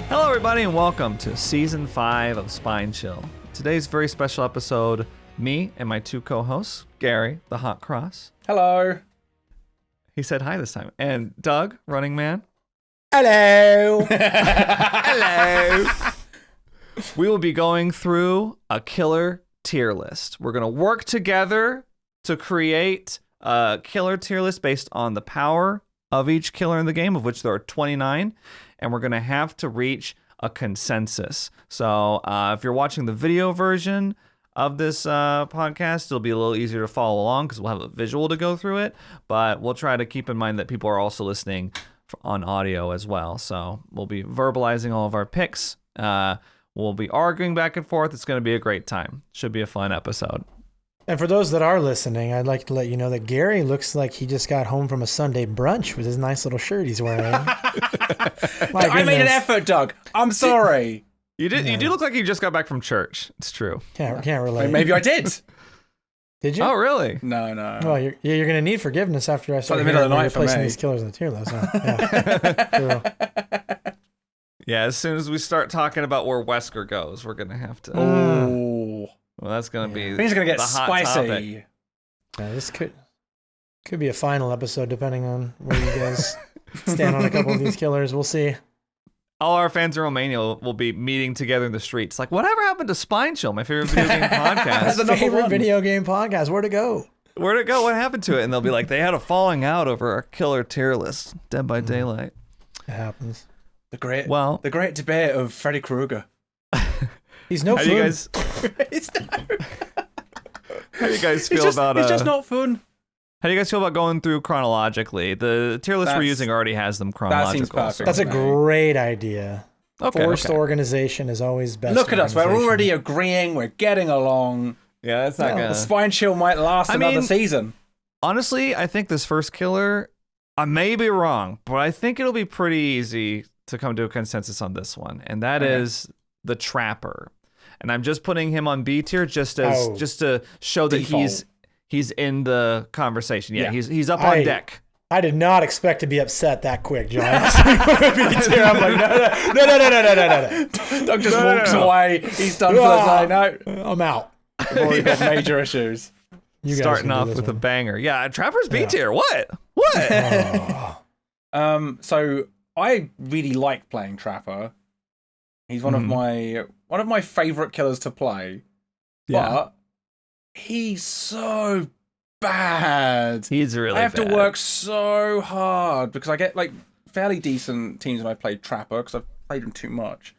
Hello, everybody, and welcome to Season 5 of Spine Chill. Today's very special episode, me and my two co-hosts, Gary, the Hot Cross. Hello. He said hi this time. And Doug, Running Man. Hello. Hello. We will be going through a killer tier list. We're going to work together to create a killer tier list based on the power of each killer in the game, of which there are 29. And we're going to have to reach a consensus. So if you're watching the video version of this podcast, it'll be a little easier to follow along because we'll have a visual to go through it. But we'll try to keep in mind that people are also listening on audio as well. So we'll be verbalizing all of our picks. We'll be arguing back and forth. It's going to be a great time. Should be a fun episode. And for those that are listening, I'd like to let you know that Gary looks like he just got home from a Sunday brunch with his nice little shirt he's wearing. I made an effort, Doug. I'm sorry. You did. Yeah. You do look like you just got back from church. It's true. Can't relate. Maybe I did. Did you? Oh, really? No. Well, you're going to need forgiveness after I start the middle of the night placing these killers in the tier list. Yeah. Yeah. As soon as we start talking about where Wesker goes, we're gonna have to. Oh. Well, that's gonna be. Things are gonna get the hot spicy. Yeah, this could be a final episode depending on where you guys stand on a couple of these killers. We'll see. All our fans in Romania will be meeting together in the streets. Like, whatever happened to Spine Chill, my favorite video game podcast? That's the favorite video game podcast. Where'd it go? Where'd it go? What happened to it? And they'll be like, they had a falling out over our killer tier list. Dead by Daylight. It happens. The great debate of Freddy Krueger. He's no fun. How do you guys feel about It's just not fun. How do you guys feel about going through chronologically? The tier list we're using already has them chronological. That seems perfect. That's a great idea. Forced organization is always best. Look at us. We're already agreeing. We're getting along. Yeah, that's not good. The Spine Chill might last another season. Honestly, I think this first killer, I may be wrong, but I think it'll be pretty easy to come to a consensus on this one. And that is the Trapper. And I'm just putting him on B tier just to show that he's in the conversation. Yeah. he's up on deck. I did not expect to be upset that quick, John. I'm like, no. Doug just walks away. He's done for the day. No, I'm out. We've already got major issues. Starting off with a banger. Yeah, Trapper's B tier. What? So I really like playing Trapper. He's one of my favorite killers to play. Yeah. But he's so bad. He's really bad. I have to work so hard because I get like fairly decent teams when I play Trapper because I've played him too much.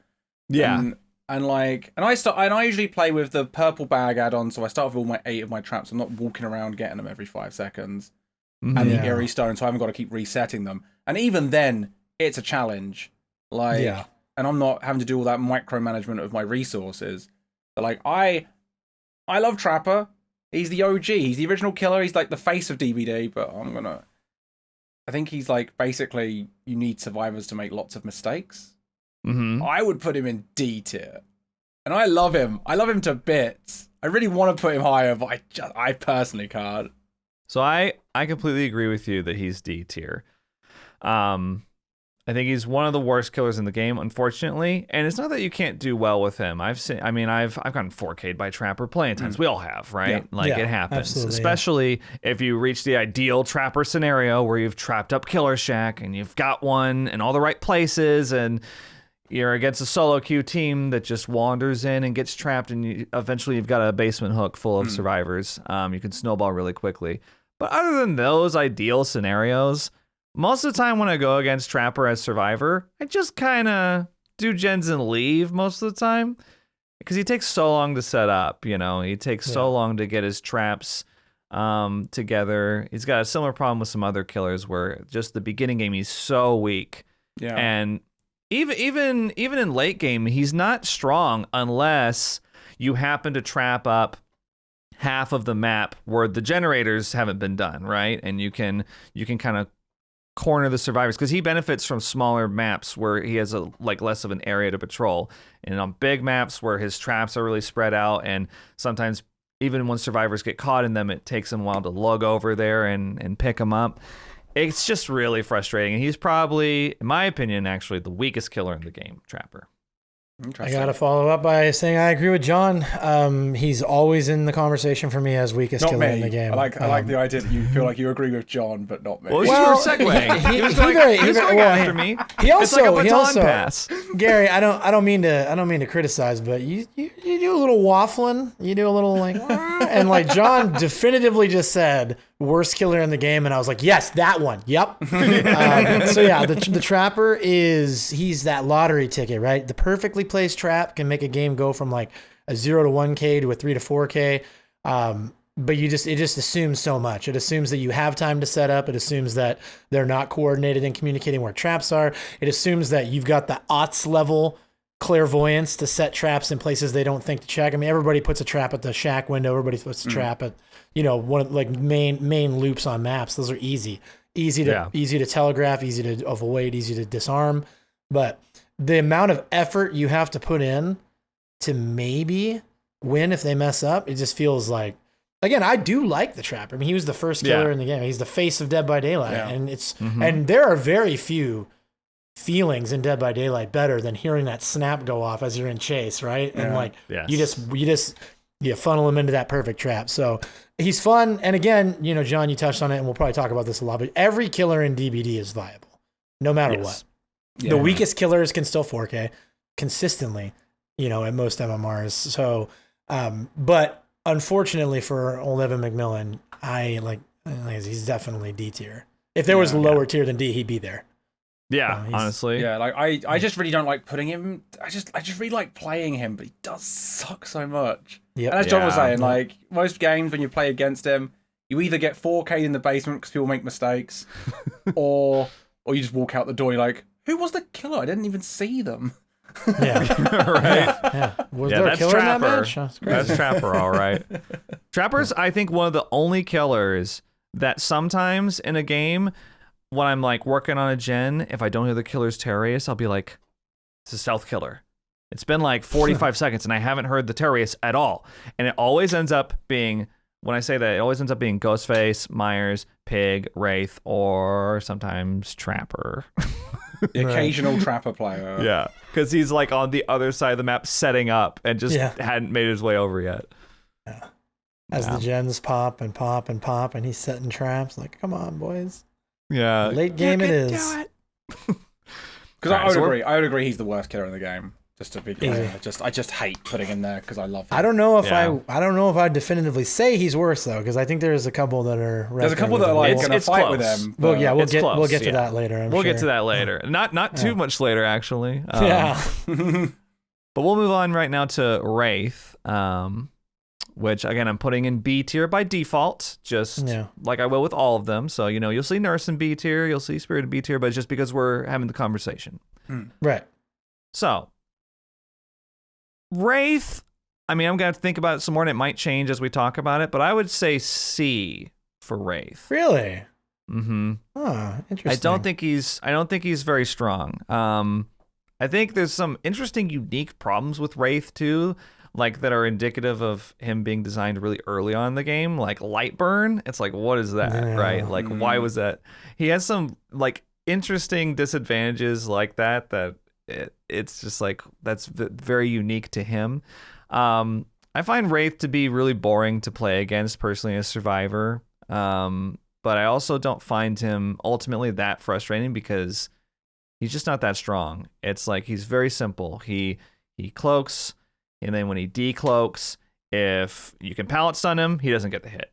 Yeah. And I usually play with the purple bag add-on, so I start with all my 8 of my traps. I'm not walking around getting them every 5 seconds. And the Eerie Stone, so I haven't got to keep resetting them. And even then, it's a challenge. And I'm not having to do all that micromanagement of my resources. But like I love Trapper. He's the OG. He's the original killer. He's like the face of DBD, but I think he's like basically you need survivors to make lots of mistakes. Mm-hmm. I would put him in D tier. And I love him. I love him to bits. I really want to put him higher, but I personally can't. So I completely agree with you that he's D tier. I think he's one of the worst killers in the game, unfortunately. And it's not that you can't do well with him. I've gotten 4K'd by Trapper plenty of times. We all have, right? It happens. Especially if you reach the ideal Trapper scenario where you've trapped up Killer Shack and you've got one in all the right places and you're against a solo queue team that just wanders in and gets trapped and eventually you've got a basement hook full of survivors. You can snowball really quickly. But other than those ideal scenarios, most of the time when I go against Trapper as Survivor, I just kind of do gens and leave most of the time because he takes so long to set up, He takes so long to get his traps together. He's got a similar problem with some other killers where just the beginning game, he's so weak. Yeah. And even in late game, he's not strong unless you happen to trap up half of the map where the generators haven't been done, right? And you can kind of corner the survivors because he benefits from smaller maps where he has less of an area to patrol, and on big maps where his traps are really spread out, and sometimes even when survivors get caught in them, it takes them a while to lug over there and pick them up. It's just really frustrating. And he's probably, in my opinion, actually the weakest killer in the game, Trapper. I got to follow up by saying I agree with John. He's always in the conversation for me as weakest killer in the game. I like the idea that you feel like you agree with John, but not me. Well, you were segueing. He was going after me. He also, like a baton pass. Gary, I don't mean to criticize, but you do a little waffling. You do a little like, and like John definitively just said worst killer in the game, and I was like, yes, that one. Yep. So yeah, the Trapper he's that lottery ticket, right? The perfectly placed trap can make a game go from like a 0 to 1K to a 3 to 4K. But it just assumes so much. It assumes that you have time to set up. It assumes that they're not coordinated in communicating where traps are. It assumes that you've got the OTS level clairvoyance to set traps in places they don't think to check. I mean, everybody puts a trap at the shack window. Everybody puts a trap at, one of like main loops on maps. Those are easy to telegraph, easy to avoid, easy to disarm. But the amount of effort you have to put in to maybe win if they mess up, it just feels like, again, I do like the Trapper. I mean, he was the first killer in the game. He's the face of Dead by Daylight. Yeah. And and there are very few feelings in Dead by Daylight better than hearing that snap go off as you're in chase, right? Yeah. And like you funnel him into that perfect trap. So he's fun. And again, John, you touched on it, and we'll probably talk about this a lot, but every killer in DBD is viable, no matter what. Yeah. The weakest killers can still 4K consistently, at most MMRs. So, but unfortunately for old Evan McMillan, he's definitely D tier. If there was lower tier than D, he'd be there. Yeah, honestly. Yeah, like I just really don't like putting him. I just really like playing him, but he does suck so much. Yep. And as John was saying, like most games when you play against him, you either get 4K'd in the basement because people make mistakes, or you just walk out the door. You're like, who was the killer? I didn't even see them. Yeah, right. Yeah, was there a killer Trapper. In that match? That's Trapper, all right. Trapper's, I think, one of the only killers that sometimes in a game, when I'm like working on a gen, if I don't hear the killer's terrorius, I'll be like, it's a stealth killer. It's been like 45 seconds and I haven't heard the terrorius at all. And it always ends up being, when I say that, it always ends up being Ghostface, Myers, Pig, Wraith, or sometimes Trapper. The occasional Trapper player. Yeah, because he's like on the other side of the map setting up and just hadn't made his way over yet. Yeah. As the gens pop and pop and pop and he's setting traps, like, come on, boys. Yeah. Late game it is. Because I would agree he's the worst killer in the game. Just to be clear, I just hate putting him there because I love him. I don't know if I definitively say he's worse though, because I think there's a couple that are. There's a couple that are like going to fight with him. Well, yeah, we'll get to that later. We'll get to that later. Not too much later, actually. Yeah. But we'll move on right now to Wraith, which again I'm putting in B tier by default, just like I will with all of them. So you'll see Nurse in B tier, you'll see Spirit in B tier, but it's just because we're having the conversation. Right. So. Wraith, I mean, I'm going to think about it some more, and it might change as we talk about it, but I would say C for Wraith. Really? Mm-hmm. Oh, interesting. I don't think he's very strong. I think there's some interesting, unique problems with Wraith, too, like that are indicative of him being designed really early on in the game, like light burn. It's like, what is that, right? Like, why was that? He has some, like, interesting disadvantages like that it's just like that's very unique to him. I find Wraith to be really boring to play against personally as Survivor, but I also don't find him ultimately that frustrating because he's just not that strong. It's like he's very simple. He cloaks, and then when he decloaks, if you can pallet stun him, he doesn't get the hit.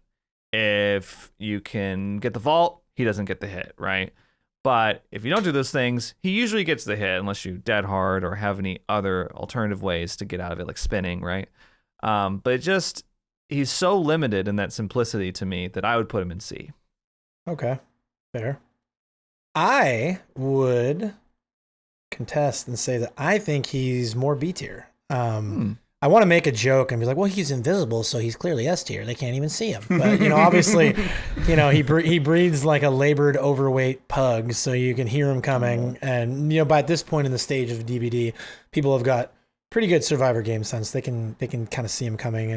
If you can get the vault, he doesn't get the hit, right? But if you don't do those things, he usually gets the hit unless you dead hard or have any other alternative ways to get out of it, like spinning, right? But he's so limited in that simplicity to me that I would put him in C. Okay, fair. I would contest and say that I think he's more B tier. I want to make a joke and be like, well, he's invisible, so he's clearly S tier. They can't even see him. But, obviously, he breathes like a labored, overweight pug, so you can hear him coming. And, by this point in the stage of DBD, people have got pretty good Survivor game sense. They can kind of see him coming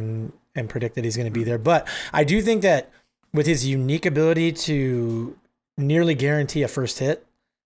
and predict that he's going to be there. But I do think that with his unique ability to nearly guarantee a first hit.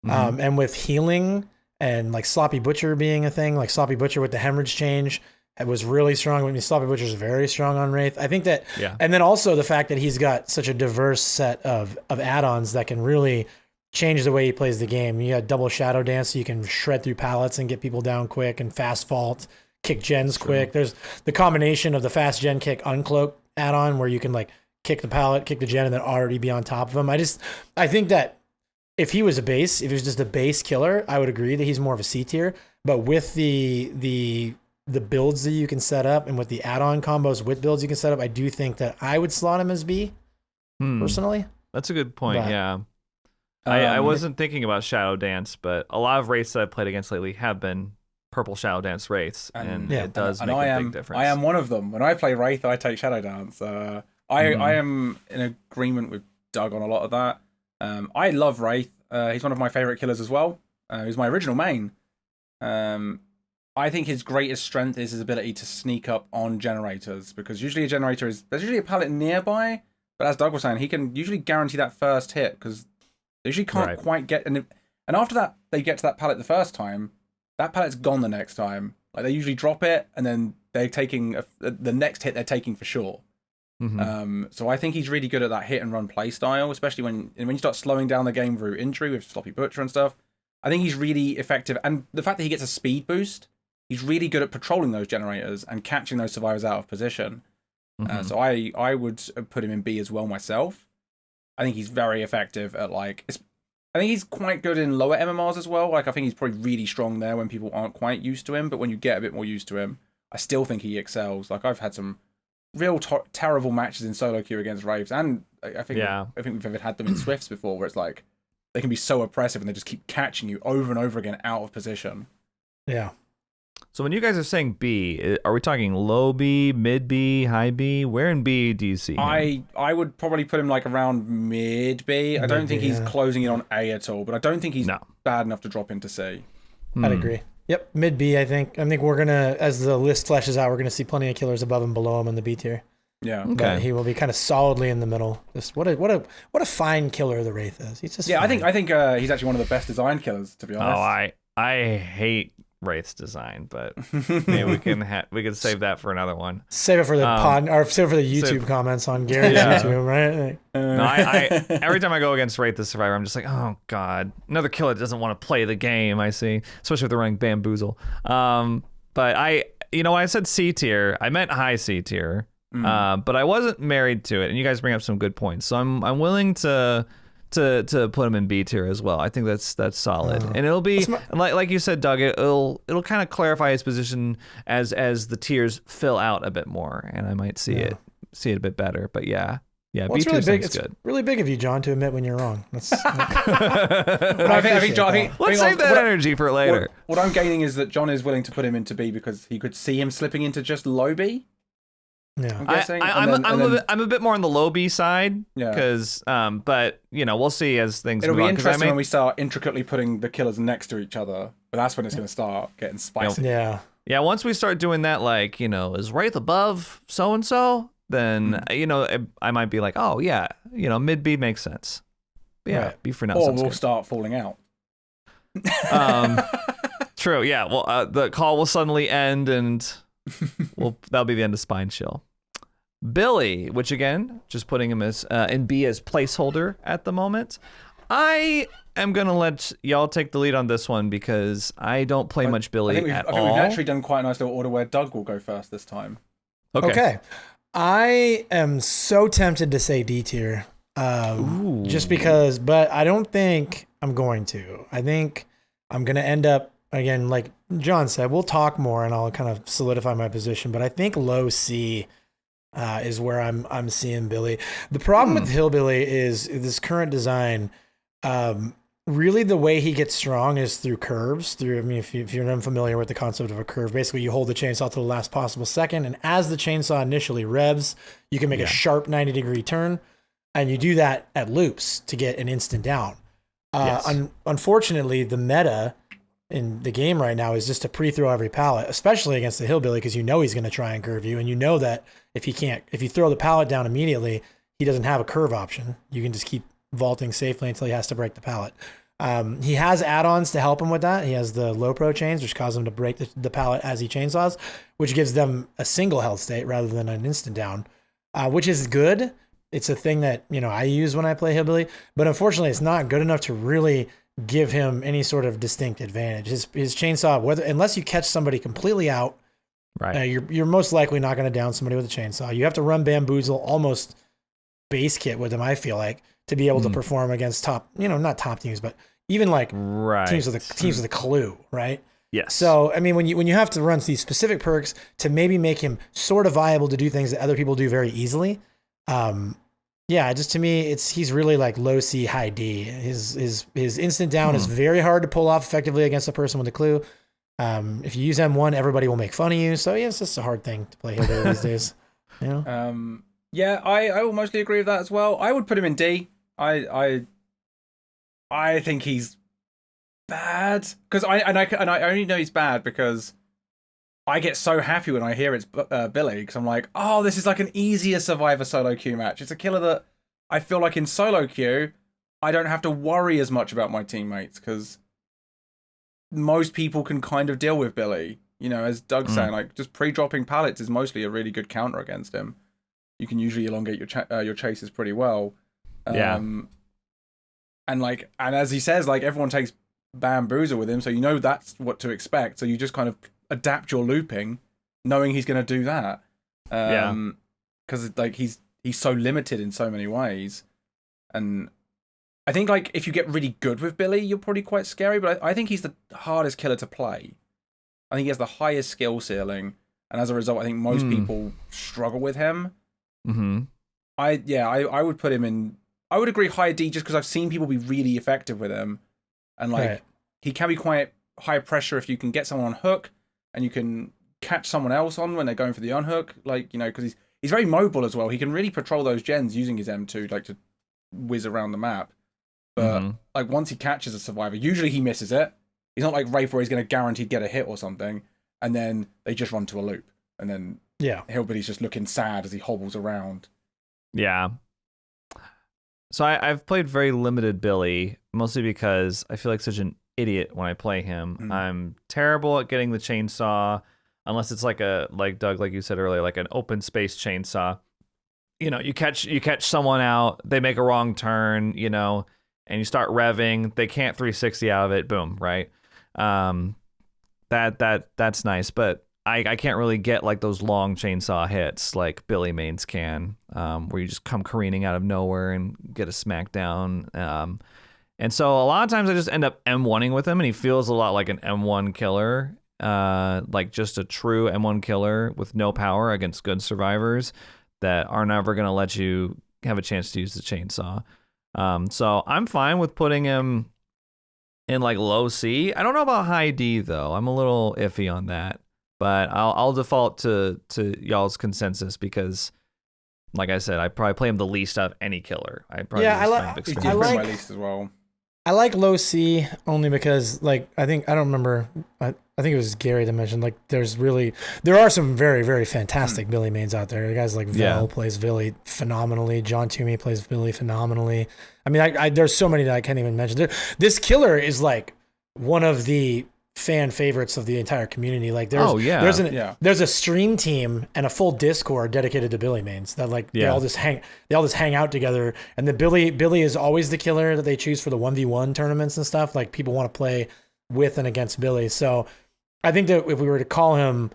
And with healing and like Sloppy Butcher being a thing, like Sloppy Butcher with the hemorrhage change, it was really strong. I mean, Sloppy Butcher is very strong on Wraith. I think that, and then also the fact that he's got such a diverse set of add-ons that can really change the way he plays the game. You got double Shadow Dance, so you can shred through pallets and get people down quick, and fast vault, kick gens quick. There's the combination of the fast gen kick uncloak add-on where you can like kick the pallet, kick the gen, and then already be on top of him. I think that if he was just a base killer, I would agree that he's more of a C tier. But with the builds that you can set up and with the add-on combos with builds you can set up, I do think that I would slot him as B personally. That's a good point. Yeah. I wasn't thinking about Shadow Dance, but a lot of Wraiths that I've played against lately have been purple Shadow Dance Wraiths, and it does make a big difference. I am one of them. When I play Wraith, I take Shadow Dance. I am in agreement with Doug on a lot of that. I love Wraith. He's one of my favorite killers as well. He's my original main. I think his greatest strength is his ability to sneak up on generators, because usually there's usually a pallet nearby, but as Doug was saying, he can usually guarantee that first hit because they usually can't quite get, and after that they get to that pallet the first time, that pallet's gone the next time. Like they usually drop it, and then they're taking the next hit they're taking for sure. So I think he's really good at that hit and run play style, especially when you start slowing down the game through injury with Sloppy Butcher and stuff. I think he's really effective, and the fact that he gets a speed boost, he's really good at patrolling those generators and catching those survivors out of position. So I would put him in B as well myself. I think he's very effective at I think he's quite good in lower MMRs as well. Like I think he's probably really strong there when people aren't quite used to him, but when you get a bit more used to him, I still think he excels. Like I've had some real terrible matches in solo queue against Wraiths, and I think we've ever had them in Swifts before, where it's like they can be so oppressive and they just keep catching you over and over again out of position. Yeah. So when you guys are saying B, are we talking low B, mid B, high B? Where in B do you see him? I would probably put him like around mid B. I don't think he's closing in on A at all, but I don't think he's bad enough to drop into C. I'd agree. Yep, mid B. I think we're gonna, as the list fleshes out, we're gonna see plenty of killers above and below him in the B tier. Yeah, okay. But he will be kind of solidly in the middle. Just what a fine killer the Wraith is. He's just fine. I think he's actually one of the best designed killers, to be honest. I hate Wraith's design, but maybe we can save that for another one. Save it for the save it for the YouTube comments on Gary's YouTube, right? No, I every time I go against Wraith the Survivor, I'm just like, oh god, another killer that doesn't want to play the game. I see, especially if they're running Bamboozle. But when I said C tier, I meant high C tier. But I wasn't married to it, and you guys bring up some good points, so I'm willing to put him in B tier as well. I think that's solid, and it'll be like you said, Doug. It'll kind of clarify his position as the tiers fill out a bit more, and I might see it a bit better. But yeah, well, B tier really sounds good. It's really big of you, John, to admit when you're wrong. I think let's save that energy for later. What I'm gaining is that John is willing to put him into B because he could see him slipping into just low B. Yeah, I'm guessing. I'm a bit more on the low B side. Yeah. Because, but we'll see as things. It'll be interesting when we start intricately putting the killers next to each other. But that's when it's going to start getting spicy. Yeah. Yeah. Once we start doing that, is Wraith above so and so? Then I might be like, oh yeah, mid B makes sense. But yeah, right. B for now. Or we'll start falling out. True. Yeah. Well, the call will suddenly end and. That'll be the end of Spine Chill. Billy, which again, just putting him as in B as placeholder at the moment. I am gonna let y'all take the lead on this one because I don't play much Billy at all. I think we've actually done quite a nice little order where Doug will go first this time. Okay. I am so tempted to say D tier, just because, but I don't think I'm going to. I think I'm gonna end up. Again, like John said, we'll talk more and I'll kind of solidify my position, but I think low C is where I'm seeing Billy. The problem with Hilllbilly is this current design, really the way he gets strong is through curves. If you're unfamiliar with the concept of a curve, basically you hold the chainsaw to the last possible second, and as the chainsaw initially revs, you can make a sharp 90-degree turn, and you do that at loops to get an instant down. Unfortunately, the meta in the game right now is just to pre-throw every pallet, especially against the Hilllbilly, because he's going to try and curve you, and that if you throw the pallet down immediately, he doesn't have a curve option. You can just keep vaulting safely until he has to break the pallet. He has add-ons to help him with that. He has the low pro chains, which cause him to break the pallet as he chainsaws, which gives them a single health state rather than an instant down, which is good. It's a thing that, I use when I play Hilllbilly, but unfortunately it's not good enough to really give him any sort of distinct advantage. His chainsaw, unless you catch somebody completely out, right, you're most likely not going to down somebody with a chainsaw. You have to run Bamboozle almost base kit with him, I feel like, to be able to perform against top, not top teams, but even like teams with a clue, right? Yes. So, I mean, when you have to run these specific perks to maybe make him sort of viable to do things that other people do very easily, just to me, he's really like low C, high D. His instant down is very hard to pull off effectively against a person with a clue. If you use M1, everybody will make fun of you. So yeah, it's just a hard thing to play Hilllbilly these days. Yeah, I will mostly agree with that as well. I would put him in D. I think he's bad because I only know he's bad because I get so happy when I hear it's Billy, because I'm like, oh, this is like an easier Survivor solo queue match. It's a killer that I feel like in solo queue I don't have to worry as much about my teammates because most people can kind of deal with Billy. As Doug's saying, like just pre-dropping pallets is mostly a really good counter against him. You can usually elongate your chases pretty well. And as he says, like everyone takes Bamboozle with him, so that's what to expect. So you just kind of adapt your looping, knowing he's going to do that. Because like he's so limited in so many ways, and I think like if you get really good with Billy, you're probably quite scary. But I think he's the hardest killer to play. I think he has the highest skill ceiling, and as a result, I think most people struggle with him. Mm-hmm. I would put him in. I would agree high D just because I've seen people be really effective with him, and he can be quite high pressure if you can get someone on hook and you can catch someone else on when they're going for the unhook, because he's very mobile as well. He can really patrol those gens using his M2 to whiz around the map. But once he catches a survivor, usually he misses it. He's not like Wraith where he's going to guaranteed get a hit or something, and then they just run to a loop, and then Hilllbilly's just looking sad as he hobbles around. Yeah. So I've played very limited Billy, mostly because I feel like such an idiot when I play him. I'm terrible at getting the chainsaw, unless it's like Doug, like you said earlier, like an open space chainsaw. You catch someone out, they make a wrong turn, and you start revving, they can't 360 out of it, boom, right? That's nice, but I can't really get like those long chainsaw hits like Billy mains can, where you just come careening out of nowhere and get a smackdown. And so a lot of times I just end up M1ing with him, and he feels a lot like an M1 killer, like just a true M1 killer with no power against good survivors that are never going to let you have a chance to use the chainsaw. So I'm fine with putting him in like low C. I don't know about high D though. I'm a little iffy on that. But I'll default to y'all's consensus because, like I said, I probably play him the least out of any killer. I like my least as well. I like low C only because, like, I think it was Gary that mentioned, like, there are some very, very fantastic Billy mains out there. Guys like Vel plays Billy phenomenally. John Toomey plays Billy phenomenally. I mean, there's so many that I can't even mention. This killer is like one of the fan favorites of the entire community. Like there's a stream team and a full Discord dedicated to Billy mains that they all just hang out together, and the Billy is always the killer that they choose for the 1v1 tournaments and stuff. Like people want to play with and against Billy. So I think that if we were to call him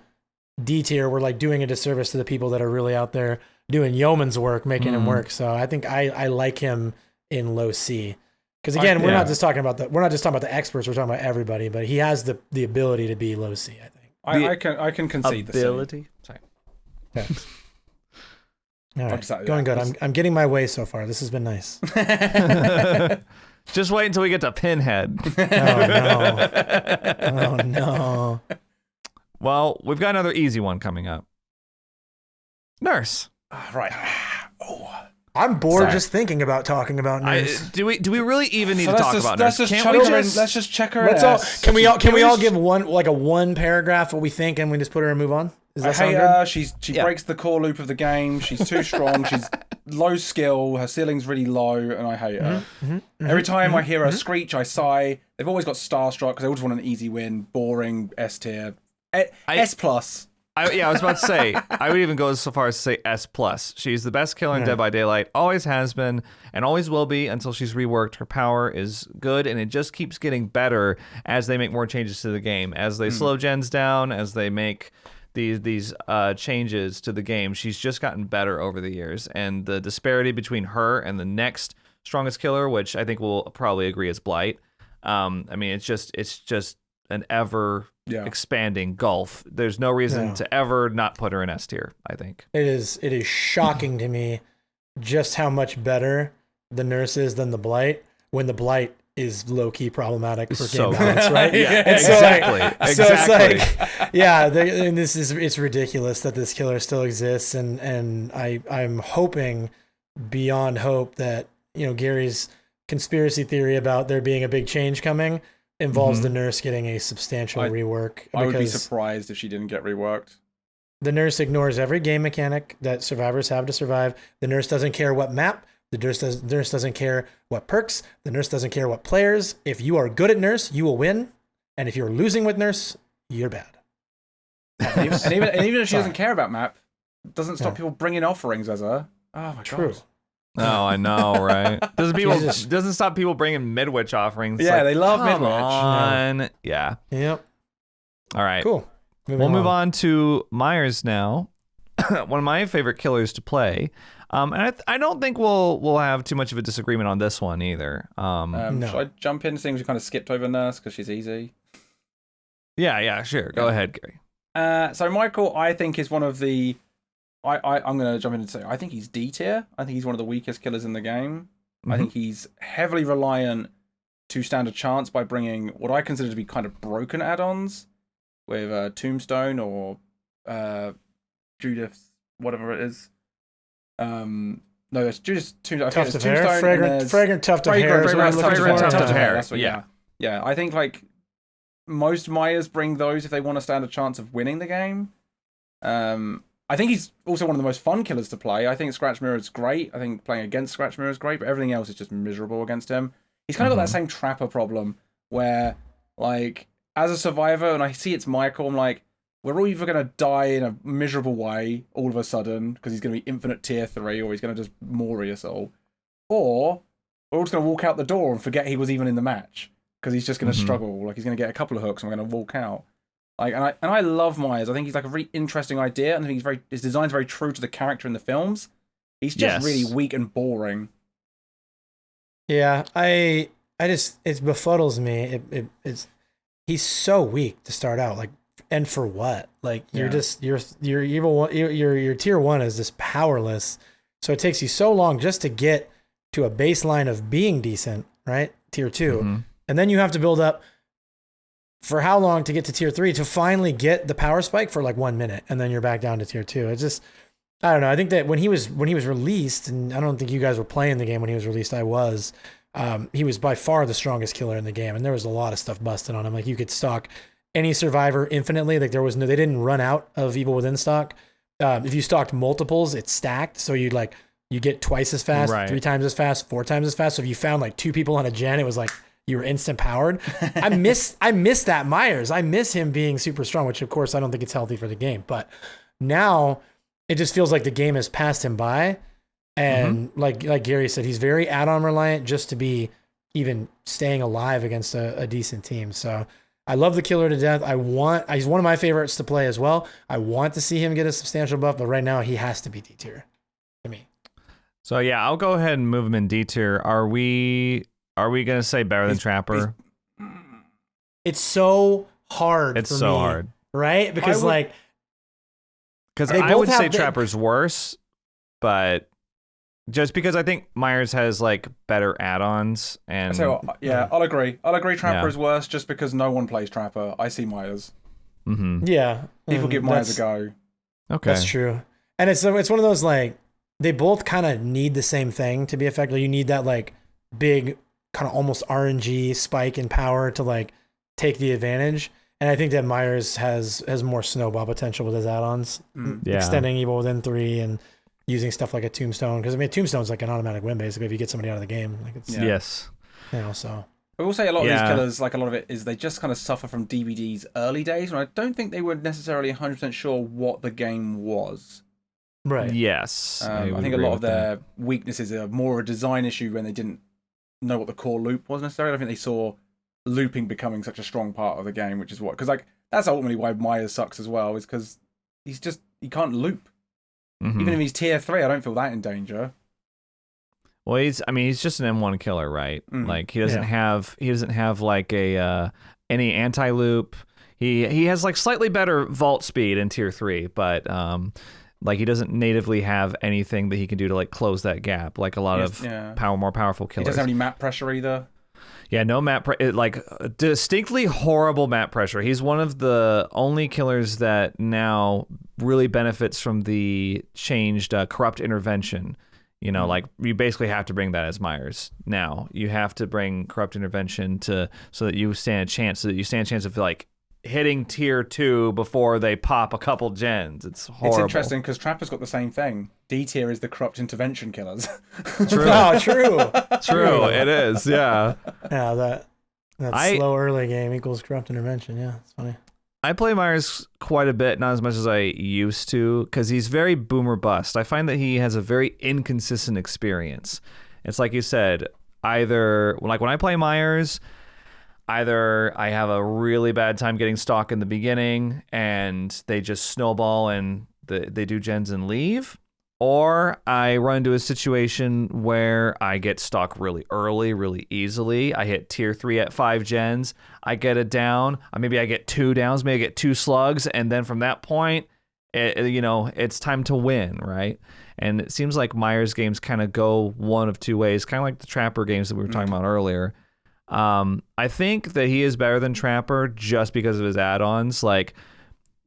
D tier, we're like doing a disservice to the people that are really out there doing yeoman's work, making him work. So I think I like him in low C. Because again, we're not just talking about the experts. We're talking about everybody. But he has the ability to be low C. I think. I can concede ability. Sorry. Yeah. All right. Going good. I'm getting my way so far. This has been nice. Just wait until we get to Pinhead. Oh no. Well, we've got another easy one coming up. Nurse. Right. I'm bored just thinking about talking about Nurse. Do we really even need to talk about Nurse? Let's just check her ass. Can we all give one paragraph what we think, and we just put her and move on? I hate her. She breaks the core loop of the game. She's too strong. She's low skill. Her ceiling's really low, and I hate her. Every time I hear her screech, I sigh. They've always got starstruck because they always want an easy win. Boring, S tier, S plus. I was about to say, I would even go so far as to say S plus. She's the best killer in Dead by Daylight, always has been, and always will be until she's reworked. Her power is good, and it just keeps getting better as they make more changes to the game. As they slow gens down, as they make these changes to the game, she's just gotten better over the years. And the disparity between her and the next strongest killer, which I think we'll probably agree is Blight. I mean, it's just an ever expanding gulf. There's no reason to ever not put her in S tier, I think. It is shocking to me just how much better the nurse is than the Blight when the Blight is low-key problematic for game balance, right? Exactly. So it's like, and it's ridiculous that this killer still exists, and I'm hoping beyond hope that, you know, Gary's conspiracy theory about there being a big change coming involves the nurse getting a substantial rework. I would be surprised if she didn't get reworked. The nurse ignores every game mechanic that survivors have to survive. The nurse doesn't care what map. The nurse doesn't care what perks. The nurse doesn't care what players. If you are good at nurse, you will win. And if you're losing with nurse, you're bad. and even if she doesn't care about map, it doesn't stop people bringing offerings as her. Oh my god. Oh, I know, right? Doesn't stop people bringing Midwich offerings. Yeah, they love Midwich. On. Yeah. Yep. All right. Cool. We'll move on to Myers now. One of my favorite killers to play. And I don't think we'll have too much of a disagreement on this one either. No. Should I jump in things we kind of skipped over Nurse because she's easy? Yeah, sure. Go ahead, Gary. So Michael, I think, is one of the... I'm going to jump in and say I think he's D tier. I think he's one of the weakest killers in the game. I think he's heavily reliant to stand a chance by bringing what I consider to be kind of broken add-ons with Tombstone or Judith's, whatever it is. No, it's Judith's Tombstone. Tuft of hair, fragrant tuft of hair. Fragrant tuft of hair. That's what, yeah. I think like most Myers bring those if they want to stand a chance of winning the game. I think he's also one of the most fun killers to play. I think Scratch Mirror is great. I think playing against Scratch Mirror is great, but everything else is just miserable against him. He's kind of got that same Trapper problem where, like, as a survivor, and I see it's Michael, I'm like, we're all either going to die in a miserable way all of a sudden because he's going to be infinite tier 3 or he's going to just Mori us all. Or we're all just going to walk out the door and forget he was even in the match because he's just going to struggle. Like, he's going to get a couple of hooks and we're going to walk out. Like, and I love Myers. I think he's like a really interesting idea, and I think his design's very true to the character in the films. He's just really weak and boring. Yeah, it befuddles me. He's so weak to start out. Like, and for what? Like, you're evil. Your tier 1 is just powerless. So it takes you so long just to get to a baseline of being decent, right? Tier 2, and then you have to build up. For how long to get to tier 3 to finally get the power spike for like 1 minute, and then you're back down to tier 2. It's just, I don't know. I think that when he was released, and I don't think you guys were playing the game when he was released. I was. He was by far the strongest killer in the game, and there was a lot of stuff busted on him. Like, you could stock any survivor infinitely. Like, they didn't run out of Evil Within stock. If you stocked multiples, it stacked, so you get twice as fast, 3 times as fast, 4 times as fast. So if you found like 2 people on a gen, it was like you were instant powered. I miss that Myers. I miss him being super strong, which of course I don't think it's healthy for the game. But now it just feels like the game has passed him by. And like Gary said, he's very add-on reliant just to be even staying alive against a decent team. So I love the killer to death. He's one of my favorites to play as well. I want to see him get a substantial buff, but right now he has to be D tier to me. So yeah, I'll go ahead and move him in D tier. Are we going to say better than Trapper? It's so hard. It's so hard. Right? Because I would say Trapper's worse, but just because I think Myers has like better add-ons. And so I'll agree. Trapper is worse just because no one plays Trapper. I see Myers. Yeah. People give Myers a go. Okay. That's true. And it's one of those, like, they both kind of need the same thing to be effective. You need that like big kind of almost RNG spike in power to like take the advantage. And I think that Myers has more snowball potential with his add-ons, extending Evil Within 3 and using stuff like a tombstone, because I mean a tombstone's like an automatic win basically if you get somebody out of the game. Like it's Yes. So I will say a lot of these killers, like a lot of it, is they just kind of suffer from DBD's early days, and I don't think they were necessarily 100% sure what the game was. Right. Yes. I think a lot of their weaknesses are more a design issue when they didn't know what the core loop was necessarily. I think they saw looping becoming such a strong part of the game, which is because like that's ultimately why Myers sucks as well, is because he can't loop. Mm-hmm. Even if he's tier 3, I don't feel that in danger. Well, he's just an M1 killer, right? Like he doesn't have like a any anti-loop. He has like slightly better vault speed in tier 3, but like he doesn't natively have anything that he can do to like close that gap like a lot of more powerful killers. He doesn't have any map pressure either. Yeah, no map like distinctly horrible map pressure. He's one of the only killers that now really benefits from the changed corrupt intervention. You know, like you basically have to bring that as Myers now. You have to bring corrupt intervention so that you stand a chance of like hitting tier 2 before they pop a couple gens. It's horrible. It's interesting because Trapper's got the same thing. D tier is the corrupt intervention killers. True. Oh, true. True. It is. Yeah. Yeah. That slow early game equals corrupt intervention. Yeah, it's funny. I play Myers quite a bit, not as much as I used to, because he's very boom or bust. I find that he has a very inconsistent experience. It's like you said, either like when I play Myers, either I have a really bad time getting stock in the beginning and they just snowball and they do gens and leave, or I run into a situation where I get stock really early, really easily. I hit tier 3 at 5 gens. I get a down. Maybe I get 2 downs. Maybe I get 2 slugs. And then from that point, it's time to win, right? And it seems like Myers games kind of go one of 2 ways, kind of like the Trapper games that we were talking about earlier. I think that he is better than Trapper just because of his add-ons. Like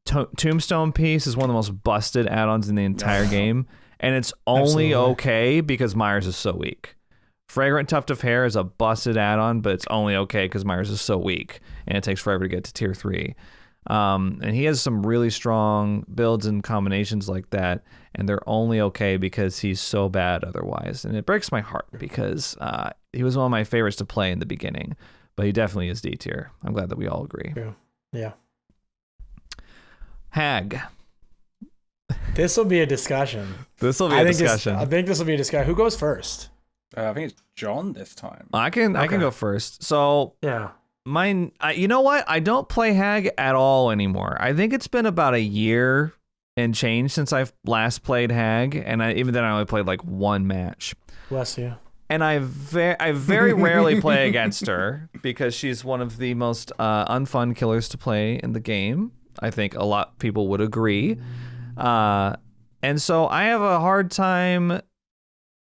Tombstone Piece is one of the most busted add-ons in the entire game. And it's only okay because Myers is so weak. Fragrant Tuft of Hair is a busted add-on, but it's only okay because Myers is so weak, and it takes forever to get to tier 3. And he has some really strong builds and combinations like that, and they're only okay because he's so bad otherwise. And it breaks my heart because he was one of my favorites to play in the beginning, but he definitely is D tier. I'm glad that we all agree. Yeah. Hag. This will be a discussion. I think this will be a discussion. Who goes first? I think it's John this time. I can go first. So yeah, mine. You know what? I don't play Hag at all anymore. I think it's been about a year and change since I've last played Hag, and even then I only played like 1 match. Bless you. And I very rarely play against her because she's one of the most unfun killers to play in the game. I think a lot of people would agree. And so I have a hard time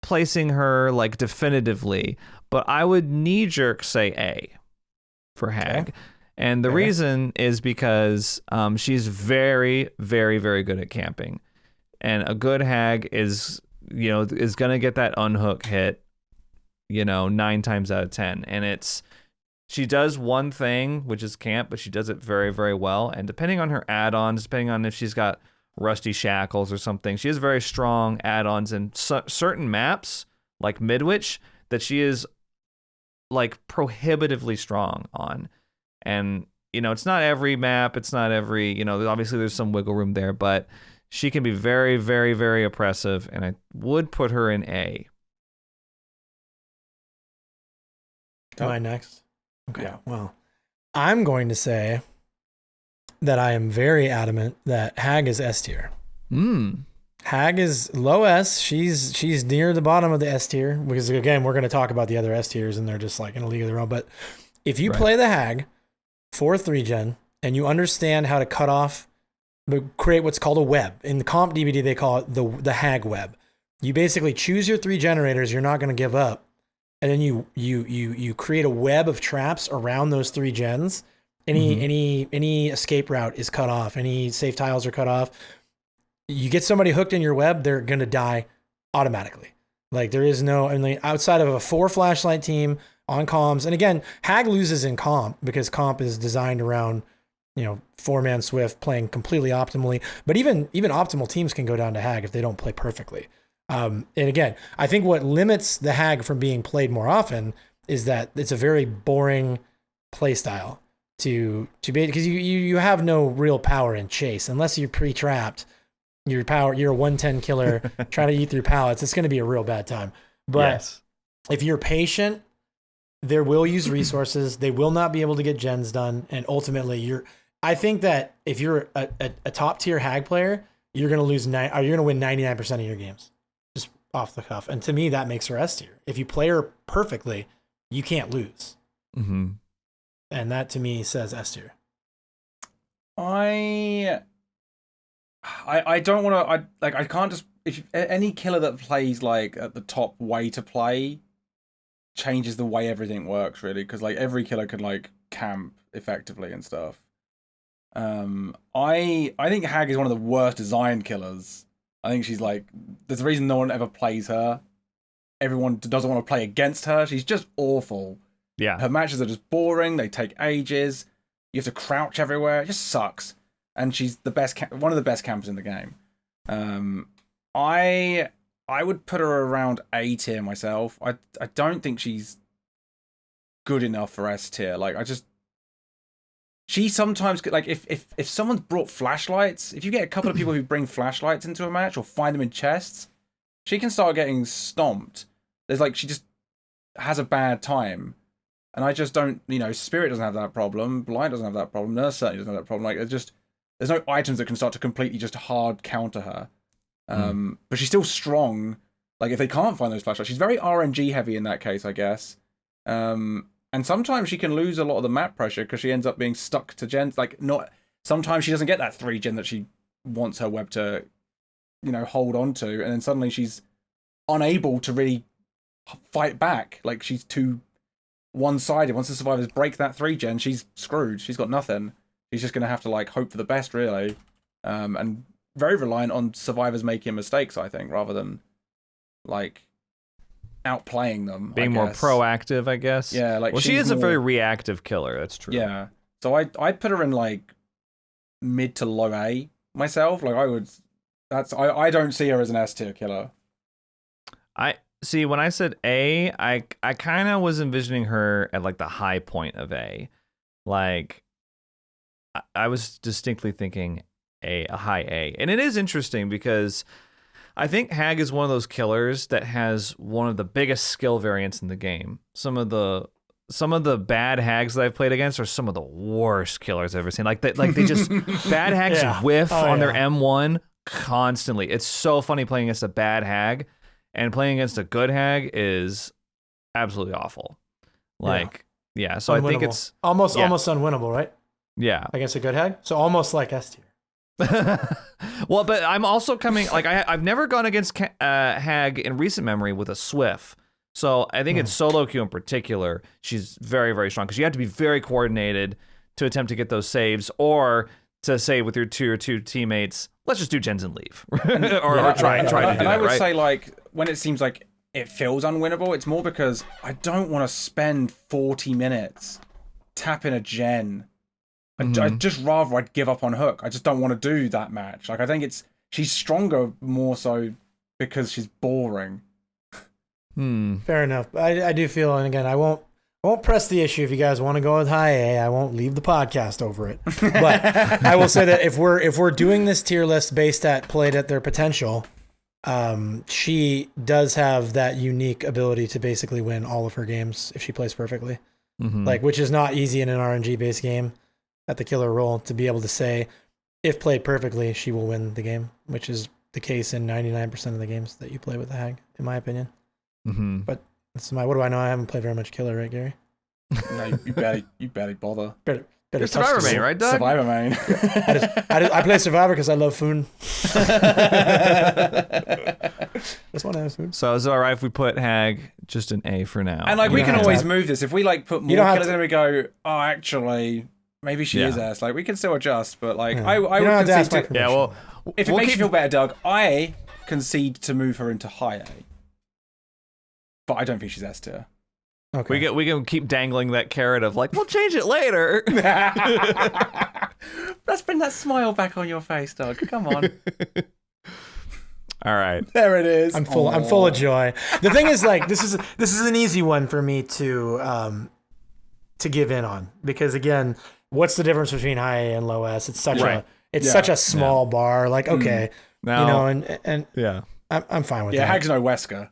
placing her like definitively, but I would knee-jerk say A for Hag. Okay. And the reason is because she's very, very, very good at camping. And a good Hag is going to get that unhook hit, 9 times out of 10. And she does one thing, which is camp, but she does it very, very well. And depending on her add-ons, depending on if she's got Rusty Shackles or something, she has very strong add-ons in certain maps, like Midwich, that she is like prohibitively strong on. And, it's not every map, it's not every, obviously there's some wiggle room there, but she can be very, very, very oppressive, and I would put her in A. Am I next? Okay. Yeah. Well, I'm going to say that I am very adamant that Hag is S tier. Hag is low S. She's near the bottom of the S tier because, again, we're going to talk about the other S tiers and they're just like in a league of their own. But if you play the Hag for 3-gen and you understand how to cut off, create what's called a web. In the comp DBD, they call it the Hag web. You basically choose your 3 generators you're not going to give up, and then you create a web of traps around those 3 gens. Any escape route is cut off. Any safe tiles are cut off. You get somebody hooked in your web, they're going to die automatically. Like there is no, outside of a 4 flashlight team on comms. And again, Hag loses in comp because comp is designed around 4-man Swift playing completely optimally. But even optimal teams can go down to Hag if they don't play perfectly. And again, I think what limits the Hag from being played more often is that it's a very boring play style to be, because you have no real power in chase unless you're pre-trapped. You're a 110 killer trying to eat through pallets. It's going to be a real bad time. But if you're patient, they will use resources. They will not be able to get gens done, and ultimately, I think that if you're a top tier Hag player, you're going to you're going to win 99% of your games, just off the cuff. And to me, that makes her S tier. If you play her perfectly, you can't lose. Mm-hmm. And that to me says S tier. I don't want to. I can't just. If any killer that plays like at the top way to play changes the way everything works, really, because like every killer could like camp effectively and stuff. I think Hag is one of the worst designed killers. I think she's like, there's a reason no one ever plays her. Everyone doesn't want to play against her. She's just awful. Yeah. Her matches are just boring. They take ages. You have to crouch everywhere. It just sucks. And she's the best, one of the best campers in the game. I would put her around A tier myself. I don't think she's good enough for S tier. Like she sometimes, like, if someone's brought flashlights, if you get a couple of people who bring flashlights into a match or find them in chests, she can start getting stomped. She just has a bad time. And I just don't, Spirit doesn't have that problem. Blight doesn't have that problem. Nurse certainly doesn't have that problem. Like, there's no items that can start to completely just hard counter her. But she's still strong. Like, if they can't find those flashlights, she's very RNG heavy in that case, I guess. And sometimes she can lose a lot of the map pressure because she ends up being stuck to gens. Sometimes she doesn't get that 3 gen that she wants her web to, hold on to. And then suddenly she's unable to really fight back. Like, she's too one-sided. Once the survivors break that 3 gen, she's screwed. She's got nothing. She's just going to have to, hope for the best, really. And very reliant on survivors making mistakes, I think, rather than, outplaying them. Being more proactive, I guess. Yeah, well, she is a very reactive killer. That's true. Yeah. So I'd put her in, mid to low A myself. I don't see her as an S tier killer. See, when I said A, I kind of was envisioning her at the high point of A. I was distinctly thinking a high A. And it is interesting because I think Hag is one of those killers that has one of the biggest skill variants in the game. Some of the bad Hags that I've played against are some of the worst killers I've ever seen. They just bad Hags whiff on their M1 constantly. It's so funny playing against a bad Hag. And playing against a good Hag is absolutely awful. So unwinnable. I think it's almost unwinnable, right? Yeah. Against a good Hag? So almost like S tier. Well, but I'm also coming, I've never gone against Hag in recent memory with a Swift. So I think in solo queue in particular, she's very, very strong because you have to be very coordinated to attempt to get those saves, or to say with your two teammates, let's just do gens and leave. or try to do that. And I would say, when it seems like it feels unwinnable, it's more because I don't want to spend 40 minutes tapping a gen. I'd just rather I'd give up on Hook. I just don't want to do that match. I think she's stronger more so because she's boring. Fair enough. I do feel, and again, I won't press the issue. If you guys want to go with high A, I won't leave the podcast over it. But I will say that if we're doing this tier list based at played at their potential, she does have that unique ability to basically win all of her games if she plays perfectly. Which is not easy in an RNG based game at the killer role, to be able to say if played perfectly she will win the game, which is the case in 99% of the games that you play with the Hag, in my opinion. But what do I know? I haven't played very much killer, right, Gary? No, you barely bother. You're Survivor main, right, Doug? Survivor main. I play Survivor because I love Foon. Just want to have Foon. So is it all right if we put Hag just an A for now? And we can always move this. If we put more killers in, we go, oh, actually, maybe she is S. We can still adjust, but I would concede to. Yeah, well, if it makes you feel better, Doug, I concede to move her into high A. But I don't think she's S tier. Okay. We can keep dangling that carrot of we'll change it later. let's bring that smile back on your face, Doug. Come on. All right. There it is. I'm full of joy. The thing is, like, this is an easy one for me to give in on, because again, what's the difference between high A and low S? It's such a small bar. Like, okay, now, and yeah, I'm fine with that. Yeah, Hag's no Wesker.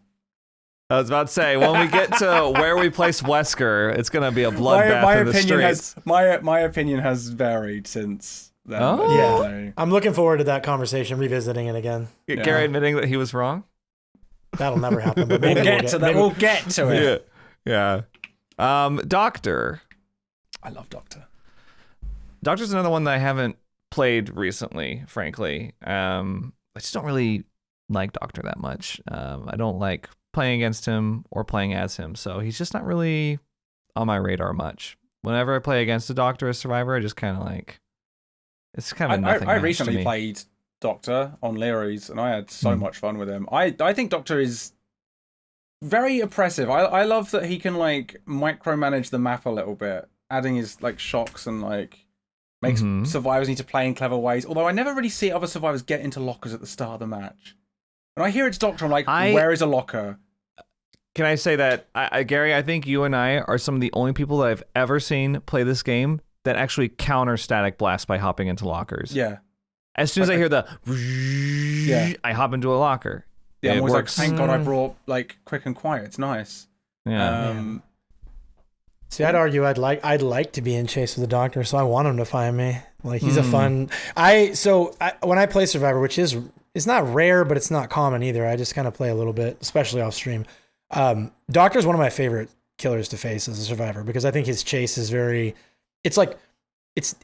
I was about to say, when we get to where we place Wesker, it's going to be a bloodbath in the streets. My opinion has varied since then. Oh. Yeah. I'm looking forward to that conversation, revisiting it again. Gary admitting that he was wrong? That'll never happen. But we'll get to that. We'll get to it. Yeah. Doctor. I love Doctor. Doctor's another one that I haven't played recently, frankly. I just don't really like Doctor that much. I don't like playing against him or playing as him, so he's just not really on my radar much. Whenever I play against a Doctor or Survivor, I just kind of like, it's kind of nothing. I recently played Doctor on Leroy's, and I had so much fun with him. I think Doctor is very oppressive. I love that he can like micromanage the map a little bit, adding his like shocks and like makes survivors need to play in clever ways. Although I never really see other survivors get into lockers at the start of the match. When I hear it's Doctor, I'm like, where is a locker? Can I say that, Gary, I think you and I are some of the only people that I've ever seen play this game that actually counter static blast by hopping into lockers. Yeah. As soon as I hear the I hop into a locker. Yeah, I'm always like, thank God I brought like quick and quiet. It's nice. Yeah. See, I'd argue I'd like to be in chase with the Doctor, so I want him to find me. Like, he's a fun. When I play Survivor, which is it's not rare, but it's not common either. I just kind of play a little bit, especially off stream. Doctor's one of my favorite killers to face as a Survivor, because I think his chase is very. It's like, it's.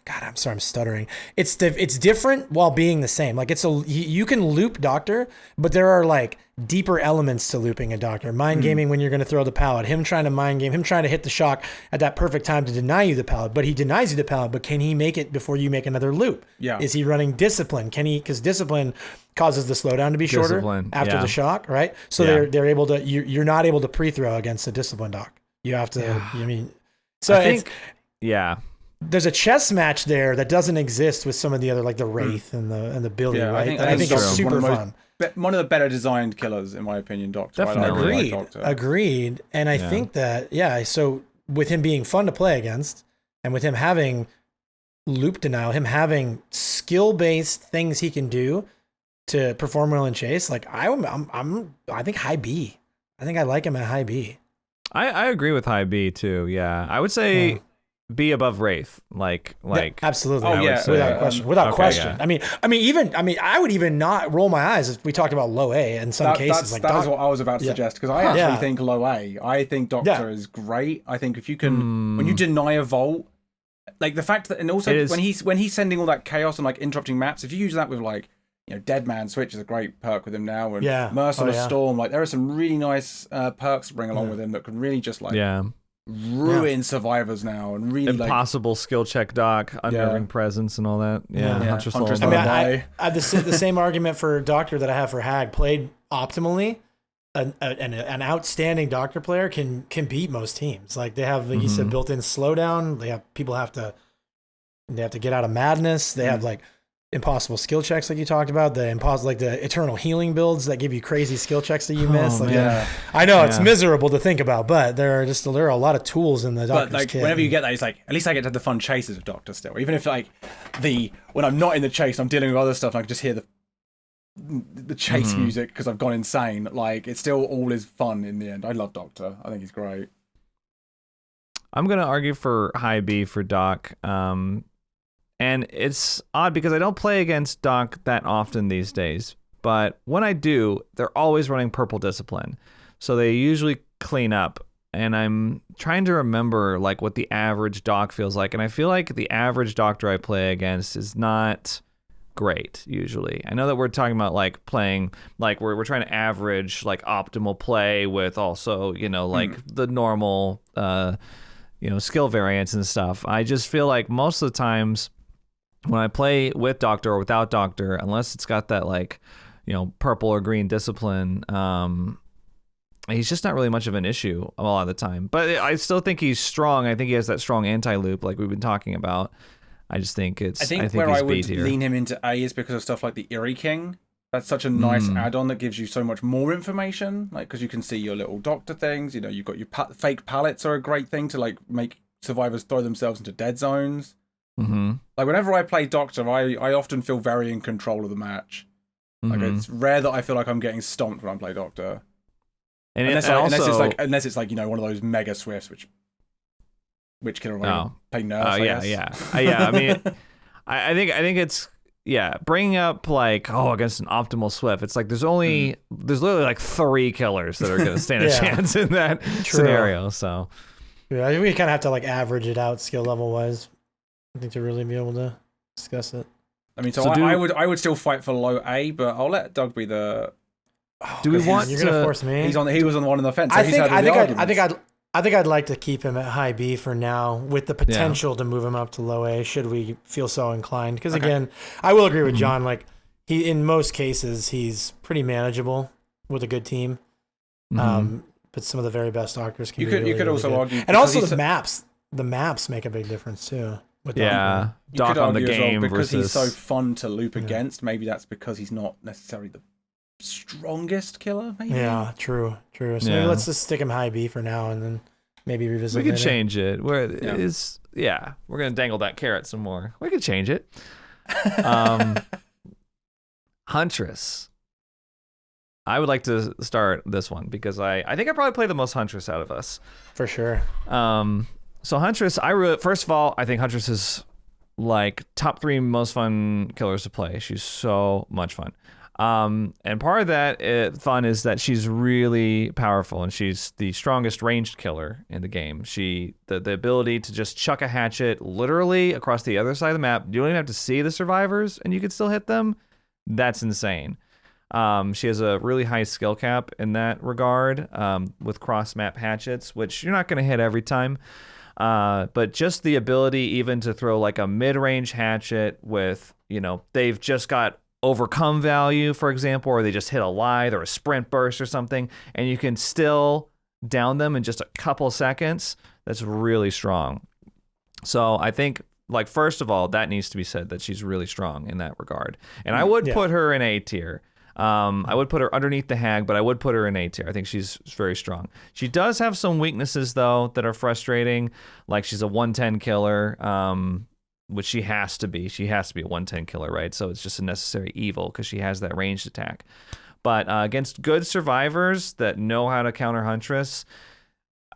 God, I'm sorry, I'm stuttering. It's different while being the same. Like, you can loop Doctor, but there are like deeper elements to looping a Doctor. Mind gaming when you're going to throw the pallet. Him trying to mind game. Him trying to hit the shock at that perfect time to deny you the pallet. But he denies you the pallet. But can he make it before you make another loop? Yeah. Is he running discipline? Can he? Because discipline causes the slowdown to be shorter after the shock, right? So they're able to. You're not able to pre-throw against a discipline Doc. You have to. Yeah. I mean, so I think. There's a chess match there that doesn't exist with some of the other, like the Wraith and the Billy, right? I think it's super fun. One of the better designed killers, in my opinion, Doctor. Definitely. Agreed. And I think that, so with him being fun to play against, and with him having loop denial, him having skill-based things he can do to perform well in chase, like I think high B. I think I like him at high B. I agree with high B too. Yeah, I would say B above Wraith. Like absolutely. Oh yeah, without question. Yeah. I mean, I would even not roll my eyes if we talked about low A in some cases. That is what I was about to suggest, because I actually think low A. I think Doctor is great. I think if you can, when you deny a vault, like the fact that, and also when he's sending all that chaos and like interrupting maps, if you use that with like, Dead Man Switch is a great perk with him now, and Merciless Storm, like there are some really nice perks to bring along with him that can really just like ruin survivors now, and really impossible skill check Doc, unnerving presence, and all that. Huntress. I mean, I have the same argument for Doctor that I have for Hag. Played optimally, an outstanding Doctor player can beat most teams. Like they have, like you said, built-in slowdown. They have people have to get out of madness. They have like impossible skill checks, like you talked about, the eternal healing builds that give you crazy skill checks that you miss. I know it's miserable to think about, but there are a lot of tools in the Doctor's kit. Whenever you get that, it's like, at least I get to have the fun chases of Doctor still. Even if like when I'm not in the chase, I'm dealing with other stuff, and I can just hear the chase music because I've gone insane. Like it's still all is fun in the end. I love Doctor. I think he's great. I'm gonna argue for high B for Doc. And it's odd because I don't play against Doc that often these days, but when I do, they're always running purple discipline. So they usually clean up, and I'm trying to remember like what the average Doc feels like, and I feel like the average Doctor I play against is not great usually. I know that we're talking about like playing, like we're trying to average like optimal play with also, like the normal skill variants and stuff. I just feel like most of the times when I play with Doctor or without Doctor, unless it's got that like, purple or green discipline, he's just not really much of an issue a lot of the time. But I still think he's strong. I think he has that strong anti-loop like we've been talking about. I just think it's. I think where he's I would B-tier. lean him into A is because of stuff like the Eerie King. That's such a nice add-on that gives you so much more information. Like, because you can see your little doctor things. You know, you've got your fake pallets are a great thing to like make survivors throw themselves into dead zones. Mm-hmm. Like whenever I play Doctor, I often feel very in control of the match. Like it's rare that I feel like I'm getting stomped when I play Doctor. And unless it's like, you know, one of those mega swifts, which can play nerfs. Yeah. I mean, I think it's bringing up like against an optimal swift. It's like there's literally like 3 killers that are going to stand a chance in that scenario. So yeah, I think we kind of have to like average it out skill level wise. I think to really be able to discuss it. I mean, I would still fight for low A, but I'll let Doug be the. Do we want? You're gonna force me. He was on the one on the fence. So I think I'd like to keep him at high B for now, with the potential to move him up to low A should we feel so inclined. Because again, I will agree with John. Like in most cases, he's pretty manageable with a good team. But some of the very best doctors can. You could also argue, and also the maps. The maps make a big difference too. Doc on the game because he's so fun to loop against. Maybe that's because he's not necessarily the strongest killer. Maybe. Yeah, true. So maybe let's just stick him high B for now, and then maybe revisit. We could change it. We're gonna dangle that carrot some more. We could change it. Huntress. I would like to start this one because I think I probably play the most Huntress out of us. For sure. So Huntress, first of all, I think Huntress is like top 3 most fun killers to play. She's so much fun. And part of that fun is that she's really powerful and she's the strongest ranged killer in the game. The ability to just chuck a hatchet literally across the other side of the map. You don't even have to see the survivors and you can still hit them. That's insane. She has a really high skill cap in that regard, with cross map hatchets, which you're not going to hit every time. But just the ability even to throw like a mid-range hatchet with, you know, they've just got overcome value, for example, or they just hit a lithe or a sprint burst or something, and you can still down them in just a couple seconds. That's really strong. So I think, like, first of all, that needs to be said that she's really strong in that regard. And I would put her in A tier. I would put her underneath the Hag, but I would put her in A tier. I think she's very strong. She does have some weaknesses, though, that are frustrating. Like, she's a 110 killer, which she has to be. She has to be a 110 killer, right? So it's just a necessary evil because she has that ranged attack. But against good survivors that know how to counter Huntress,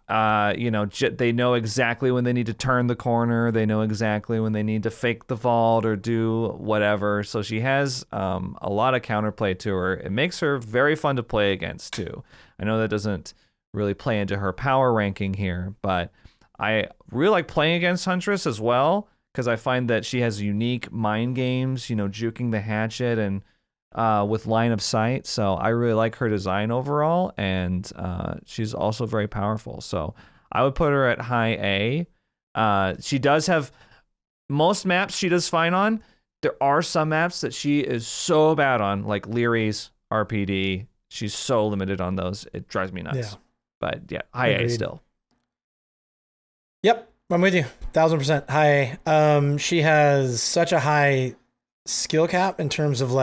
they know exactly when they need to turn the corner. They know exactly when they need to fake the vault or do whatever. So she has a lot of counterplay to her. It makes her very fun to play against, too. I know that doesn't really play into her power ranking here, but I really like playing against Huntress as well because I find that she has unique mind games, juking the hatchet and with line of sight. So I really like her design overall, and she's also very powerful. So I would put her at high A. She does have most maps she does fine on. There are some maps that she is so bad on, like Leary's, RPD. She's so limited on those. It drives me nuts. Yeah. But yeah, high A still. Yep, I'm with you. 1000% high A. She has such a high skill cap in terms of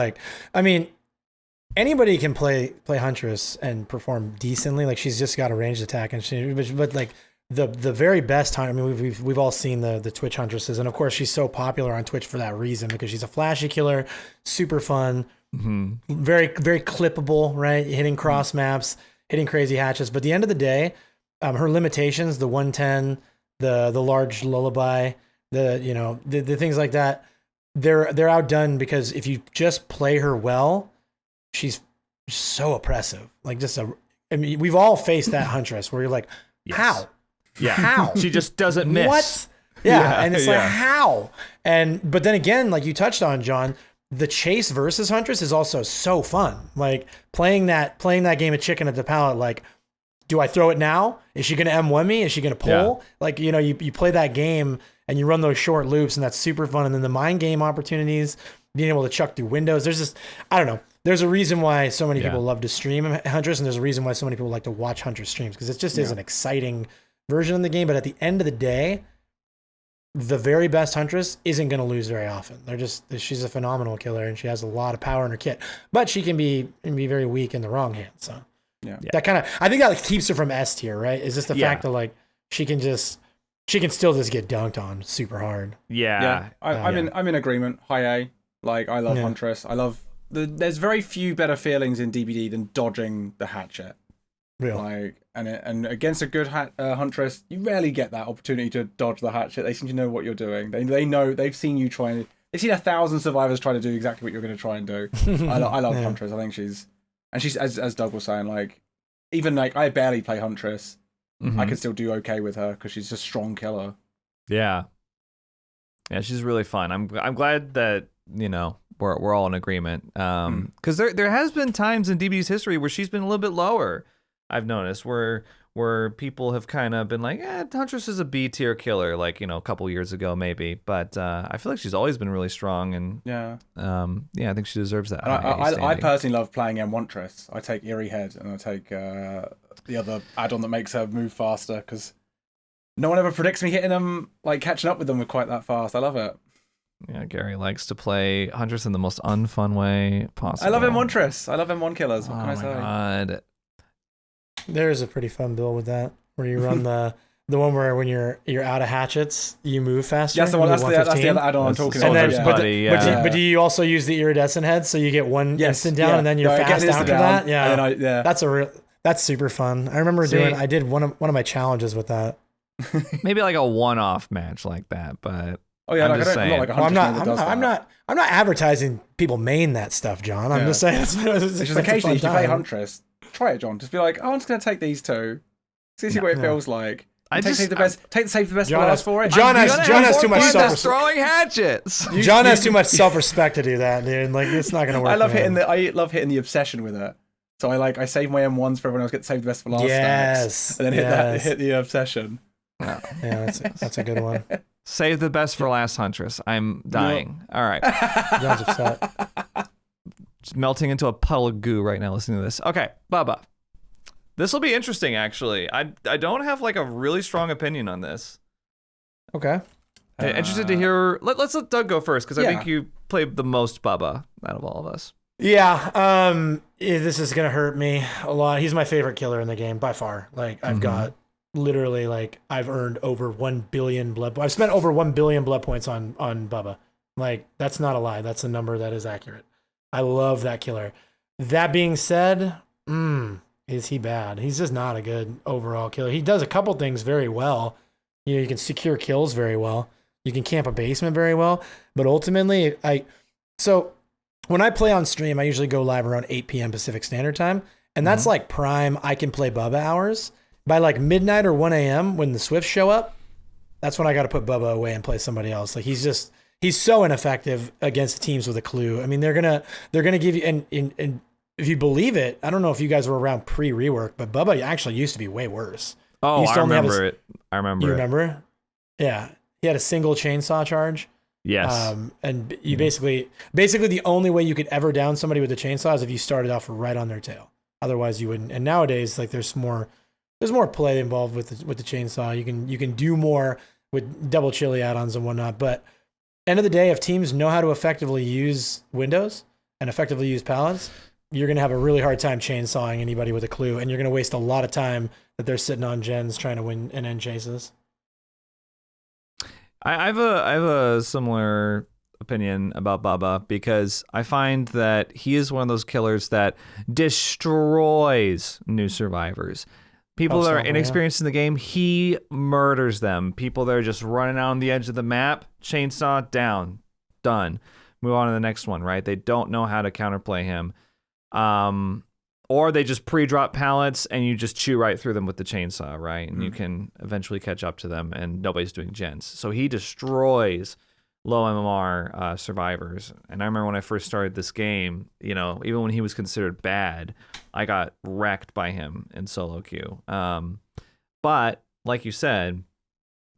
anybody can play Huntress and perform decently. Like, she's just got a ranged attack, and but like the very best time. I mean, we've all seen the Twitch Huntresses, and of course she's so popular on Twitch for that reason, because she's a flashy killer, super fun, very very clippable, right? Hitting cross maps, hitting crazy hatches. But at the end of the day, her limitations, the 110, the large lullaby, the things like that, they're outdone, because if you just play her well, she's so oppressive. Like, we've all faced that Huntress where you're like, yes. How? Yeah. How? She just doesn't miss. What? Yeah. And it's like, how? But then again, like you touched on, John, the chase versus Huntress is also so fun. Like, playing that game of chicken at the pallet, like, do I throw it now? Is she going to M1 me? Is she going to pull? Yeah. Like, you play that game and you run those short loops, and that's super fun. And then the mind game opportunities, being able to chuck through windows. There's just, I don't know. there's a reason why so many people love to stream Huntress, and there's a reason why so many people like to watch Huntress streams, because it just is an exciting version of the game. But at the end of the day, the very best Huntress isn't going to lose very often. She's a phenomenal killer, and she has a lot of power in her kit, but she can be very weak in the wrong hands. So that kind of, I think that keeps her from S tier, right? Is just the fact that like she can still just get dunked on super hard. I'm in agreement. High A. Like, I love Huntress. I love there's very few better feelings in DBD than dodging the hatchet. Real. Like, and against a good Huntress, you rarely get that opportunity to dodge the hatchet. They seem to know what you're doing. They know, they've seen you try. They've seen 1,000 survivors try to do exactly what you're going to try and do. I love Huntress. I think she's as Doug was saying, like, even like I barely play Huntress. I can still do okay with her because she's a strong killer. Yeah, she's really fun. I'm glad that we're all in agreement. Because there has been times in DB's history where she's been a little bit lower. I've noticed where people have kind of been like, Huntress is a B tier killer, like a couple years ago maybe. But I feel like she's always been really strong, and I think she deserves that. I personally love playing Huntress. I take Eerie Head, and I take the other add-on that makes her move faster, because no one ever predicts me hitting them, like catching up with them quite that fast. I love it. Yeah, Gary likes to play Huntress in the most unfun way possible. I love Huntress. I love M1 killers. What can I say? God. There's a pretty fun build with that, where you run the one where when you're out of hatchets, you move faster. That's the one. That's the other add-on I'm talking about. But do you also use the iridescent head, so you get one instant down, and then you're fast after that? Yeah, that's super fun. I remember I did one of my challenges with that. Maybe like a one-off match like that, but I'm not advertising people main that stuff, John. I'm just saying. It's just occasionally if you play Huntress, try it, John. Just be like, I'm just going to take these two. See what it feels like. Take the best for last for it. John has too much self-respect. Throwing hatchets. John has too much self-respect to do that, dude. Like, it's not going to work. I love hitting the obsession with it. So I save my M1s for everyone else, get save the best for last. Stacks, and then hit the obsession. Yeah, that's a good one. Save the best for last, Huntress. I'm dying. All right. John's upset. Just melting into a puddle of goo right now listening to this. Okay, Bubba. This will be interesting, actually. I don't have like a really strong opinion on this. Okay. Interested to hear. Let's let Doug go first, because I think you played the most Bubba out of all of us. Yeah. This is gonna hurt me a lot. He's my favorite killer in the game by far. Like, I've got literally, like, I've earned over 1 billion I've spent over 1 billion blood points on Bubba. Like, that's not a lie. That's a number that is accurate. I love that killer. That being said, is he bad? He's just not a good overall killer. He does a couple things very well. You can secure kills very well. You can camp a basement very well. But ultimately, so when I play on stream, I usually go live around 8 p.m. Pacific Standard Time. And that's like prime I can play Bubba hours. By like midnight or 1 a.m. when the Swifts show up, that's when I got to put Bubba away and play somebody else. Like, he's so ineffective against teams with a clue. I mean, they're gonna give you, and if you believe it, I don't know if you guys were around pre-rework, but Bubba actually used to be way worse. Oh, I remember it. You remember? Yeah, he had a single chainsaw charge. Yes. And you basically the only way you could ever down somebody with a chainsaw is if you started off right on their tail. Otherwise, you wouldn't. And nowadays, like, there's more play involved with the chainsaw. You can do more with double chili add-ons and whatnot. But end of the day, if teams know how to effectively use windows and effectively use pallets, you're going to have a really hard time chainsawing anybody with a clue, and you're going to waste a lot of time that they're sitting on gens trying to win and end chases. I have a similar opinion about Bubba, because I find that he is one of those killers that destroys new survivors. People that are inexperienced in the game, he murders them. People that are just running out on the edge of the map, chainsaw, down, done. Move on to the next one, right? They don't know how to counterplay him. Or they just pre-drop pallets and you just chew right through them with the chainsaw, right? And you can eventually catch up to them, and nobody's doing gens. So he destroys low MMR survivors. And I remember when I first started this game, even when he was considered bad, I got wrecked by him in solo queue. But like you said,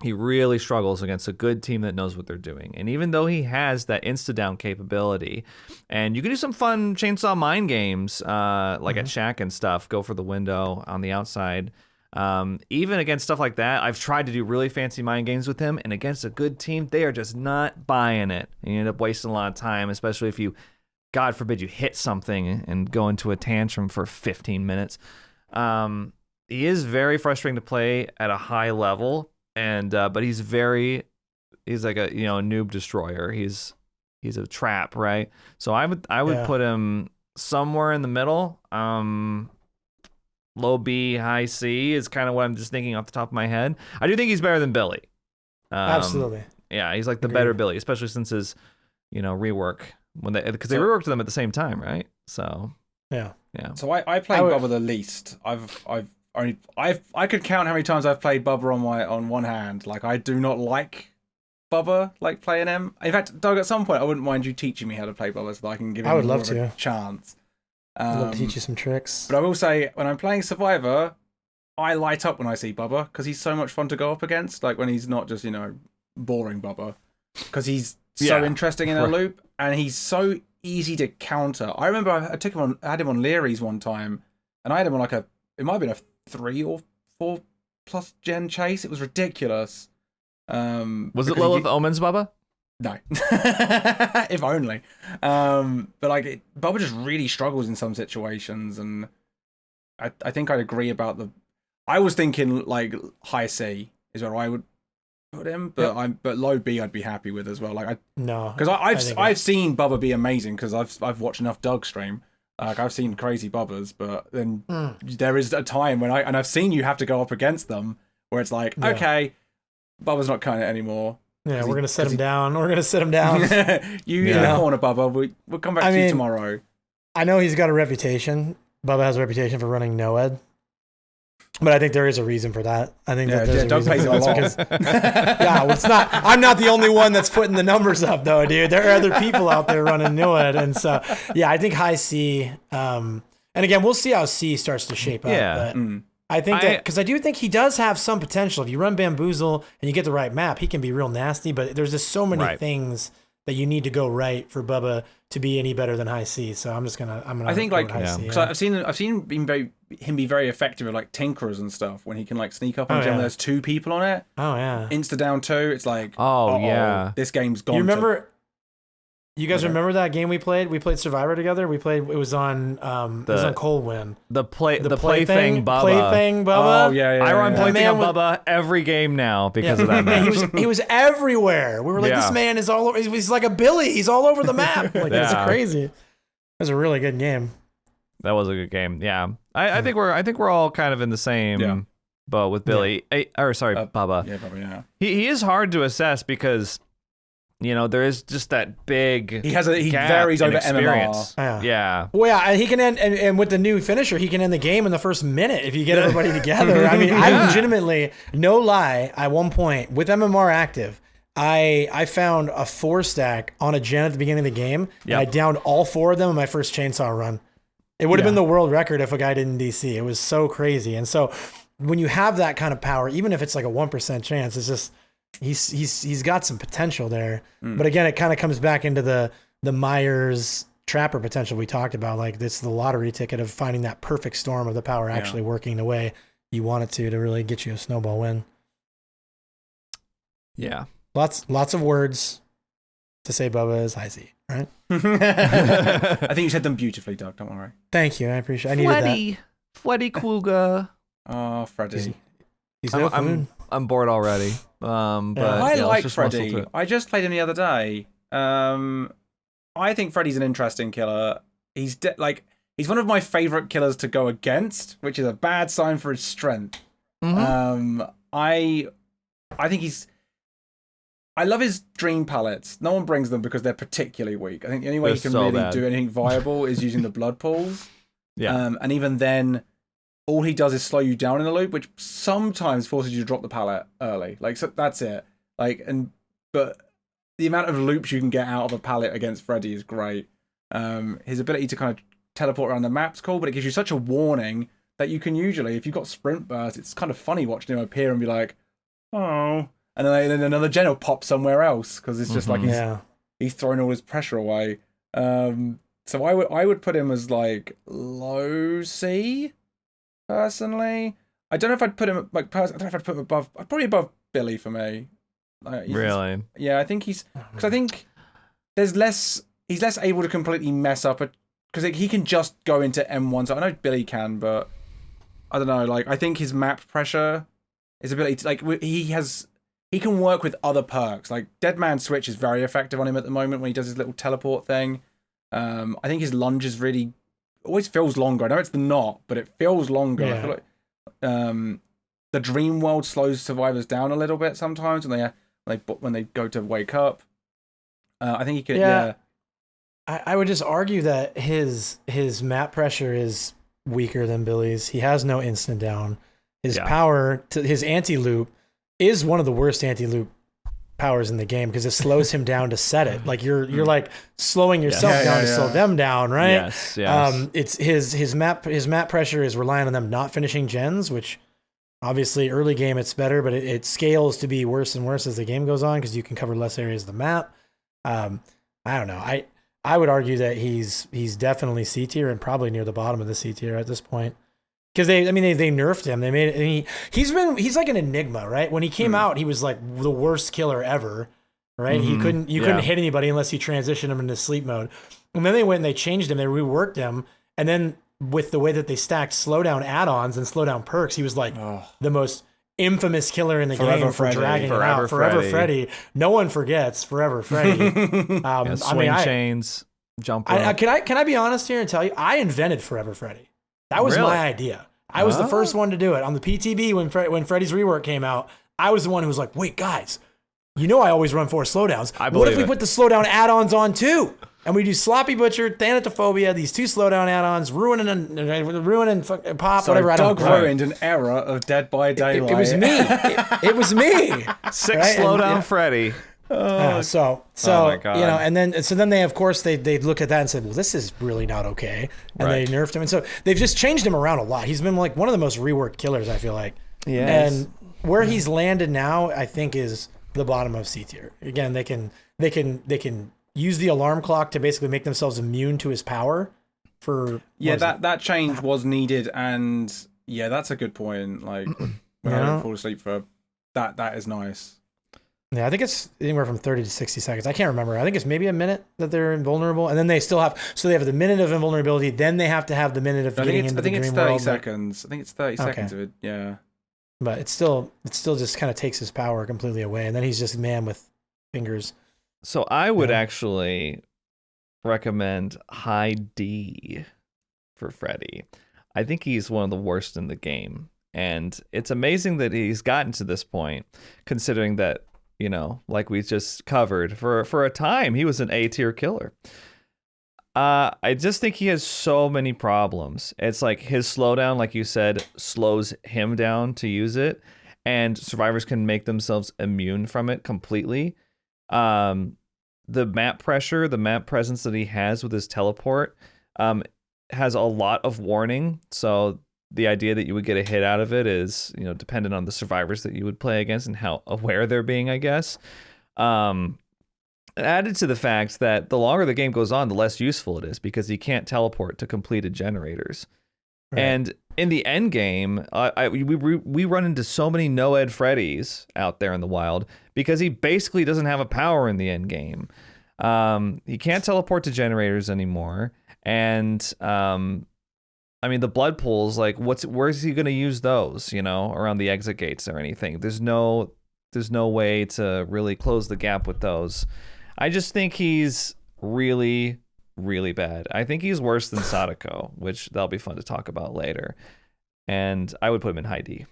he really struggles against a good team that knows what they're doing. And even though he has that insta-down capability, and you can do some fun chainsaw mind games, like at Shack and stuff, go for the window on the outside. Even against stuff like that, I've tried to do really fancy mind games with him, and against a good team, they are just not buying it. And you end up wasting a lot of time, especially if you, God forbid, you hit something and go into a tantrum for 15 minutes. He is very frustrating to play at a high level. And but he's like a noob destroyer. He's a trap, right? So I would put him somewhere in the middle. Low B, high C is kind of what I'm just thinking off the top of my head. I do think he's better than Billy. Absolutely. Yeah, he's like the better Billy, especially since his rework because they reworked them at the same time, right? So yeah. So I played Bubba the least. I could count how many times I've played Bubba on one hand. Like, I do not like Bubba, like playing him. In fact, Doug, at some point I wouldn't mind you teaching me how to play Bubba so that I can give him more of a chance. I'd love to teach you some tricks. But I will say, when I'm playing Survivor, I light up when I see Bubba because he's so much fun to go up against. Like when he's not just boring Bubba, because he's so interesting in a loop and he's so easy to counter. I remember I had him on Leary's one time, and I had him on it might have been a 3 or 4 plus gen chase. It was ridiculous. Was it Lilith Omens, Bubba? No. If only. But Bubba just really struggles in some situations, and I think I'd agree about I was thinking like high C is where I would put him, but but low B I'd be happy with as well. Because I've seen Bubba be amazing because I've watched enough Doug stream. I've seen crazy Bubbas, but then there is a time when I've seen you have to go up against them where it's like, okay, Bubba's not cutting it anymore. Yeah, we're gonna set him down. We're gonna sit him down. You in the corner, Bubba. We'll come back to you tomorrow. I know he's got a reputation. Bubba has a reputation for running NOED. But I think there is a reason for that. I think that there's a Doug reason plays for it a lot. Well, it's not. I'm not the only one that's putting the numbers up, though, dude. There are other people out there running NOED, and so I think high C. And again, we'll see how C starts to shape up. Yeah. But I think that because I do think he does have some potential. If you run Bamboozle and you get the right map, he can be real nasty. But there's just so many things that you need to go right for Bubba to be any better than high C. So I'm gonna. I think high C. Because I've seen him be very effective at like Tinkerers and stuff when he can like sneak up on gem. There's 2 people on it. Oh yeah. Insta down 2. It's like this game's gone. You remember? You guys remember that game we played? We played Survivor together. It was on Coldwind. The plaything Bubba. Plaything Bubba. Oh yeah. I run plaything on Bubba every game now because of that match. He was everywhere. We were like, this man is all over. He's like a Billy. He's all over the map. Like it's crazy. It was a really good game. That was a good game. Yeah. I think we're all kind of in the same boat with Billy. Bubba. Yeah, Bubba. Yeah. He is hard to assess because there is just that big. He varies over experience. MMR. Yeah. Well, yeah, he can end, and with the new finisher, he can end the game in the first minute if you get everybody together. I mean, I legitimately, no lie, at one point with MMR active, I found a 4-stack on a gen at the beginning of the game, and I downed all 4 of them in my first chainsaw run. It would have been the world record if a guy didn't DC. It was so crazy, and so when you have that kind of power, even if it's like a 1% chance, it's just. He's got some potential there, but again, it kind of comes back into the Myers Trapper potential we talked about. Like this, the lottery ticket of finding that perfect storm of the power actually working the way you want it to really get you a snowball win. Yeah, lots of words to say Bubba is high C, right? I think you said them beautifully, Doug. Don't worry. Thank you, I appreciate. I needed that. Freddy Krueger. Oh, Freddy. I'm bored already. But I like Freddy. I just played him the other day. I think Freddy's an interesting killer. He's one of my favorite killers to go against, which is a bad sign for his strength. Mm-hmm. I think I love his dream palettes. No one brings them because they're particularly weak. I think the only way he can do anything viable is using the blood pools. Yeah. And even then, all he does is slow you down in the loop, which sometimes forces you to drop the pallet early. So that's it. But the amount of loops you can get out of a pallet against Freddy is great. His ability to kind of teleport around the map's cool, but it gives you such a warning that you can usually, if you've got sprint burst, it's kind of funny watching him appear and be like, oh. and then another gen will pop somewhere else because it's just like he's throwing all his pressure away. So I would put him as like low C, personally. I don't know if I'd put him like I don't know if I'd put him above. Probably above Billy for me. Really? Yeah, I think because I think he's less able to completely mess up because he can just go into M1. So I know Billy can, but I don't know. Like I think his map pressure, his ability to, like he can work with other perks. Like Dead Man Switch is very effective on him at the moment when he does his little teleport thing. I think his lunge is really always feels longer. I know it's not, but it feels longer. I feel like the dream world slows survivors down a little bit sometimes when they go to wake up. I think he could. Yeah. I would just argue that his map pressure is weaker than Billy's. He has no instant down. His power to his anti-loop is one of the worst anti-loop powers in the game because it slows him down to set it. Like you're like slowing yourself down to slow them down, right? Yes. It's his map pressure is relying on them not finishing gens, which obviously early game it's better, but it scales to be worse and worse as the game goes on because you can cover less areas of the map. I don't know. I would argue that he's definitely C tier and probably near the bottom of the C tier at this point. Because they nerfed him. They made it. He's like an enigma, right? When he came out, he was like the worst killer ever, right? You couldn't hit anybody unless you transitioned him into sleep mode. And then they went and they changed him. They reworked him, and then with the way that they stacked slowdown add-ons and slowdown perks, he was like the most infamous killer in the game for dragging it out. Forever Freddy. No one forgets Forever Freddy. Swing chains, jump rope. Can I be honest here and tell you, I invented Forever Freddy. That was my idea. I was the first one to do it. On the PTB, when Freddy's rework came out, I was the one who was like, wait, guys, you know I always run 4 slowdowns. What if we put the slowdown add-ons on too? And we do Sloppy Butcher, Thanatophobia, these 2 slowdown add-ons, Ruin and Pop, so whatever. Doug ruined an era of Dead by Daylight. It was me. It was me. 6 slowdown Freddy. So oh my God. You know, and then they of course they look at that and said, well, this is really not okay, and they nerfed him, and so they've just changed him around a lot. He's been like one of the most reworked killers, I feel like. Yes. And where he's landed now, I think, is the bottom of C tier. Again, they can use the alarm clock to basically make themselves immune to his power. That change was needed, and that's a good point. Like when I don't fall asleep for that is nice. Yeah, I think it's anywhere from 30 to 60 seconds. I can't remember. I think it's maybe a minute that they're invulnerable, and then they still have. So they have the minute of invulnerability, then they have to have the minute of getting into the dream world. I think it's 30 seconds. I think it's 30 seconds of it. Yeah. But it still just kind of takes his power completely away, and then he's just a man with fingers. So I would actually recommend high D for Freddy. I think he's one of the worst in the game, and it's amazing that he's gotten to this point, considering that. You know, like we just covered, for a time, he was an A-tier killer. I just think he has so many problems. It's like his slowdown, like you said, slows him down to use it, and survivors can make themselves immune from it completely. The map pressure, the map presence that he has with his teleport has a lot of warning, so the idea that you would get a hit out of it is, you know, dependent on the survivors that you would play against and how aware they're being, I guess. Added to the fact that the longer the game goes on, the less useful it is because he can't teleport to completed generators. Right. And in the end game, we run into so many no-ed Freddys out there in the wild because he basically doesn't have a power in the end game. He can't teleport to generators anymore, and I mean, the blood pools, like, where's he going to use those, you know, around the exit gates or anything? There's no way to really close the gap with those. I just think he's really, really bad. I think he's worse than Sadako, which that'll be fun to talk about later. And I would put him in high D.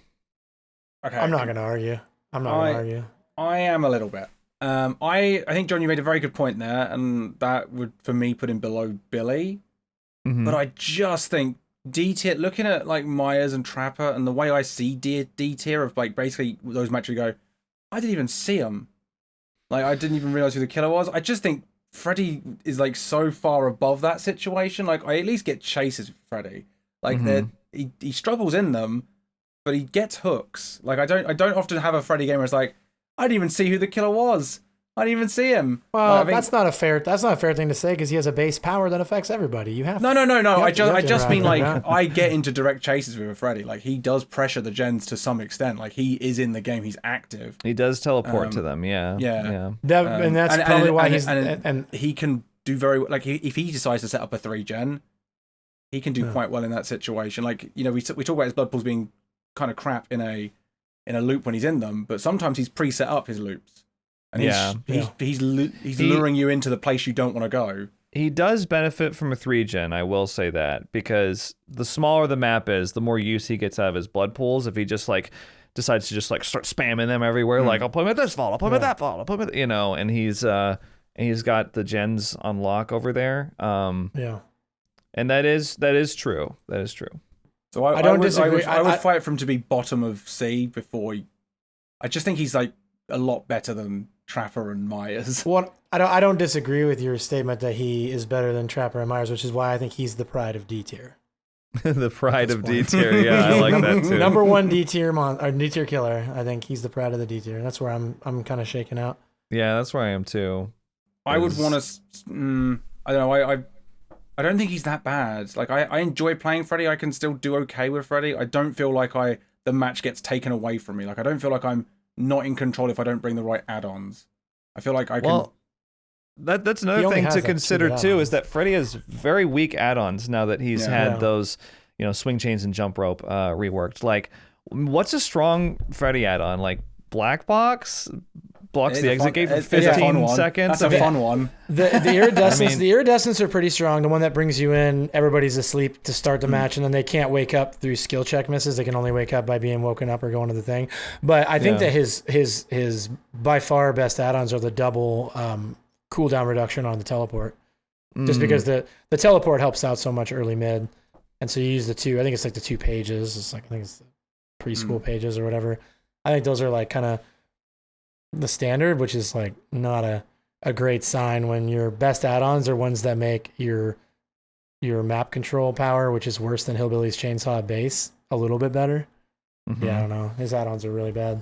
Okay. I'm not going to argue. I am a little bit. I think, John, you made a very good point there, and that would, for me, put him below Billy. Mm-hmm. But I just think D tier, looking at like Myers and Trapper and the way I see D tier of like basically those matches go, I didn't even see him. Like I didn't even realize who the killer was. I just think Freddy is like so far above that situation. Like I at least get chases with Freddy. Like he struggles in them, but he gets hooks. Like I don't often have a Freddy game where it's like I didn't even see who the killer was. I didn't even see him. Well, that's not a fair thing to say because he has a base power that affects everybody. You have no. I just mean like I get into direct chases with a Freddy. Like he does pressure the gens to some extent. Like he is in the game. He's active. He does teleport to them. Yeah. And that's probably why he can do very like if he decides to set up a 3-gen, he can do quite well in that situation. Like we talk about his blood pools being kind of crap in a loop when he's in them, but sometimes he's preset up his loops. And he's luring you into the place you don't want to go. He does benefit from a 3-gen, I will say that, because the smaller the map is, the more use he gets out of his blood pools. If he just like decides to just like start spamming them everywhere, like I'll put him at this vault, I'll put him at that vault, I'll put him at, and he's got the gens on lock over there. And that is true. That is true. So I don't disagree. I would fight for him to be bottom of C before. I just think he's like a lot better than Trapper and Myers. Well, I don't disagree with your statement that he is better than Trapper and Myers, which is why I think he's the pride of D tier. The pride of D tier, yeah, I like that too. Number one D tier D tier killer. I think he's the pride of the D tier. That's where I'm kind of shaking out. Yeah, that's where I am too. I would want to. I don't know. I don't think he's that bad. Like I enjoy playing Freddy. I can still do okay with Freddy. I don't feel like the match gets taken away from me. Like I don't feel like I'm not in control if I don't bring the right add-ons. I feel like I can. Well, that's another thing to consider too, is that Freddy has very weak add-ons now that he's had those, swing chains and jump rope reworked. Like, what's a strong Freddy add-on? Like Black Box blocks the exit gate for 15 seconds. That's a fun one. The iridescence, the iridescence are pretty strong. The one that brings you in, everybody's asleep to start the match, and then they can't wake up through skill check misses. They can only wake up by being woken up or going to the thing. But I think that his by far best add-ons are the double cooldown reduction on the teleport. Just because the teleport helps out so much early mid, and so you use the two. I think it's like the 2 pages. It's like I think it's the preschool pages or whatever. I think those are like kind of the standard, which is like not a great sign when your best add-ons are ones that make your map control power, which is worse than Hillbilly's chainsaw base, a little bit better. Yeah, I don't know. His add-ons are really bad.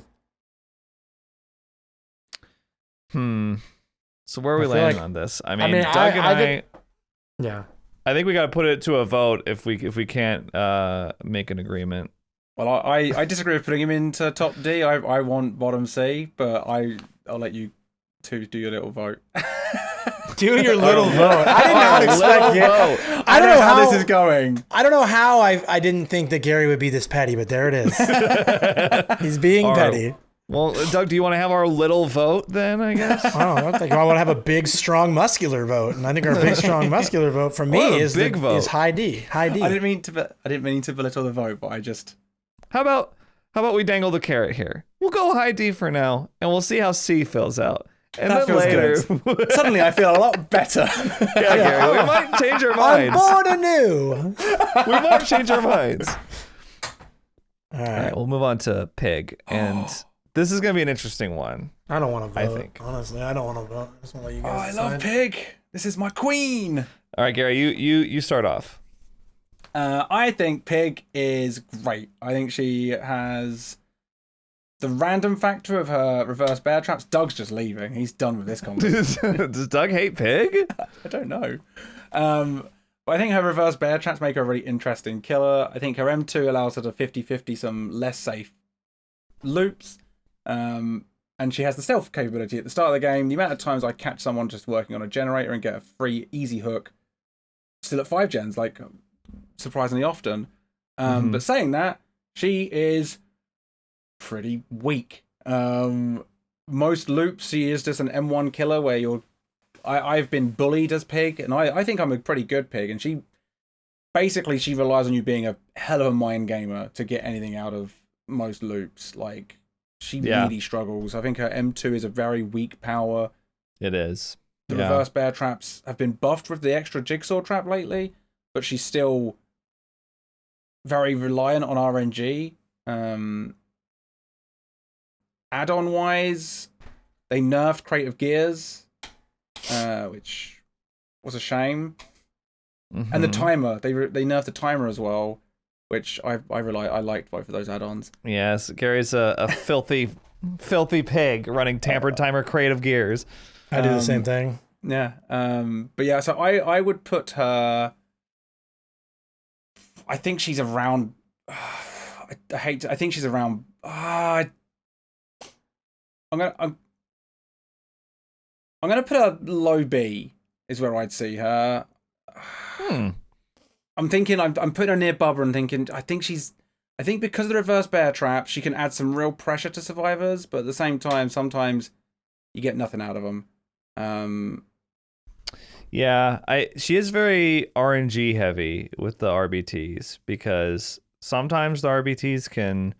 So where are we landing on this? I mean Doug and I think we got to put it to a vote if we can't make an agreement. Well, I disagree with putting him into top D. I want bottom C, but I'll let you two do your little vote. Do your little vote. I did not expect it. I don't know how this is going. I don't know how I didn't think that Gary would be this petty, but there it is. He's being petty. Right. Well, Doug, do you want to have our little vote then, I guess? I want to have a big, strong, muscular vote. And I think our big, strong, muscular vote for me is high D. High D. I didn't mean to belittle the vote, but I just... How about we dangle the carrot here? We'll go high D for now, and we'll see how C fills out. And that then later, suddenly I feel a lot better. Yeah, Gary, we might change our minds. I'm born anew. We might change our minds. All right, we'll move on to Pig, and this is gonna be an interesting one. I don't want to vote. I think honestly, I don't want to vote. I just want to let you guys decide. I love Pig. This is my queen. All right, Gary, you start off. I think Pig is great. I think she has the random factor of her reverse bear traps. Doug's just leaving. He's done with this conversation. Does Doug hate Pig? I don't know. But I think her reverse bear traps make her a really interesting killer. I think her M2 allows her to 50-50 some less safe loops. And she has the stealth capability. At the start of the game, the amount of times I catch someone just working on a generator and get a free, easy hook, still at 5 gens, like... surprisingly often. But saying that, she is pretty weak. Most loops, she is just an M1 killer where I've been bullied as Pig, and I think I'm a pretty good Pig, and she relies on you being a hell of a mind gamer to get anything out of most loops. Like, she really struggles. I think her M2 is a very weak power. It is. The reverse bear traps have been buffed with the extra jigsaw trap lately, but she's still very reliant on RNG. Add-on wise, they nerfed Creative Gears, which was a shame. And the timer, they nerfed the timer as well, which I liked both of those add-ons. Yes, Gary's a filthy filthy pig running tampered timer creative gears. I do the same thing. Yeah. But yeah, so I would put her. I think she's around. I think she's around. I'm gonna put her low B is where I'd see her. I'm thinking I'm putting her near Bubba and thinking I think because of the reverse bear trap she can add some real pressure to survivors, but at the same time sometimes you get nothing out of them. Yeah, she is very RNG heavy with the RBTs because sometimes the RBTs can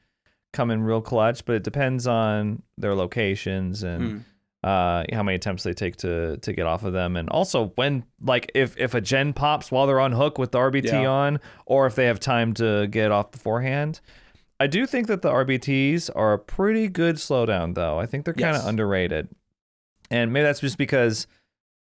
come in real clutch, but it depends on their locations and how many attempts they take to get off of them, and also when if a gen pops while they're on hook with the RBT on, or if they have time to get off beforehand. I do think that the RBTs are a pretty good slowdown, though. I think they're kind of underrated, and maybe that's just because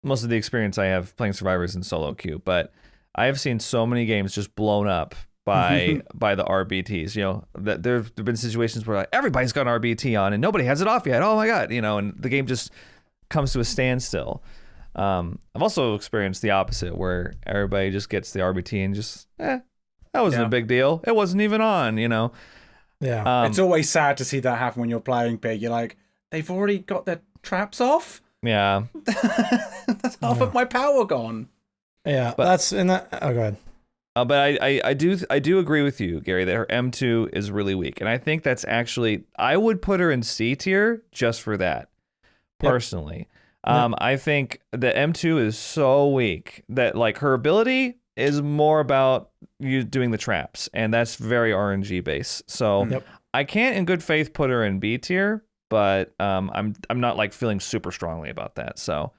most of the experience I have playing survivors in solo queue, but I have seen so many games just blown up by the RBTs. You know, that there've been situations where everybody's got an RBT on and nobody has it off yet. Oh my god, and the game just comes to a standstill. I've also experienced the opposite where everybody just gets the RBT and just that wasn't a big deal. It wasn't even on. Yeah, it's always sad to see that happen when you're playing Pig. You're like, they've already got their traps off. Yeah, that's half of my power gone. Yeah, but that's in that. Oh, go ahead. But I do agree with you, Gary, that her M2 is really weak, and I think that's actually I would put her in C tier just for that, personally. I think the M2 is so weak that her ability is more about you doing the traps, and that's very RNG based. So I can't, in good faith, put her in B tier, but I'm not feeling super strongly about that. So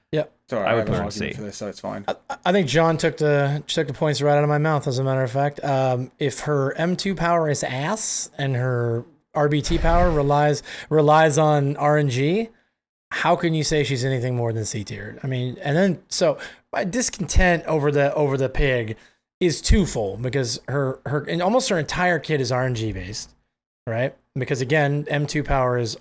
Sorry, I would have put an her in argument C. for this, so it's fine. I think John took the points right out of my mouth, as a matter of fact. If her M2 power is ass and her RBT power relies on RNG, how can you say she's anything more than C tier? I mean, and then so my discontent over the pig is twofold, because her and almost her entire kit is RNG based, right? Because again, M2 power is,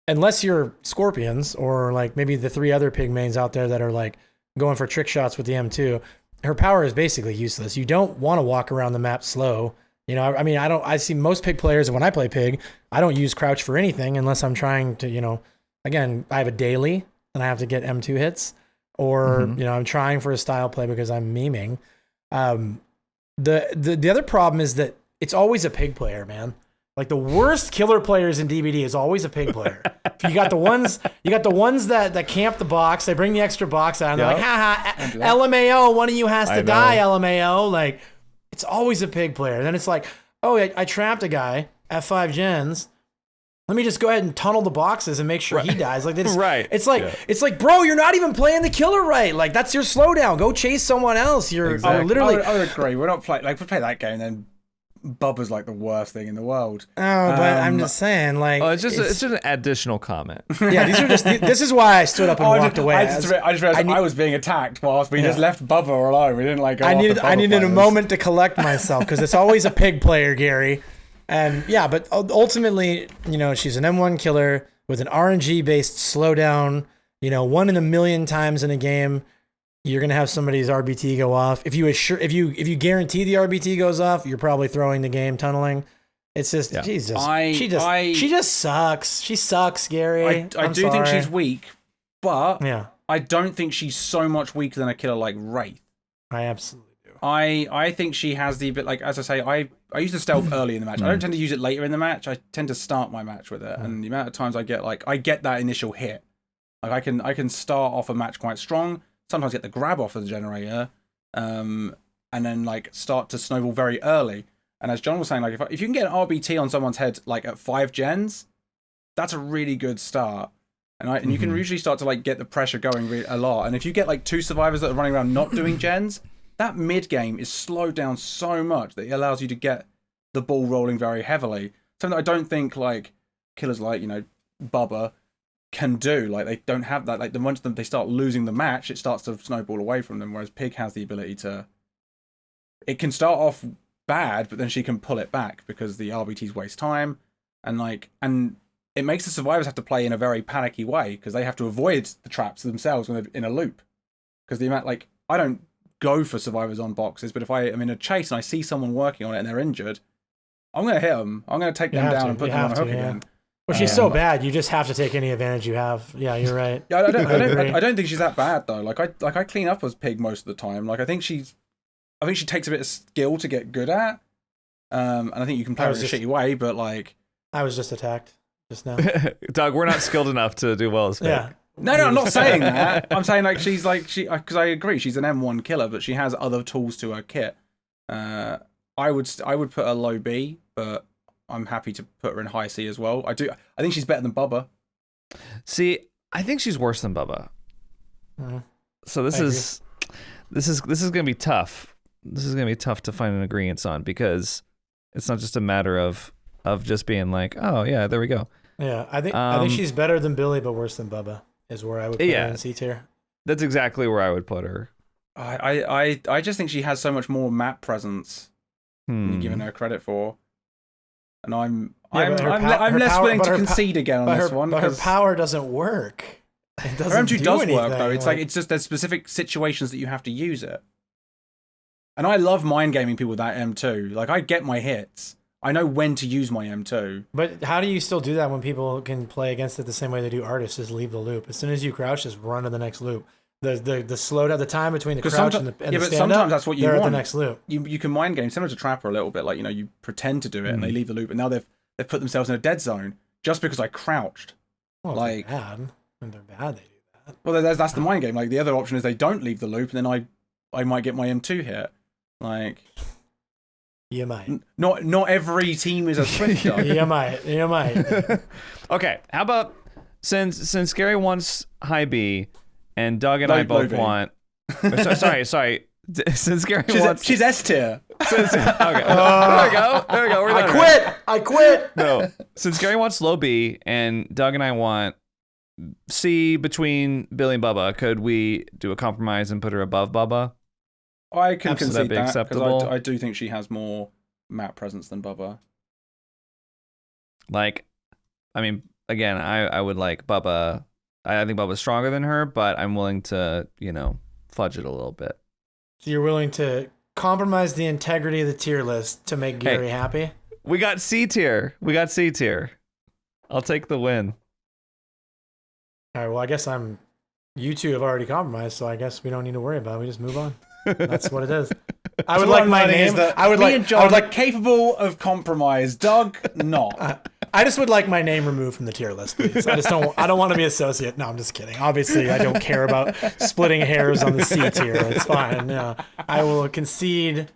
unless you're Scorpions or maybe the 3 other pig mains out there that are going for trick shots with the M2, her power is basically useless. You don't want to walk around the map slow. I mean, I see most pig players, and when I play pig, I don't use crouch for anything unless I'm trying to, again, I have a daily and I have to get M2 hits, or, I'm trying for a style play because I'm memeing. The other problem is that it's always a pig player, man. The worst killer players in DBD is always a pig player. You got the ones that camp the box. They bring the extra box out and they're like, LMAO, one of you has to die, LMAO. It's always a pig player. And then it's I trapped a guy at 5 gens. Let me just go ahead and tunnel the boxes and make sure he dies. Right. It's bro, you're not even playing the killer right. That's your slowdown. Go chase someone else. You're literally. I would agree. We're not playing. We play that game, then Bubba's the worst thing in the world. Oh, but I'm just saying, it's just an additional comment. Yeah, this is why I stood up and walked away. I just realized I was being attacked whilst we just left Bubba alone. We didn't go. I needed a moment to collect myself, because it's always a pig player, Gary. And yeah, but ultimately, she's an M1 killer with an RNG based slowdown. 1 in a million times in a game, you're gonna have somebody's RBT go off. If you guarantee the RBT goes off, you're probably throwing the game, tunneling. It's just Jesus. She just sucks. She sucks, Gary. I do think she's weak, but I don't think she's so much weaker than a killer like Wraith. I absolutely do. I think she has the bit, as I say, I use the stealth early in the match. I don't tend to use it later in the match. I tend to start my match with it, and the amount of times I get that initial hit. I can start off a match quite strong. Sometimes get the grab off of the generator, and then start to snowball very early. And as John was saying, if you can get an RBT on someone's head at 5 gens, that's a really good start. And you can usually start to get the pressure going a lot. And if you get 2 survivors that are running around not doing gens, that mid game is slowed down so much that it allows you to get the ball rolling very heavily. Something that I don't think killers Bubba can do. They don't have that. Once they start losing the match, it starts to snowball away from them. Whereas Pig has the ability to. It can start off bad, but then she can pull it back because the RBTs waste time, and it makes the survivors have to play in a very panicky way because they have to avoid the traps themselves when they're in a loop. Because the amount, like, I don't go for survivors on boxes, but if I am in a chase and I see someone working on it and they're injured, I'm going to hit them. I'm going to take them down and put them on a hook again. Well, she's so bad, you just have to take any advantage you have. Yeah, you're right. Yeah, I don't think she's that bad though. Like I clean up as Pig most of the time. Like I think she takes a bit of skill to get good at. And I think you can play her in a shitty way, but like I was just attacked just now. Doug, we're not skilled enough to do well as Pig. Yeah. No, I'm not saying that. I'm saying like she's because I agree she's an M1 killer, but she has other tools to her kit. I would put her low B, but I'm happy to put her in high C as well. I think she's better than Bubba. See, I think she's worse than Bubba. So this is gonna be tough. This is gonna be tough to find an agreement on because it's not just a matter of just being like, oh yeah, there we go. Yeah, I think she's better than Billy, but worse than Bubba is where I would put her in C tier. That's exactly where I would put her. I just think she has so much more map presence than you're giving her credit for. And I'm less willing to concede again on this one. But her power doesn't work. It doesn't. Her M2 does anything. work though. It's like it's just there's specific situations that you have to use it. And I love mind gaming people with that M2. Like I get my hits. I know when to use my M2. But how do you still do that when people can play against it the same way they do artists? Just leave the loop. As soon as you crouch, just run to the next loop. The slow down, the time between the crouch and the stand up, sometimes that's what you want. At the next loop. You can mind game similar to Trapper a little bit. Like you pretend to do it and they leave the loop, and now they've put themselves in a dead zone just because I crouched. Well, like they're bad. When they're bad, they do that. Well, that's the mind game. Like the other option is they don't leave the loop, and then I might get my M2 hit. Like you might. Not every team is a Swifter. You might. Okay, how about since Gary wants high B. And Doug and I both want. Sorry. Since Gary wants, she's S tier. Okay. There we go. I quit. No. Since Gary wants low B and Doug and I want C between Billy and Bubba, could we do a compromise and put her above Bubba? I can concede that acceptable? because I do think she has more map presence than Bubba. Like, I mean, again, I would like Bubba. I think Bubba's stronger than her, but I'm willing to, fudge it a little bit. So you're willing to compromise the integrity of the tier list to make Gary happy? We got C tier. I'll take the win. All right, well, I guess you two have already compromised, so I guess we don't need to worry about it. We just move on. That's what it is. I would like my name. I would like capable of compromise. Doug, not. I just would like my name removed from the tier list, please. I don't want to be associate. No, I'm just kidding. Obviously, I don't care about splitting hairs on the C tier. It's fine. No, I will concede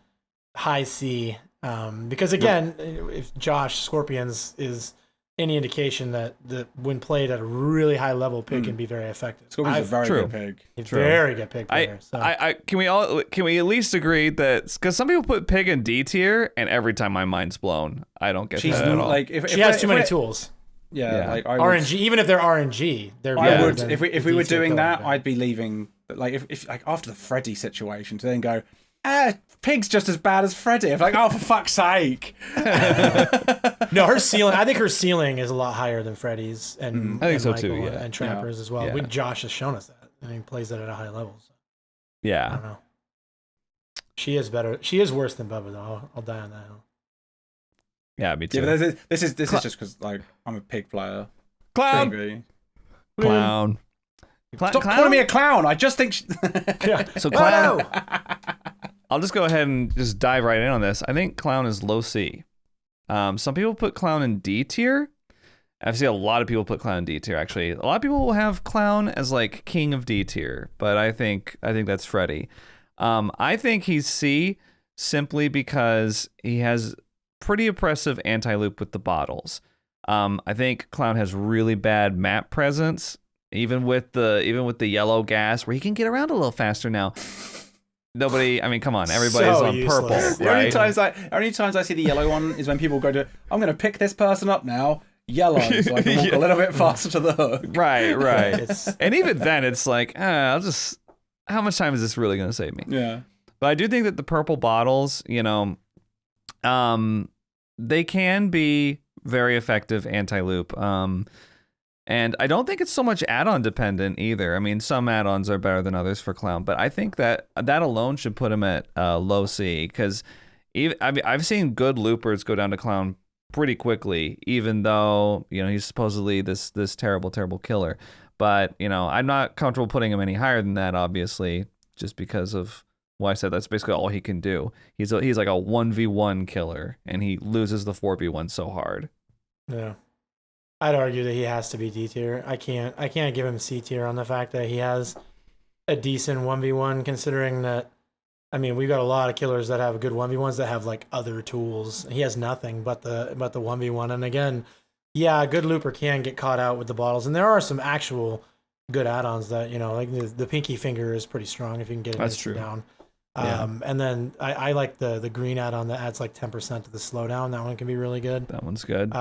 high C because again, if Josh Scorpions is any indication that when played at a really high level, Pig can be very effective. Scorpions is a very good Pig. Very good Pig player. Can we at least agree that because some people put Pig in D tier, and every time my mind's blown, I don't get that at all. Like she has too many tools. Yeah, like RNG. Even if they're RNG, they're. I would if we were doing that, I'd be leaving. Like if like after the Freddy situation, to then go. Pig's just as bad as Freddy. I'm like, oh, for fuck's sake. No, her ceiling. I think her ceiling is a lot higher than Freddy's, and I think so Michael too. Yeah, and Trapper's as well. Yeah. Josh has shown us that, and he plays that at a high level. So. Yeah, I don't know. She is better. She is worse than Bubba, though. I'll die on that hill. Yeah, me too. Yeah, but this is just because like I'm a Pig player. Clown. Stop calling me a clown. I just think. So clown. I'll just go ahead and just dive right in on this. I think clown is low C. Some people put clown in D tier. I've seen a lot of people put clown in D tier. Actually, a lot of people will have clown as like king of D tier, but I think that's Freddy. I think he's C simply because he has pretty oppressive anti-loop with the bottles. I think clown has really bad map presence, even with the yellow gas, where he can get around a little faster now. Nobody, I mean, come on, everybody's so on useless. purple, right? The only times I see the yellow one is when people go to, I'm going to pick this person up now, yellow, so I can walk a little bit faster to the hook. Right. And even then, it's like, how much time is this really going to save me? Yeah. But I do think that the purple bottles, they can be very effective anti-loop. And I don't think it's so much add-on dependent either. I mean, some add-ons are better than others for Clown, but I think that alone should put him at low C, because I've seen good loopers go down to Clown pretty quickly, even though, you know, he's supposedly this terrible killer. But, you know, I'm not comfortable putting him any higher than that, obviously, just because of what I said. That's basically all he can do. He's like a 1v1 killer, and he loses the 4v1 so hard. Yeah. I'd argue that he has to be D tier. I can't give him C tier on the fact that he has a decent 1v1, considering that, I mean, we've got a lot of killers that have good 1v1s that have like other tools. He has nothing but the 1v1. And again, yeah, a good looper can get caught out with the bottles. And there are some actual good add-ons that, you know, like the pinky finger is pretty strong if you can get it down. And then I like the green add-on that adds like 10% to the slowdown. That one can be really good. That one's good.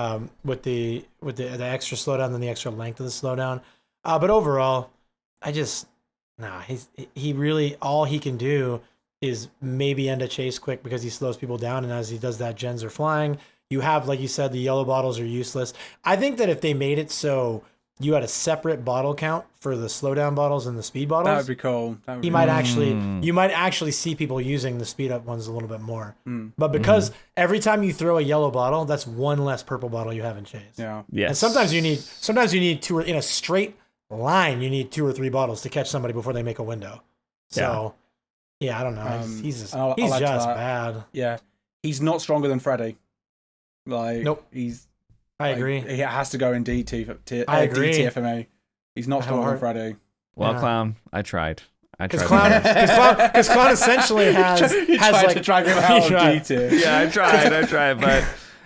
With the extra slowdown, then the extra length of the slowdown. But overall, he really, all he can do is maybe end a chase quick because he slows people down, and as he does that, gens are flying. You have, like you said, the yellow bottles are useless. I think that if they made it so you had a separate bottle count for the slowdown bottles and the speed bottles, that would be cool. You might actually see people using the speed up ones a little bit more. But because every time you throw a yellow bottle, that's one less purple bottle you have in chase. Yeah. Yes. And sometimes you need two, in a straight line, you need 2 or 3 bottles to catch somebody before they make a window. So yeah, I don't know. He's just bad. Yeah. He's not stronger than Freddy. Like, nope. I agree. He has to go in D tier. I agree. D tier for me. He's not stronger than Freddy. Well, Clown, I tried. Because Clown essentially has like to drag him out of D tier. Yeah, I tried, but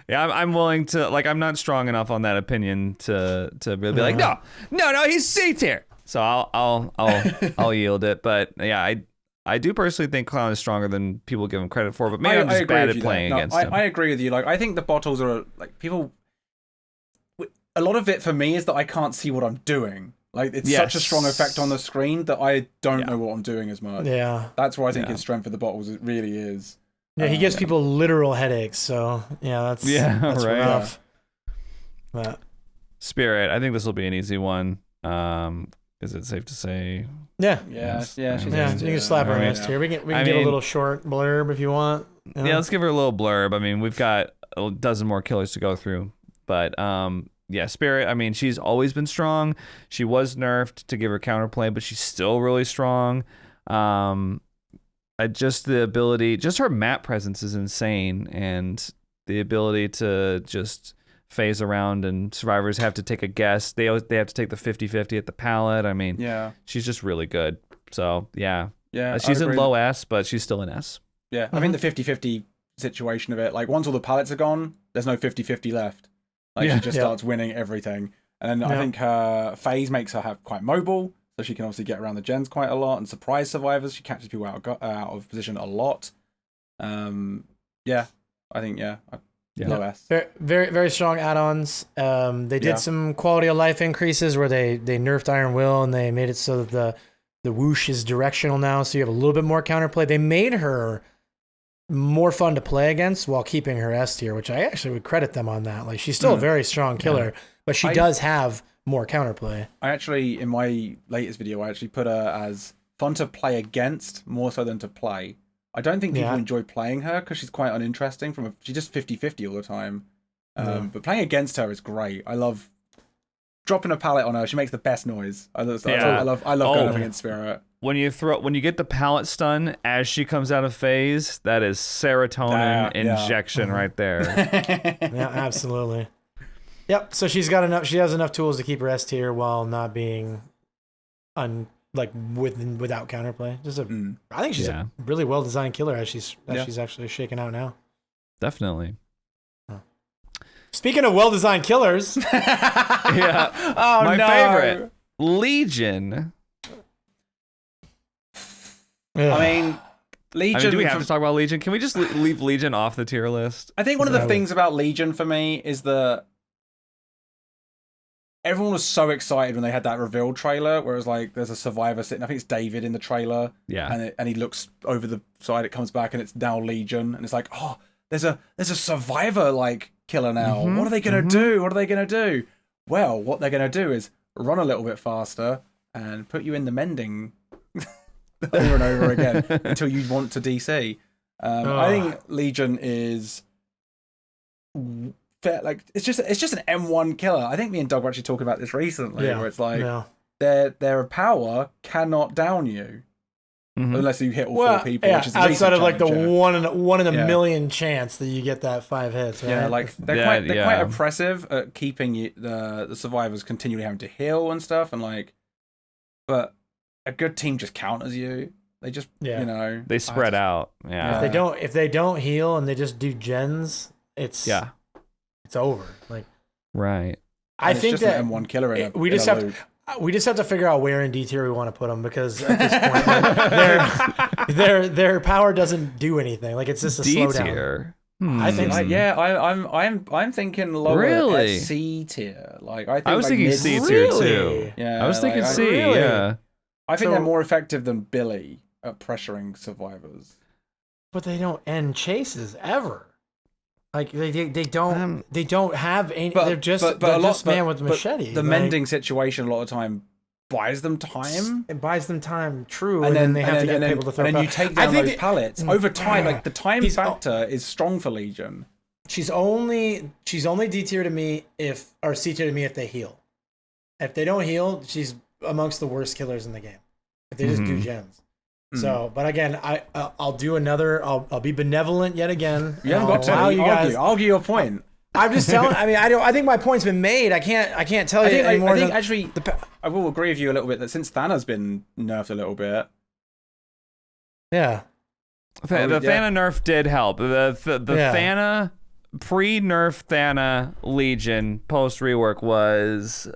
yeah, I'm willing to, like, I'm not strong enough on that opinion to really be like, no, he's C tier. So I'll yield it. But yeah, I do personally think Clown is stronger than people give him credit for, but maybe I'm just bad at playing against him. I agree with you. Like, I think the bottles are like people. A lot of it for me is that I can't see what I'm doing. Like, it's such a strong effect on the screen that I don't know what I'm doing as much. Yeah, that's why I think his strength of the bottles it really is. Yeah, he gives people literal headaches. So that's right. rough. But Spirit, I think this will be an easy one. Is it safe to say? Yeah. You can slap her next here. We can give a little short blurb if you want. You know? Yeah, let's give her a little blurb. I mean, we've got a dozen more killers to go through, but Spirit, I mean, she's always been strong. She was nerfed to give her counterplay, but she's still really strong. Just the ability, just her map presence is insane, and the ability to just phase around, and survivors have to take a guess. They have to take the 50-50 at the pallet. I mean, she's just really good. So she's in low S, but she's still in S. Yeah, I think the 50-50 situation of it, like, once all the pallets are gone, there's no 50-50 left. Like, she just starts winning everything. And then I think her phase makes her quite mobile, so she can obviously get around the gens quite a lot and surprise survivors. She catches people out of position a lot. I think low S. Very, very strong add-ons. They did some quality of life increases where they nerfed Iron Will, and they made it so that the whoosh is directional now, so you have a little bit more counterplay. They made her more fun to play against while keeping her S tier, which I actually would credit them on that. Like, she's still a very strong killer, but she does have more counterplay. I actually, in my latest video, I actually put her as fun to play against more so than to play. I don't think people enjoy playing her because she's quite uninteresting. She's just 50-50 all the time. But playing against her is great. I love dropping a pallet on her. She makes the best noise. I love going up against Spirit. When you get the pallet stun as she comes out of phase, that is serotonin injection right there. Yeah, absolutely. Yep. So she has enough tools to keep her S tier while not being without counterplay. I think she's a really well designed killer as she's actually shaking out now. Definitely. Speaking of well designed killers, my favorite, Legion. I mean, Legion. Do we have to talk about Legion? Can we just leave Legion off the tier list? I think one of the things about Legion for me is that everyone was so excited when they had that reveal trailer, where it was like there's a survivor sitting. I think it's David in the trailer. Yeah. And he looks over the side. It comes back and it's now Legion, and it's like, oh, there's a survivor like killer now. What are they going to do? What are they going to do? Well, what they're going to do is run a little bit faster and put you in the mending over and over again until you want to DC. I think Legion is like it's just an M1 killer. I think me and Doug were actually talking about this recently, where it's like their power cannot down you. Unless you hit all 4 people, which is outside of like the one in a million chance that you get that 5 hits. Right? Yeah, like they're quite oppressive at keeping the survivors continually having to heal and stuff, and like, but a good team just counters you. They just they spread out. Yeah. If they don't heal and they just do gens, it's over. Like I think just that an M1 killer. We just have to figure out where in D tier we want to put them, because at this point, their power doesn't do anything. Like it's just a slowdown. D-tier. I think. I'm thinking lower at C tier. Like I was thinking C tier too. Yeah, I was thinking C. Yeah. I think they're more effective than Billy at pressuring survivors. But they don't end chases ever. Like they don't have any. They're just man with the machete. The mending situation a lot of time buys them time. It buys them time, true, and then they have to get people to throw. And then you take down those pallets over time. Like the time factor is strong for Legion. She's only D tier to me or C tier to me if they heal. If they don't heal, she's amongst the worst killers in the game. If they just do gens. So, but again, I'll do another. I'll be benevolent yet again. You haven't got to argue your point. I'm just telling. I mean, I think my point's been made. I can't tell you anymore. I think actually, I will agree with you a little bit that since Thana's been nerfed a little bit. Yeah. The Thana nerf did help. The Thana pre-nerf Thana Legion post rework was.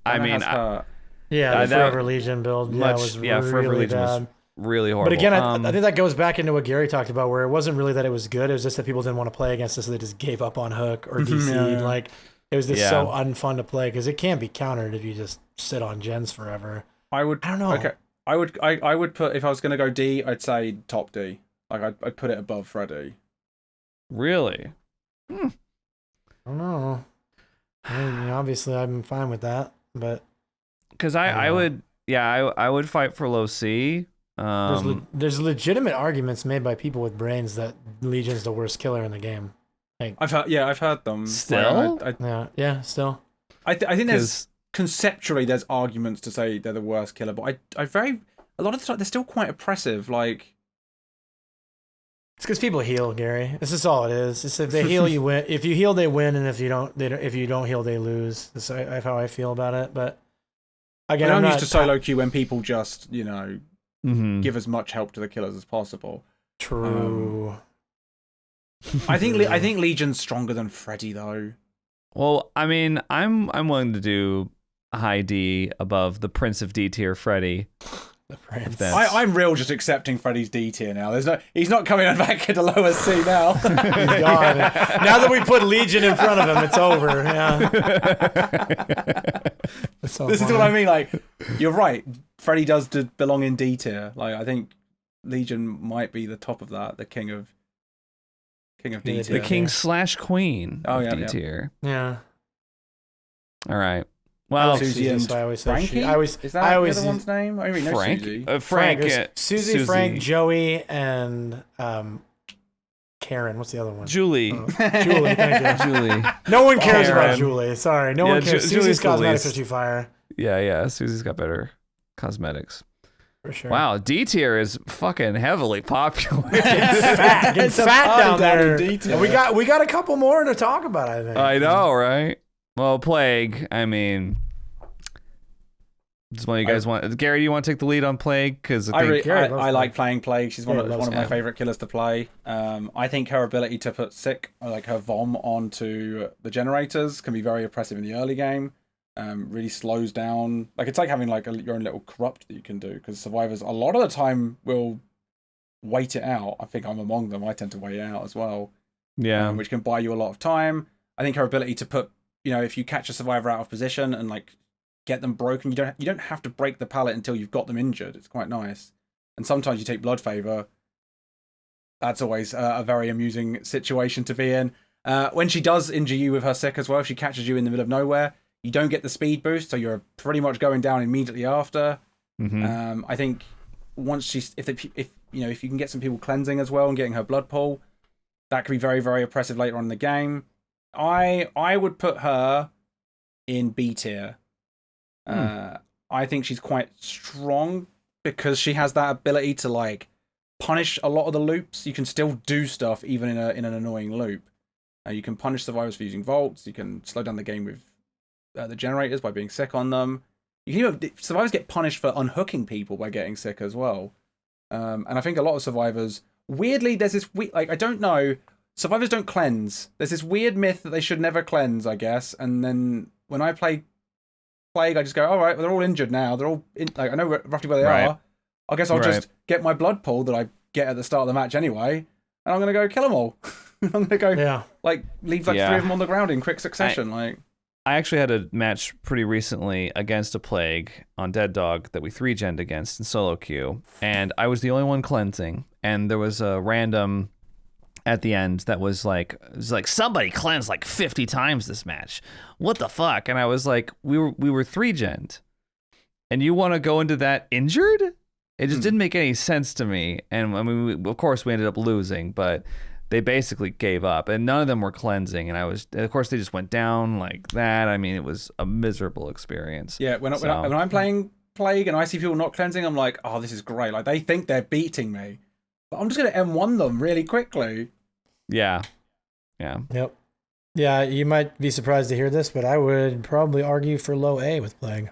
The Forever Legion build. Forever Legion was really horrible. But again, I think that goes back into what Gary talked about, where it wasn't really that it was good. It was just that people didn't want to play against it, so they just gave up on Hook or DC. Like it was just so unfun to play because it can't be countered if you just sit on gens forever. I don't know. Okay, I would put, if I was going to go D, I'd say top D. Like I'd put it above Freddy. Really? I don't know. I mean, obviously, I'm fine with that, but because I would fight for low C. There's legitimate arguments made by people with brains that Legion's the worst killer in the game. I've heard them. Still? Still. I think there's conceptually there's arguments to say they're the worst killer, but a lot of the time they're still quite oppressive. Like it's because people heal, Gary. This is all it is. It's if they heal, you win. If you heal, they win, and if you don't heal, they lose. That's how I feel about it. But again, I'm used to solo queue when people just give as much help to the killers as possible. True. I think Legion's stronger than Freddy though. Well, I mean, I'm willing to do a high D above the Prince of D tier Freddy. The Prince. I'm real just accepting Freddy's D tier now. He's not coming back into lower C now. He's gone. Now that we put Legion in front of him, it's over. Yeah. This is what I mean. Like, you're right. Freddy does belong in D tier. Like, I think Legion might be the top of that, the king of D tier. The king / queen of D tier. Yeah. All right. Well, Susie and Frankie? Is that the other one's name? I already know Susie. Frank. Susie, Frank, Joey, and Karen. What's the other one? Julie. Julie, thank you. Julie. No one cares about Julie. Sorry, no one cares. Susie's cosmetics are too fire. Yeah. Susie's got better cosmetics. For sure. Wow, D tier is fucking heavily popular. It's fat down there. And we got a couple more to talk about, I think. I know, right? Well, Plague, I mean, does one of you guys want... Gary, do you want to take the lead on Plague? Because I like playing Plague. She's one of my favorite killers to play. I think her ability to put sick, like her vom onto the generators, can be very oppressive in the early game. Really slows down. Like it's like having like your own little corrupt that you can do, because survivors a lot of the time will wait it out. I think I'm among them. I tend to wait it out as well. Yeah, which can buy you a lot of time. I think her ability to put, if you catch a survivor out of position and like get them broken, you don't have to break the pallet until you've got them injured. It's quite nice. And sometimes you take blood favor. That's always a very amusing situation to be in. When she does injure you with her sick as well, if she catches you in the middle of nowhere, you don't get the speed boost, so you're pretty much going down immediately after. Mm-hmm. I think once she's if you can get some people cleansing as well and getting her blood pool, that could be very, very oppressive later on in the game. I would put her in B tier. I think she's quite strong because she has that ability to like punish a lot of the loops. You can still do stuff even in an annoying loop. You can punish survivors for using vaults. You can slow down the game with the generators by being sick on them. Survivors get punished for unhooking people by getting sick as well. And I think a lot of survivors, weirdly, there's this I don't know. Survivors don't cleanse. There's this weird myth that they should never cleanse, I guess. And then when I play Plague, I just go, all right, well, they're all injured now. They're all I know roughly where they are. I guess I'll just get my blood pool that I get at the start of the match anyway, and I'm gonna go kill them all. I'm gonna go leave 3 of them on the ground in quick succession. I actually had a match pretty recently against a Plague on Dead Dog that we 3-gen'd against in solo queue, and I was the only one cleansing, and there was a random at the end that was like somebody cleansed like 50 times this match. What the fuck? And I was like, we were 3-gen'd, and you want to go into that injured? It just didn't make any sense to me. And I mean, of course, we ended up losing, but they basically gave up, and none of them were cleansing. And of course, they just went down like that. I mean, it was a miserable experience. Yeah, when I'm playing Plague and I see people not cleansing, I'm like, oh, this is great. Like, they think they're beating me, but I'm just gonna M1 them really quickly. Yeah. Yep. Yeah, you might be surprised to hear this, but I would probably argue for low A with Plague.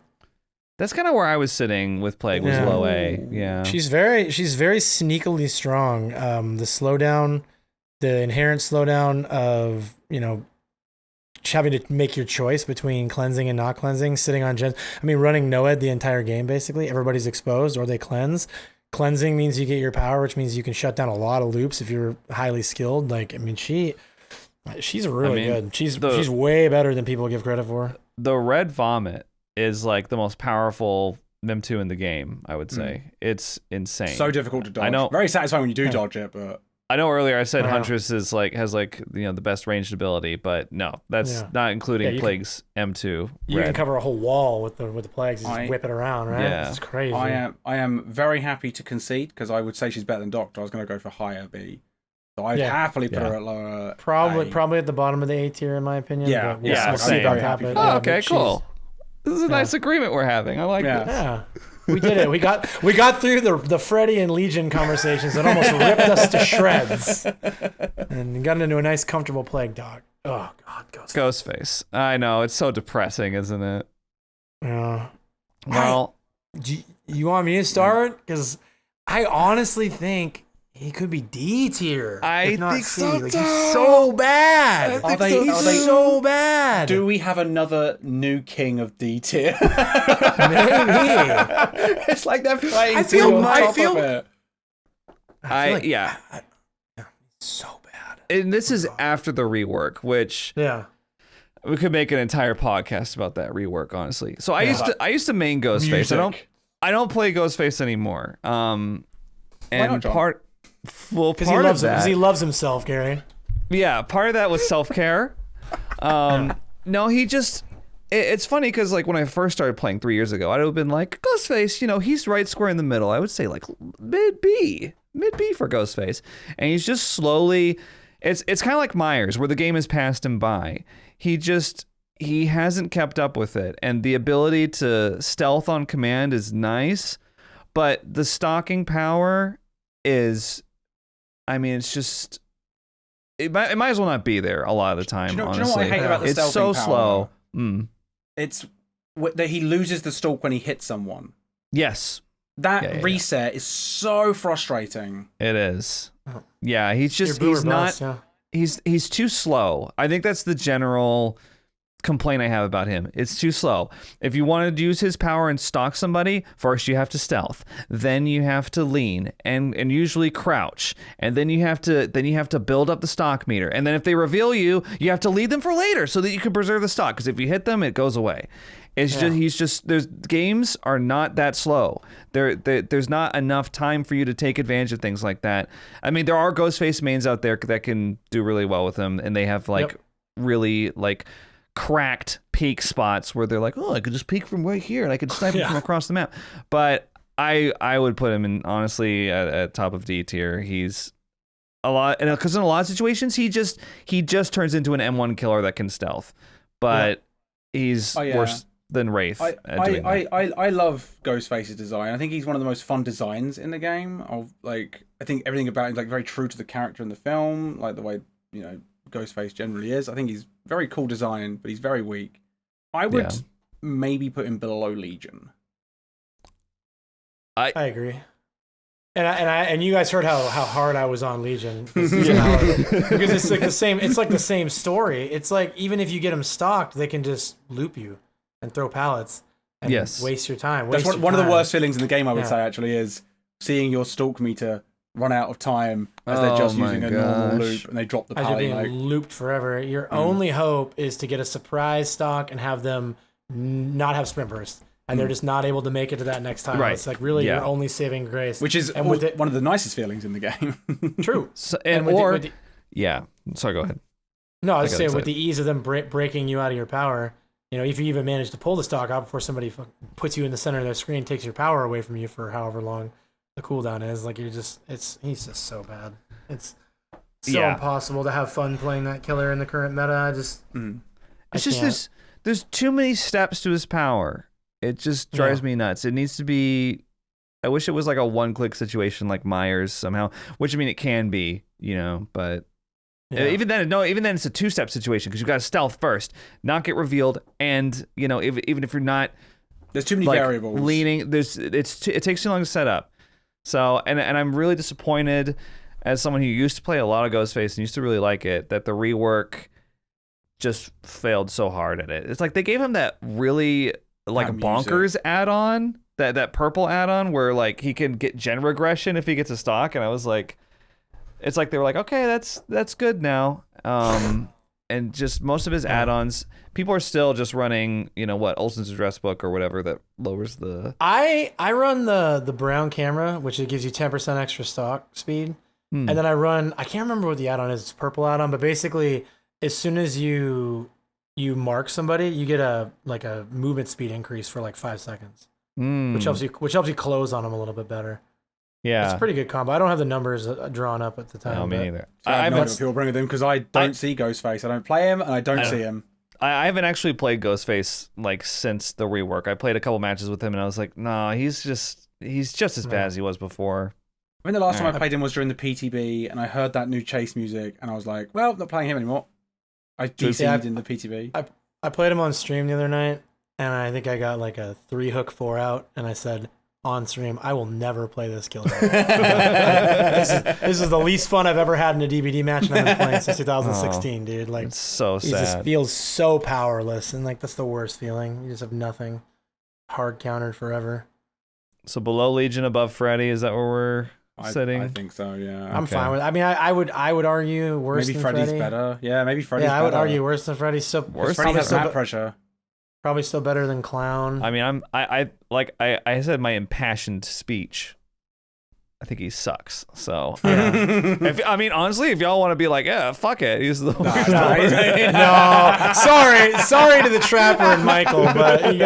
That's kind of where I was sitting with Plague, was low A. Yeah. She's very sneakily strong. The slowdown, the inherent slowdown of, having to make your choice between cleansing and not cleansing, sitting on gens. I mean, running Noed the entire game, basically. Everybody's exposed or they cleanse. Cleansing means you get your power, which means you can shut down a lot of loops if you're highly skilled. Like, I mean, she's really good. She's way better than people give credit for. The red vomit is like the most powerful Mim2 in the game, I would say. It's insane. So difficult to dodge. I know. Very satisfying when you do dodge it, but I know earlier I said Huntress has the best ranged ability, but no, that's not including Plague's M2. You can cover a whole wall with the Plagues, just whip it around, right? Yeah. It's crazy. I am very happy to concede because I would say she's better than Doctor. I was going to go for higher B. So I'd happily put her at lower. Probably at the bottom of the A tier in my opinion. Yeah, but we'll see about that. Oh, okay, cool. This is a nice agreement we're having. I like this. Yeah. We did it. We got through the Freddy and Legion conversations that almost ripped us to shreds, and got into a nice, comfortable Plague Dog. Oh God, Ghostface. I know, it's so depressing, isn't it? Yeah. Well, you want me to start? Because I honestly think he could be D tier. I think so. Like, he's so bad. He's so bad. Do we have another new king of D tier? Maybe. It's like they're playing. I feel so bad. And this is after the rework, which we could make an entire podcast about that rework, honestly. So I used to main Ghostface. Music. I don't play Ghostface anymore. And part because he loves himself, Gary. Yeah, part of that was self-care. No, he just. It's funny because like when I first started playing 3 years ago, I'd have been like, Ghostface, he's right square in the middle. I would say like mid B for Ghostface, and he's just slowly. It's kind of like Myers, where the game has passed him by. He hasn't kept up with it, and the ability to stealth on command is nice, but the stalking power is. I mean, it's just. It might as well not be there a lot of the time. Honestly, do you know what I hate about the it's so slow. It's that he loses the stalk when he hits someone. Yes, that reset is so frustrating. It is. Yeah, he's too slow. I think that's the general complaint I have about him. It's too slow. If you want to use his power and stalk somebody, first you have to stealth, then you have to lean and usually crouch, and then you have to build up the stock meter, and then if they reveal you have to lead them for later so that you can preserve the stock, because if you hit them it goes away. It's just games are not that slow. There's not enough time for you to take advantage of things like that. I mean, there are Ghostface mains out there that can do really well with them, and they have really cracked peek spots where they're like, oh, I could just peek from right here and I could snipe him from across the map. But I would put him in, honestly, at top of D tier. He's a lot, and because in a lot of situations he just turns into an M1 killer that can stealth, but he's worse than Wraith. I love Ghostface's design. I think he's one of the most fun designs in the game. I think everything about him is very true to the character in the film, like the way Ghostface generally is. I think he's very cool design, but he's very weak. I would maybe put him below Legion. I agree. And you guys heard how hard I was on Legion because it's like the same story. It's like even if you get them stocked, they can just loop you and throw pallets and waste your time. That's one of the worst feelings in the game, I would say, actually, is seeing your stalk meter run out of time as they're just using a normal loop and they drop the pallet. As you're being looped forever. Your only hope is to get a surprise stock and have them not have sprint burst. And they're just not able to make it to that next time. Right. It's like really your only saving grace. Which is one of the nicest feelings in the game. True. Sorry, go ahead. No, I was saying with the ease of them breaking you out of your power, if you even manage to pull the stock out before somebody puts you in the center of their screen, takes your power away from you for however long the cooldown is, like he's just so bad. It's so impossible to have fun playing that killer in the current meta. There's too many steps to his power. It just drives me nuts. It needs to be. I wish it was like a one-click situation like Myers somehow. Which I mean, it can be, but even then it's a two-step situation because you got to stealth first, not get revealed, and even if you're not, there's too many variables. It takes too long to set up. So and I'm really disappointed as someone who used to play a lot of Ghostface and used to really like it that the rework just failed so hard at it. It's like they gave him that really. Like a bonkers add-on, that purple add-on where like he can get gen regression if he gets a stock, and I was like, it's like they were like, okay, that's good now. And just most of his add-ons, people are still just running, Olsen's address book or whatever that lowers the. I run the brown camera, which it gives you 10% extra stock speed, and then I can't remember what the add-on is. It's purple add-on, but basically, as soon as you mark somebody, you get a movement speed increase for like 5 seconds, which helps you close on them a little bit better. Yeah, it's a pretty good combo. I don't have the numbers drawn up at the time. No, me neither. So I have no idea what people bring with him because I don't see Ghostface. I don't play him, and I don't see him. I haven't actually played Ghostface like since the rework. I played a couple matches with him, and I was like, nah, he's just as bad as he was before. I mean, the last time I played him was during the PTB, and I heard that new chase music, and I was like, well, not playing him anymore. I DC'd in the PTB. I played him on stream the other night, and I think I got like a 3-hook 4 out, and I said on stream, I will never play this killer. This is the least fun I've ever had in a DBD match, and I've been playing since 2016, dude. Like, it's so sad. He just feels so powerless, and like that's the worst feeling. You just have nothing. Hard countered forever. So below Legion, above Freddy, is that where we're sitting? I think so, yeah. I'm fine with it. I mean, I would argue worse than Freddy. Maybe Freddy's better. Yeah, maybe Freddy's better. Yeah, I would argue worse than Freddy. So Freddy has map pressure. Probably still better than Clown. I mean, I said my impassioned speech. I think he sucks. So, honestly, if y'all want to be like, yeah, fuck it, he's the worst. No, sorry to the Trapper and Michael, but you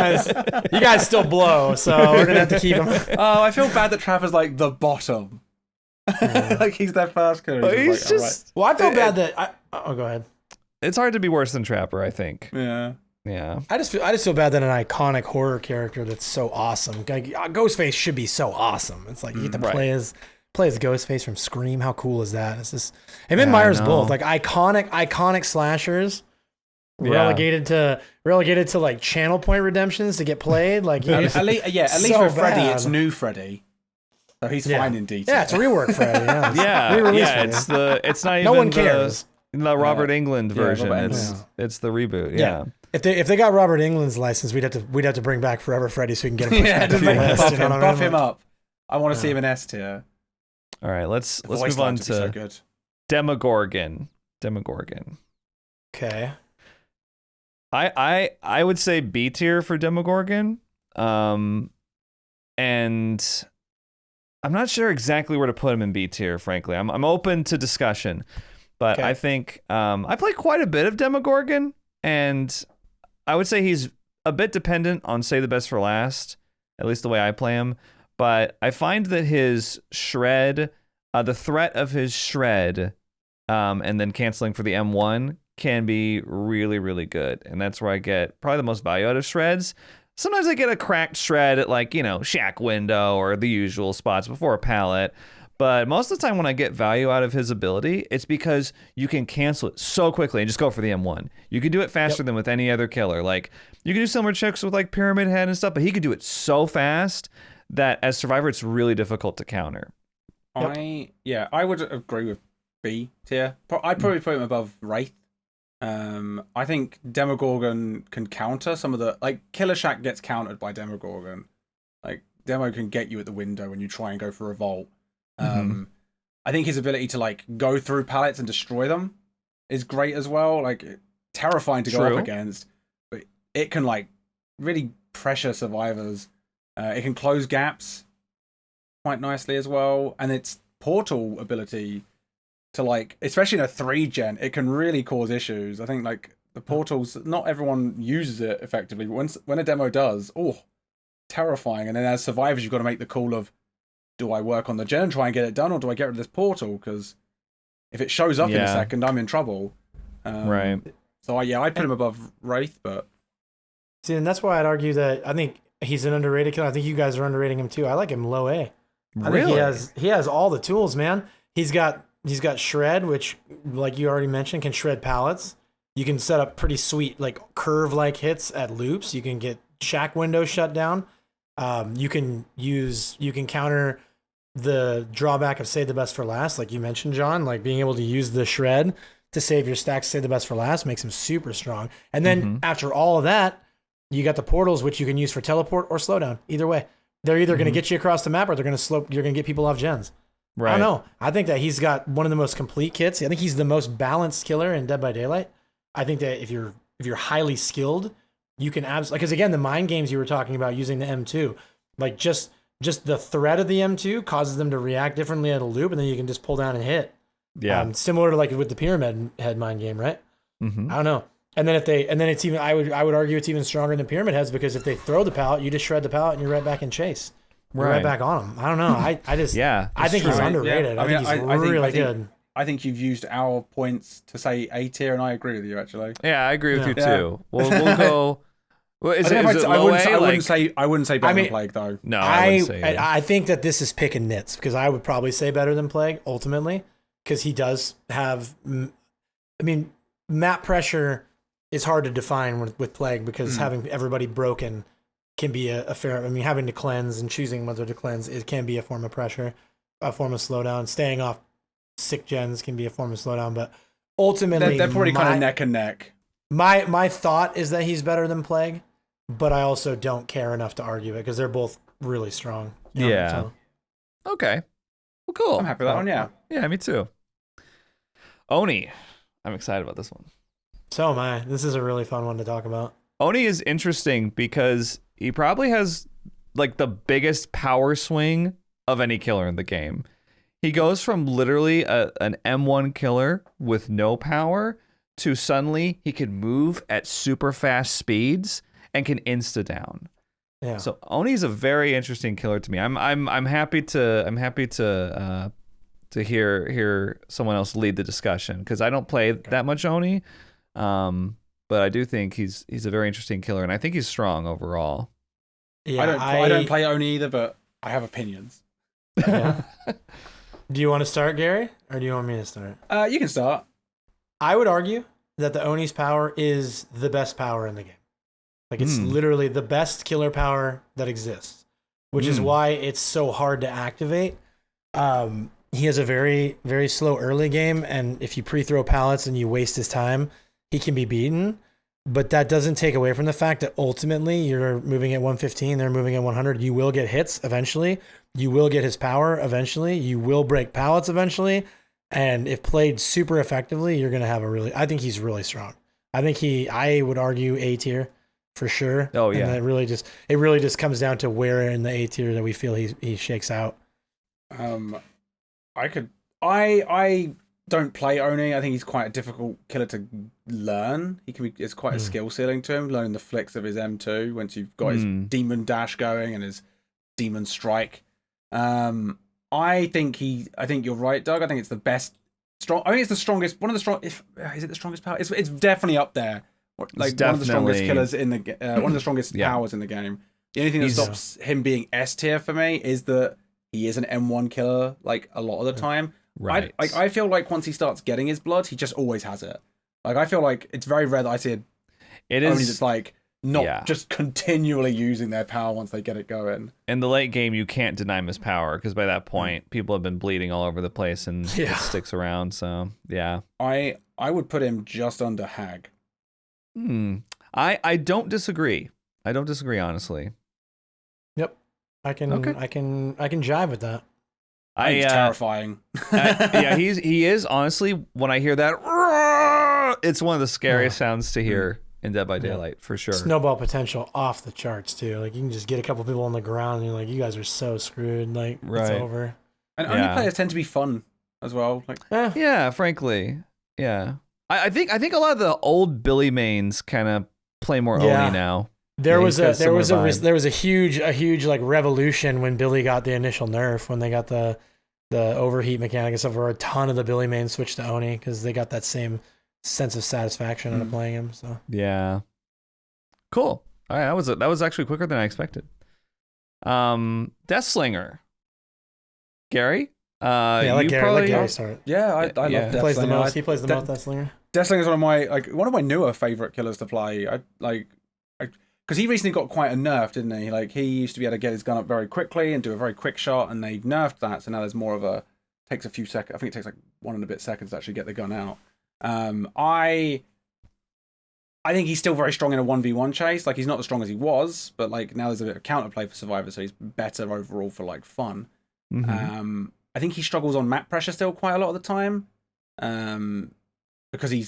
guys still blow. So we're gonna have to keep him. Oh, I feel bad that Trapper's like the bottom. Like he's their first killer. He's just. Well, I feel bad that. Go ahead. It's hard to be worse than Trapper, I think. Yeah. Yeah. I just feel bad that an iconic horror character that's so awesome. Like, Ghostface should be so awesome. It's like you get to play as Ghostface from Scream. How cool is that? It's just him and Myers both like iconic slashers relegated to like channel point redemptions to get played. Like at least with Freddy, it's new Freddy. So he's fine in detail. Yeah, it's rework Freddy. Yeah, it's not even no one cares. The Robert Englund version. It's the reboot. Yeah. If they got Robert Englund's license, we'd have to bring back Forever Freddy so we can get him buff him up. I want to see him in S tier. All right, let's move on to Demogorgon. Okay. I would say B tier for Demogorgon. And I'm not sure exactly where to put him in B tier, frankly. I'm open to discussion. But I think I play quite a bit of Demogorgon, and I would say he's a bit dependent on Save the Best for Last, at least the way I play him. But I find that his shred, the threat of his shred, and then canceling for the M1 can be really, really good. And that's where I get probably the most value out of shreds. Sometimes I get a cracked shred at shack window or the usual spots before a pallet. But most of the time when I get value out of his ability, it's because you can cancel it so quickly and just go for the M1. You can do it faster than with any other killer. Like, you can do similar checks with like Pyramid Head and stuff, but he could do it so fast that as Survivor, it's really difficult to counter. I would agree with B tier. I'd probably put him above Wraith. I think Demogorgon can counter some of the, like, Killer Shack gets countered by Demogorgon. Like, Demo can get you at the window when you try and go for a vault. I think his ability to like go through pallets and destroy them is great as well. Like, terrifying to go up against, but it can like really pressure survivors. It can close gaps quite nicely as well, and its portal ability to like, especially in a 3-gen, it can really cause issues. I think like the portals, not everyone uses it effectively, but when a demo does, terrifying. And then as survivors, you've got to make the call of, do I work on the gen and try and get it done, or do I get rid of this portal? Because if it shows up in a second, I'm in trouble. Right. So I'd put him above Wraith, but see, and that's why I'd argue that I think he's an underrated killer. I think you guys are underrating him too. I like him low A. Really? I think he has all the tools, man. He's got shred, which, like you already mentioned, can shred pallets. You can set up pretty sweet like curve like hits at loops. You can get shack windows shut down. You can counter the drawback of Save the Best for Last, like you mentioned, John, like being able to use the shred to save your stacks, Save the Best for Last makes him super strong. And then after all of that, you got the portals, which you can use for teleport or slowdown. Either way, they're either going to get you across the map or you're going to get people off gens. Right. I don't know. I think that he's got one of the most complete kits. I think he's the most balanced killer in Dead by Daylight. I think that if you're highly skilled, you can absolutely, because again, the mind games you were talking about using the M2, like just the threat of the M2 causes them to react differently at a loop, and then you can just pull down and hit. Yeah. Similar to like with the Pyramid Head mind game, right? I don't know. And then it's even, I would argue it's even stronger than Pyramid Heads, because if they throw the pallet, you just shred the pallet and you're right back in chase. You're right back on them. I don't know. I think he's underrated. I think he's really good. I think you've used our points to say A tier, and I agree with you, actually. Yeah, I agree with you too. We'll go. Well, I wouldn't say better than Plague, though. No, I wouldn't say it. I think that this is picking nits, because I would probably say better than Plague ultimately, because he does have. I mean, map pressure is hard to define with Plague, because having everybody broken can be a fair. I mean, having to cleanse and choosing whether to cleanse, it can be a form of pressure, a form of slowdown. Staying off sick gens can be a form of slowdown, but ultimately they're pretty kind of neck and neck. My thought is that he's better than Plague, but I also don't care enough to argue it, because they're both really strong. So. Okay. Well, cool. I'm happy with that one. Yeah. Yeah, me too. Oni, I'm excited about this one. So am I. This is a really fun one to talk about. Oni is interesting because he probably has like the biggest power swing of any killer in the game. He goes from literally an M1 killer with no power to suddenly he can move at super fast speeds and can insta down. Yeah. So Oni's a very interesting killer to me. I'm happy to hear someone else lead the discussion, because I don't play that much Oni, but I do think he's a very interesting killer, and I think he's strong overall. Yeah, I don't play Oni either, but I have opinions. Yeah. Do you want to start, Gary, or do you want me to start? You can start. I would argue that the Oni's power is the best power in the game. Like, it's literally the best killer power that exists, which is why it's so hard to activate. He has a very, very slow early game, and if you pre-throw pallets and you waste his time, he can be beaten. But that doesn't take away from the fact that ultimately you're moving at 115, they're moving at 100. You will get hits eventually. You will get his power eventually. You will break pallets eventually. And if played super effectively, you're going to have I think he's really strong. I think I would argue A tier for sure. Oh yeah. And it really just comes down to where in the A tier that we feel he shakes out. I don't play Oni. I think he's quite a difficult killer to learn. It's quite a skill ceiling to him, learning the flicks of his M2 once you've got his demon dash going and his demon strike. I think you're right, Doug. I think it's the best I think it's the strongest, one of the strong is it the strongest power? It's definitely up there. Like one of the strongest killers in the one of the strongest powers in the game. The only thing that stops him being S tier for me is that he is an M1 killer like a lot of the time. Right. I feel like once he starts getting his blood, he just always has it. Like I feel like it's very rare that I see only that's like not just continually using their power once they get it going. In the late game, you can't deny him his power because by that point, people have been bleeding all over the place and it sticks around. So yeah, I would put him just under Hag. I don't disagree. I don't disagree, honestly. Yep, I can jive with that. He's terrifying. He is honestly. When I hear that, it's one of the scariest sounds to hear in Dead by Daylight for sure. Snowball potential off the charts too. Like you can just get a couple people on the ground and you're like, you guys are so screwed. Like it's over. And only players tend to be fun as well. Like frankly, yeah. I think a lot of the old Billy mains kind of play more Oni now. There was a huge like revolution when Billy got the initial nerf, when they got the overheat mechanic and stuff, where a ton of the Billy mains switched to Oni because they got that same sense of satisfaction out of playing him. So yeah, cool. All right, that was actually quicker than I expected. Deathslinger, Gary. Let Gary start. Yeah, I love Deathslinger. He plays the most Deathslinger. Deathslinger is one of my newer favorite killers to play. Because he recently got quite a nerf, didn't he? Like he used to be able to get his gun up very quickly and do a very quick shot, and they nerfed that, so now there's more of takes a few seconds. I think it takes like 1 and a bit seconds to actually get the gun out. I think he's still very strong in a 1v1 chase. Like he's not as strong as he was, but like now there's a bit of counterplay for Survivor, so he's better overall for like fun. I think he struggles on map pressure still quite a lot of the time, because he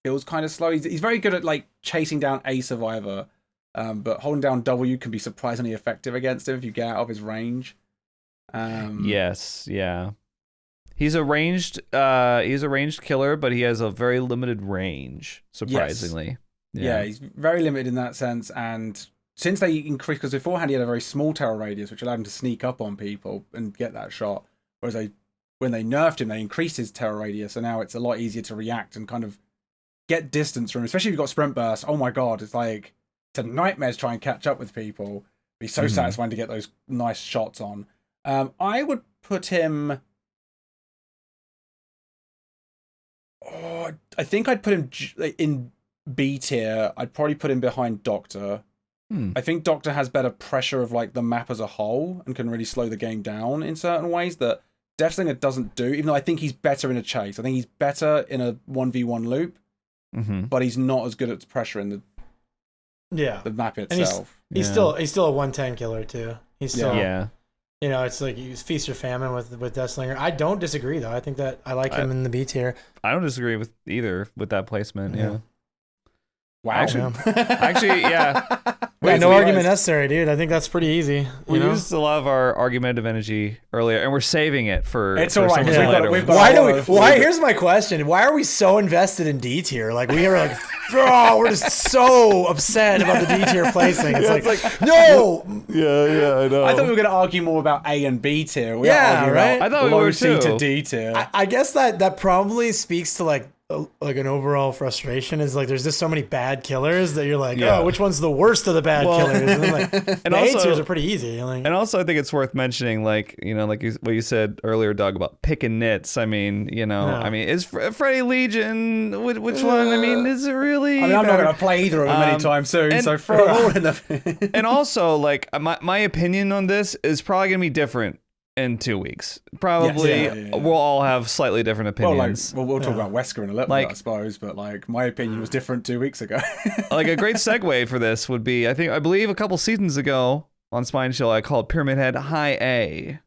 feels kind of slow. He's very good at like chasing down a survivor, but holding down W can be surprisingly effective against him if you get out of his range. Yes, yeah. He's a ranged killer, but he has a very limited range, surprisingly. Yes. Yeah, he's very limited in that sense. And since they increased, because beforehand he had a very small terror radius, which allowed him to sneak up on people and get that shot. Whereas when they nerfed him, they increased his terror radius, so now it's a lot easier to react and kind of get distance from him, especially if you've got sprint burst. Oh my god, it's a nightmare to try and catch up with people. It'd be so satisfying to get those nice shots on. I would put him... I think I'd put him in B tier. I'd probably put him behind Doctor. I think Doctor has better pressure of like the map as a whole and can really slow the game down in certain ways that Deathslinger doesn't do, even though I think he's better in a chase. I think he's better in a 1v1 loop, but he's not as good at pressure in the map itself. And he's still a 110 killer too. He's still you know, it's like he's feast or famine with Deathslinger. I don't disagree though. I think that I like him in the B tier. I don't disagree with that placement. Yeah. Wow. Actually, yeah. No argument necessary, dude. I think that's pretty easy. We used a lot of our argumentative energy earlier, and we're saving it for. It's all right. Here's my question: why are we so invested in D tier? Like we are like, we're just so upset about the D tier placing. It's like no. Yeah, I know. I thought we were going to argue more about A and B tier. Right. I thought we were C too. to D tier. I guess that probably speaks to like an overall frustration. Is like there's just so many bad killers that you're like, which one's the worst of the bad killers? And then like the A tiers are pretty easy. Like, and also I think it's worth mentioning, like, you know, like what you said earlier, Doug, about picking nits. I mean, you know, I mean, is Freddy Legion which one? I mean, is it really? I mean, I'm not going to play either of them anytime soon, so throw them all in the. And also, like, my opinion on this is probably going to be different in 2 weeks. Probably we'll all have slightly different opinions. We'll talk about Wesker in a little bit, I suppose, but like my opinion was different 2 weeks ago. Like a great segue for this would be, I believe a couple seasons ago on Spine Chill, I called Pyramid Head High A.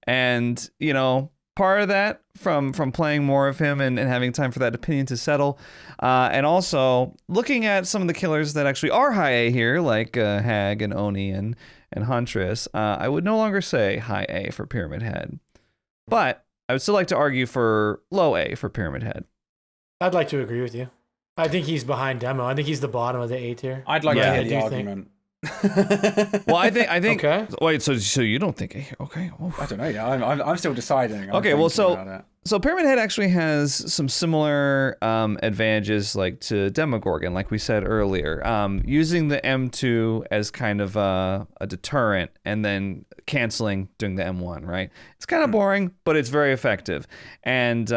And, you know, part of that from playing more of him and having time for that opinion to settle. And also looking at some of the killers that actually are high A here, like Hag and Oni and Huntress, I would no longer say high A for Pyramid Head. But I would still like to argue for low A for Pyramid Head. I'd like to agree with you. I think he's behind Demo. I think he's the bottom of the A tier. I'd like to hear the argument. Well, I think. Okay. Wait, so you don't think? Okay. Oof. I don't know. Yeah, I'm still deciding. Okay. Well, so Pyramid Head actually has some similar advantages, like to Demogorgon, like we said earlier. Using the M2 as kind of a deterrent, and then canceling doing the M1. Right. It's kind of boring, but it's very effective. And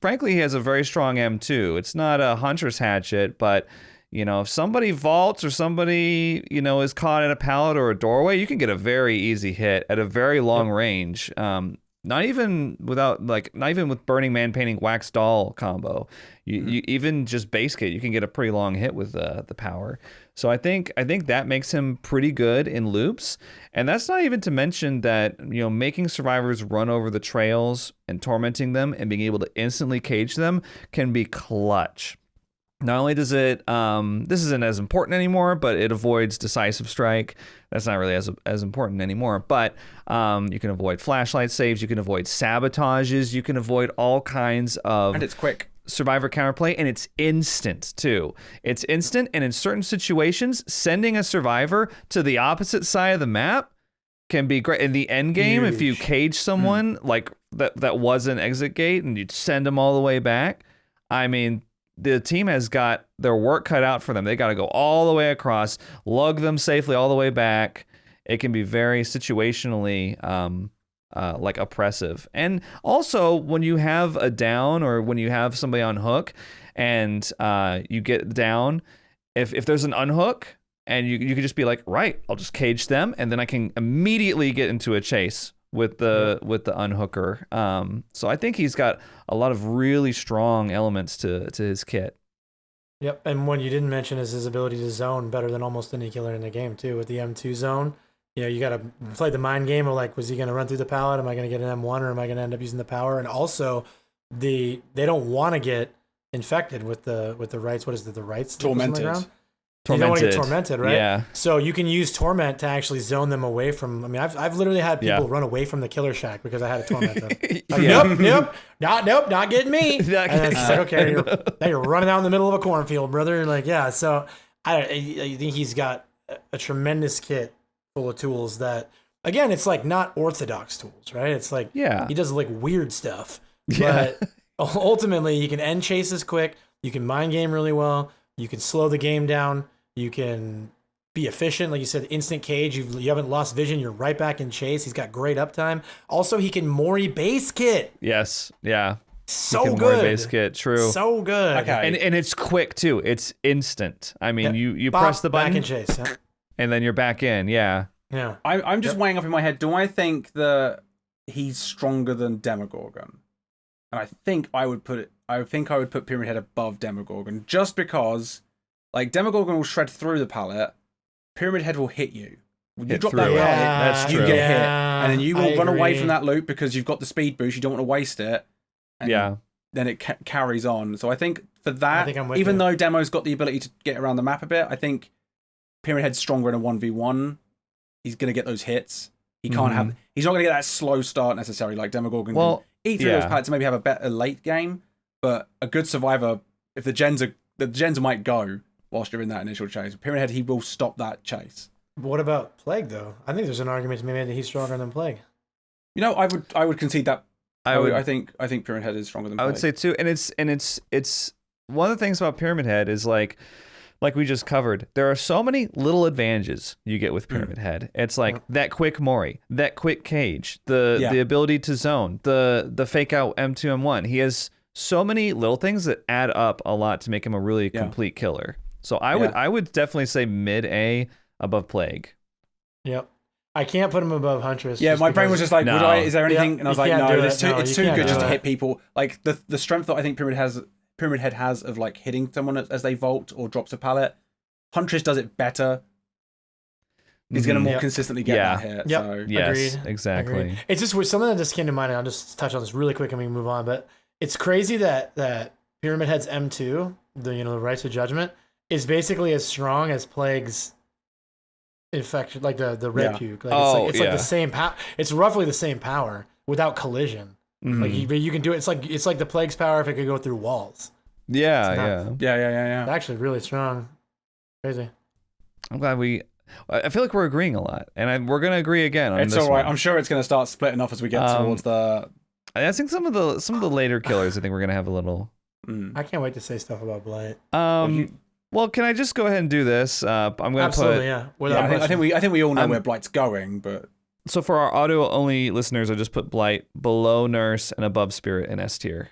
frankly, he has a very strong M2. It's not a Huntress hatchet, but if somebody vaults or somebody, is caught in a pallet or a doorway, you can get a very easy hit at a very long range. Not even with Burning Man painting Wax Doll combo. You even just base kit, you can get a pretty long hit with the power. So I think that makes him pretty good in loops. And that's not even to mention that, making survivors run over the trails and tormenting them and being able to instantly cage them can be clutch. Not only does it, this isn't as important anymore, but it avoids decisive strike. That's not really as important anymore. But you can avoid flashlight saves, you can avoid sabotages, you can avoid all kinds of... And it's quick. Survivor counterplay, and it's instant too. It's instant, and in certain situations, sending a survivor to the opposite side of the map can be great. In the end game, if you cage someone like that was an exit gate, and you'd send them all the way back, I mean, the team has got their work cut out for them. They got to go all the way across, lug them safely all the way back. It can be very situationally oppressive. And also when you have a down or when you have somebody on hook and you get down, if there's an unhook and you can just be like, right, I'll just cage them and then I can immediately get into a chase with the unhooker. So I think he's got a lot of really strong elements to his kit. Yep, and one you didn't mention is his ability to zone better than almost any killer in the game too. With the M2 zone, you got to play the mind game of like, was he going to run through the pallet? Am I going to get an M1 or am I going to end up using the power? And also, they don't want to get infected with the rights. What is it? The rights? Tormented. You don't want to get tormented, right? Yeah. So you can use torment to actually zone them away from. I mean, I've literally had people run away from the killer shack because I had to torment them. Like, nope, not getting me. And it's like, okay, now you're running out in the middle of a cornfield, brother. Like, yeah. So I think he's got a tremendous kit full of tools that, again, it's like not orthodox tools, right? It's like he does like weird stuff, but ultimately you can end chases quick. You can mind game really well. You can slow the game down. You can be efficient. Like you said, instant cage. You haven't lost vision. You're right back in chase. He's got great uptime. Also, he can Mori base kit. Yes. Yeah. So good. Mori base kit. True. So good. Okay. And it's quick too. It's instant. I mean, you press the button. Back in chase. Yeah. And then you're back in. Yeah. Yeah. I'm just weighing up in my head. Do I think that he's stronger than Demogorgon? And I think I would put Pyramid Head above Demogorgon just because, like, Demogorgon will shred through the pallet, Pyramid Head will hit you. When you drop that pallet, that's true. You get hit, and then you will run away from that loop because you've got the speed boost. You don't want to waste it. And then it carries on. So I think for that, even though Demo's got the ability to get around the map a bit, I think Pyramid Head's stronger in a 1v1. He's going to get those hits. He's not going to get that slow start necessarily like Demogorgon can eat through those pallets to maybe have a better late game. But a good survivor, if the gens might go whilst you're in that initial chase. Pyramid Head, he will stop that chase. What about Plague though? I think there's an argument to be made that he's stronger than Plague. I would concede that. I think Pyramid Head is stronger than Plague. I would say too, and it's one of the things about Pyramid Head is like we just covered, there are so many little advantages you get with Pyramid Head. It's like that quick Mori, that quick cage, the ability to zone, the fake out M2 M1. He has so many little things that add up a lot to make him a really complete killer. So I would definitely say mid A above Plague. Yep. I can't put him above Huntress. Yeah, my brain was just like, is there anything? And I was like, no, it's too good just to hit people. Like the strength that I think Pyramid Head has of like hitting someone as they vault or drops a pallet. Huntress does it better. he's going to more consistently get that hit. Yep. So. Yes, Agreed. exactly. Agreed. It's just something that just came to mind, and I'll just touch on this really quick and we can move on. But it's crazy that Pyramid Head's M2, the Rites of Judgment, is basically as strong as Plague's infection, like the red puke. Like it's like the same power. It's roughly the same power without collision. Mm-hmm. Like you can do it. It's like the Plague's power if it could go through walls. Yeah. It's actually really strong. Crazy. I'm glad I feel like we're agreeing a lot, and we're gonna agree again on it's this all right. one. I'm sure it's gonna start splitting off as we get towards the. I think some of the later killers, I think we're gonna have a little. I can't wait to say stuff about Blight. Well, can I just go ahead and do this? I'm gonna absolutely, I think we all know where Blight's going, but. So for our audio only listeners, I just put Blight below Nurse and above Spirit in S tier.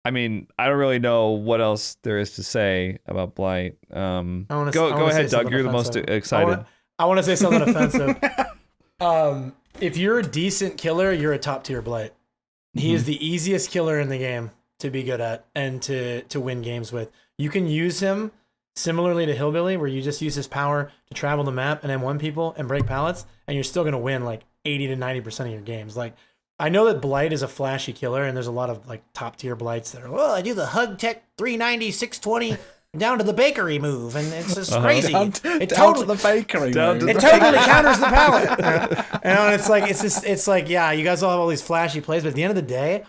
I mean, I don't really know what else there is to say about Blight. Go ahead, Doug. You're the most excited. I want to say something offensive. If you're a decent killer, you're a top tier Blight. He is the easiest killer in the game to be good at and to win games with. You can use him similarly to Hilllbilly, where you just use his power to travel the map and M1 people and break pallets, and you're still going to win like 80 to 90% of your games. Like, I know that Blight is a flashy killer, and there's a lot of like top tier Blights that are, I do the Hug Tech 390, 620 down to the bakery move, and it's just crazy. Down to the bakery move. It totally counters the pallet. And it's like, yeah, you guys all have all these flashy plays, but at the end of the day,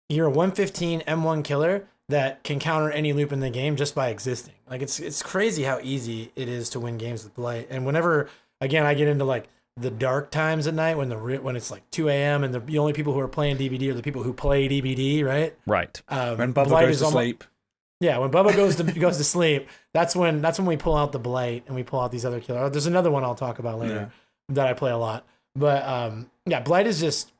you're a 115 M1 killer that can counter any loop in the game just by existing. Like, it's crazy how easy it is to win games with Blight. And whenever, again, I get into like the dark times at night when it's like 2 a.m. and the only people who are playing DBD are the people who play DBD, right? Right. When Bubba goes to sleep. Yeah, when Bubba goes to sleep, that's when we pull out the Blight and we pull out these other killers. There's another one I'll talk about later that I play a lot. But Blight is just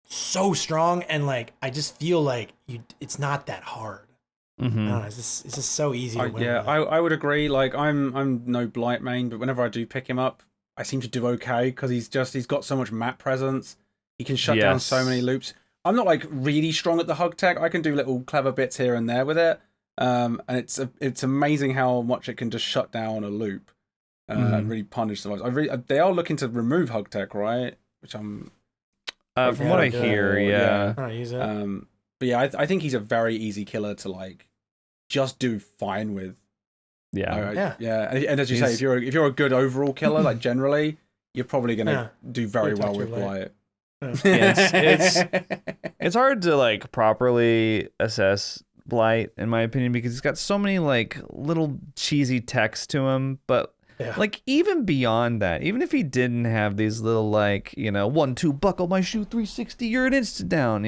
so strong, and like I just feel like it's not that hard. Mm-hmm. I don't know, it's just so easy to win. I would agree. Like I'm no Blight main, but whenever I do pick him up, I seem to do okay because he's got so much map presence. He can shut down so many loops. I'm not like really strong at the Hug Tech. I can do little clever bits here and there with it. And it's amazing how much it can just shut down a loop and really punish survivors. They are looking to remove Hug Tech, right? Which I'm from what I hear, I don't use it. But yeah, I think he's a very easy killer to like just do fine with. Yeah. And as you say, if you're a good overall killer, like generally, you're probably gonna do very well with Blight. It's hard to like properly assess Blight in my opinion because he's got so many like little cheesy texts to him, but like even beyond that, even if he didn't have these little like 1-2 buckle my shoe 360 you're an instant down,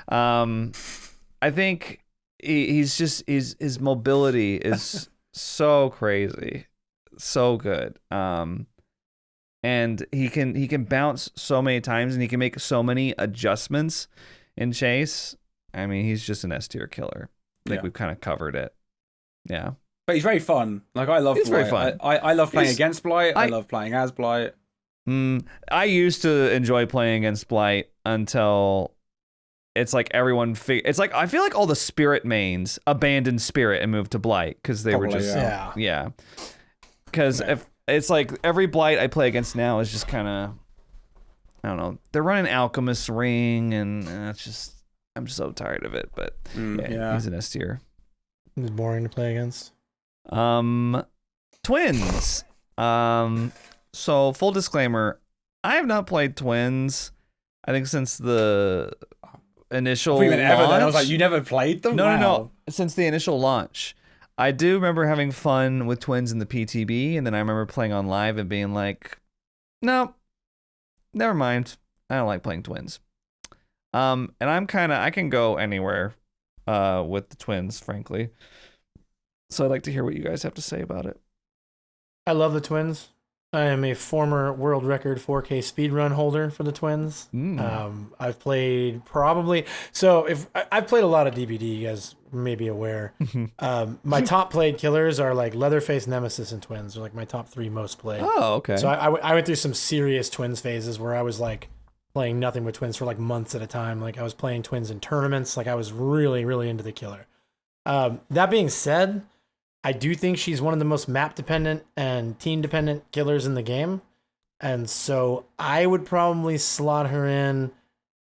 I think he's just his mobility is so crazy, so good. And he can bounce so many times, and he can make so many adjustments in chase. I mean, he's just an S tier killer. I think we've kind of covered it. Yeah, but he's very fun. Like I love. He's Blight. Very fun. I love playing against Blight. I love playing as Blight. I used to enjoy playing against Blight until it's like everyone. It's like I feel like all the Spirit mains abandoned Spirit and moved to Blight because they were just Because if it's like every Blight I play against now is just kind of, I don't know. They're running Alchemist Ring, and it's just I'm so tired of it. But he's an S tier. It's boring to play against. Twins. So full disclaimer, I have not played Twins. I think since the initial launch. I was like, you never played them? No. Since the initial launch. I do remember having fun with Twins in the PTB, and then I remember playing on live and being like, no, never mind. I don't like playing Twins. And I can go anywhere with the Twins, frankly. So I'd like to hear what you guys have to say about it. I love the Twins. I am a former world record 4K speedrun holder for the Twins. I've played I've played a lot of DBD, you guys may be aware. My top played killers are like Leatherface, Nemesis, and Twins are like my top 3 most played. Oh, okay. So I went through some serious Twins phases where I was like playing nothing but Twins for like months at a time. Like I was playing Twins in tournaments. Like I was really, really into the killer. That being said, I do think she's one of the most map dependent and team dependent killers in the game. And so I would probably slot her in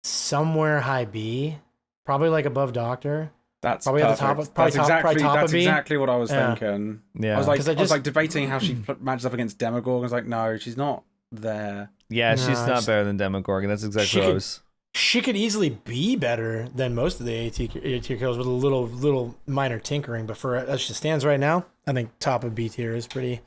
somewhere high B, probably like above Doctor. That's probably perfect. at the top. Probably That's of B. exactly what I was thinking. Yeah, I was like debating how she matches up against Demogorgon. I was like, no, she's not there. Yeah, she's not better than Demogorgon. That's exactly what I was. She could easily be better than most of the A tier kills with a little minor tinkering, but for as she stands right now, I think top of B tier is pretty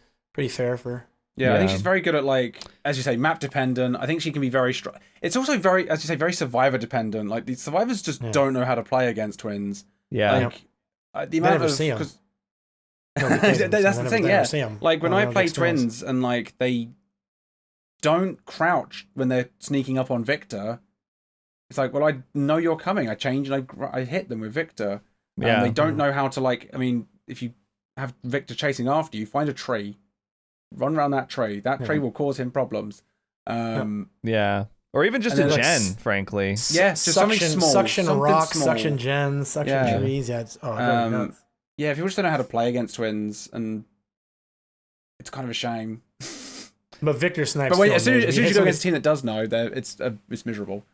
fair for. Yeah, I think she's very good at, like, as you say, map dependent. I think she can be very strong. It's also very, as you say, very survivor dependent. Like, the survivors just don't know how to play against twins. Yeah. Like, the amount of see them. That's the thing, yeah. Like, when I play twins and, like, they don't crouch when they're sneaking up on Victor, it's like, well, I know you're coming. I change and I hit them with Victor. And they don't know how to, like, I mean, if you have Victor chasing after you, find a tree. Run around that tree. That tree will cause him problems. Yeah. Or even just a gen, frankly. Yeah, just something small. Suction rocks, suction gens, suction trees. Yeah, it's yeah, if you just don't know how to play against twins, and it's kind of a shame. But Victor snipes. But as soon as you go against a team that does know, it's miserable.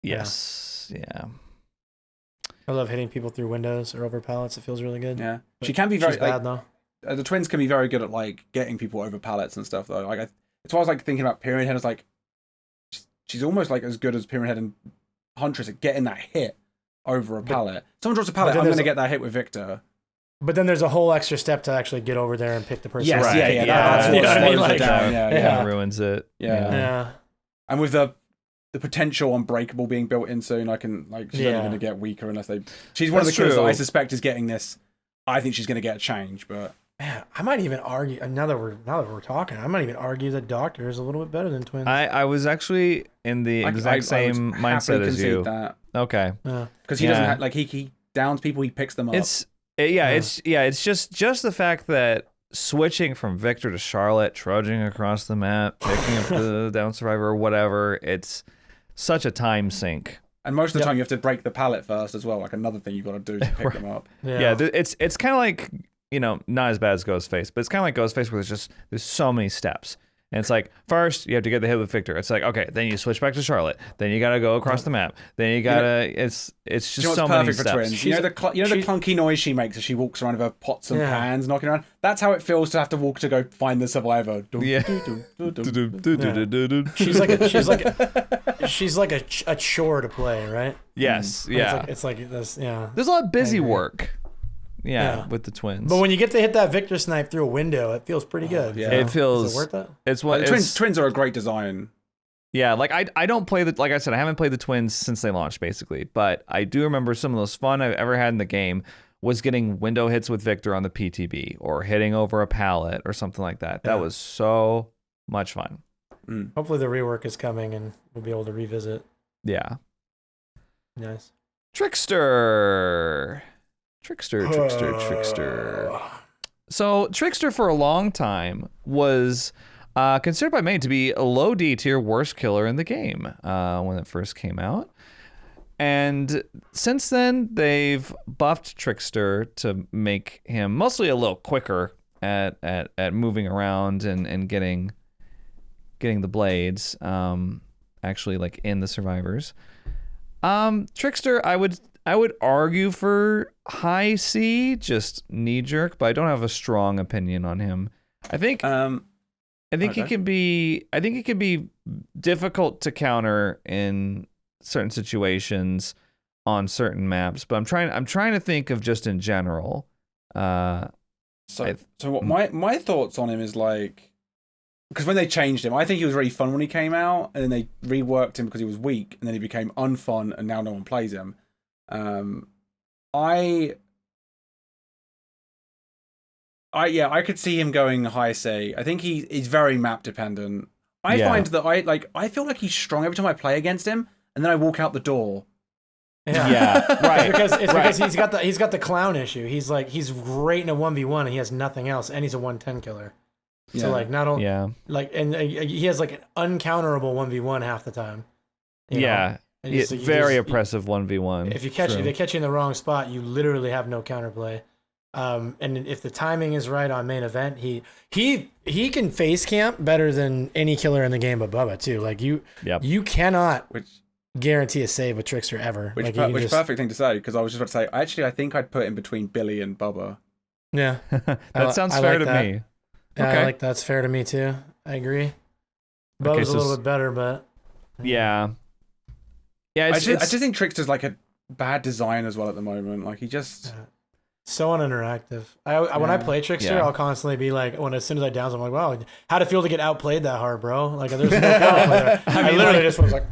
Yes. Yeah. I love hitting people through windows or over pallets. It feels really good. Yeah. She can be very bad though. The twins can be very good at, like, getting people over pallets and stuff, though. Like, it's why I was, like, thinking about Pyramid Head. I was like, she's almost, like, as good as Pyramid Head and Huntress at getting that hit over a pallet. Someone drops a pallet, I'm going to get that hit with Victor. But then there's a whole extra step to actually get over there and pick the person. Yes, right. That's what slows it down. Yeah, ruins it. Yeah. And with the potential unbreakable being built in soon, I can, like, she's only going to get weaker unless they. She's one of the killers that I suspect is getting this. I think she's going to get a change, but. Man, I might even argue now that we're talking. I might even argue that Doctor is a little bit better than twins. I was actually in the exact same mindset as you. That. Okay. Because he doesn't have, like, he downs people, he picks them up. It's just the fact that switching from Victor to Charlotte, trudging across the map, picking up the down survivor or whatever, it's such a time sink. And most of the time you have to break the pallet first as well, like another thing you've got to do to pick them up. Yeah, it's kind of like, you know, not as bad as Ghostface, but it's kind of like Ghostface where there's so many steps. And it's like, first, you have to get the hit with Victor. It's like, okay, then you switch back to Charlotte. Then you got to go across the map. Then you got to, it's just so many steps. For twins? You know the clunky noise she makes as she walks around with her pots and pans knocking around? That's how it feels to have to walk to go find the survivor. Yeah. She's like a chore to play, right? Yes, yeah. It's like this, yeah. There's a lot of busy work. Yeah, with the twins. But when you get to hit that Victor snipe through a window, it feels pretty good. Yeah, it feels. Is it worth it? It's what twins are a great design. Yeah, like I don't play like I said, I haven't played the twins since they launched, basically. But I do remember some of the most fun I've ever had in the game was getting window hits with Victor on the PTB or hitting over a pallet or something like that. That was so much fun. Hopefully the rework is coming and we'll be able to revisit. Yeah. Nice. Trickster. So Trickster for a long time was considered by many to be a low D tier worst killer in the game when it first came out. And since then, they've buffed Trickster to make him mostly a little quicker at moving around and getting the blades, actually like in the survivors. Trickster, I would argue for high C, just knee jerk, but I don't have a strong opinion on him. I think he can be difficult to counter in certain situations on certain maps, but I'm trying to think of just in general. So what my thoughts on him is like, because when they changed him, I think he was really fun when he came out, and then they reworked him because he was weak, and then he became unfun, and now no one plays him. I could see him going high C. I think he's very map dependent. I find that I feel like he's strong every time I play against him, and then I walk out the door. Yeah, right. Because he's got the clown issue. He's great in a 1v1 and he has nothing else, and he's a 110 killer. So like not only and he has like an uncounterable 1v1 half the time. You know? It's very oppressive 1v1. If they catch you in the wrong spot, you literally have no counterplay. And if the timing is right on main event, he can face camp better than any killer in the game but Bubba too. Like you cannot guarantee a save with Trickster ever. Which just... perfect thing to say, because I was just about to say, actually, I think I'd put him between Billy and Bubba. Yeah. That sounds fair to me. Yeah, okay. I like that's fair to me too. I agree. Bubba's a little bit better, but yeah. Yeah, I just think Trickster's like a bad design as well at the moment. Like he just so uninteractive. When I play Trickster, I'll constantly be like, as soon as I down, I'm like, wow, how'd it feel to get outplayed that hard, bro? Like there's no counterplay there. I literally just was like,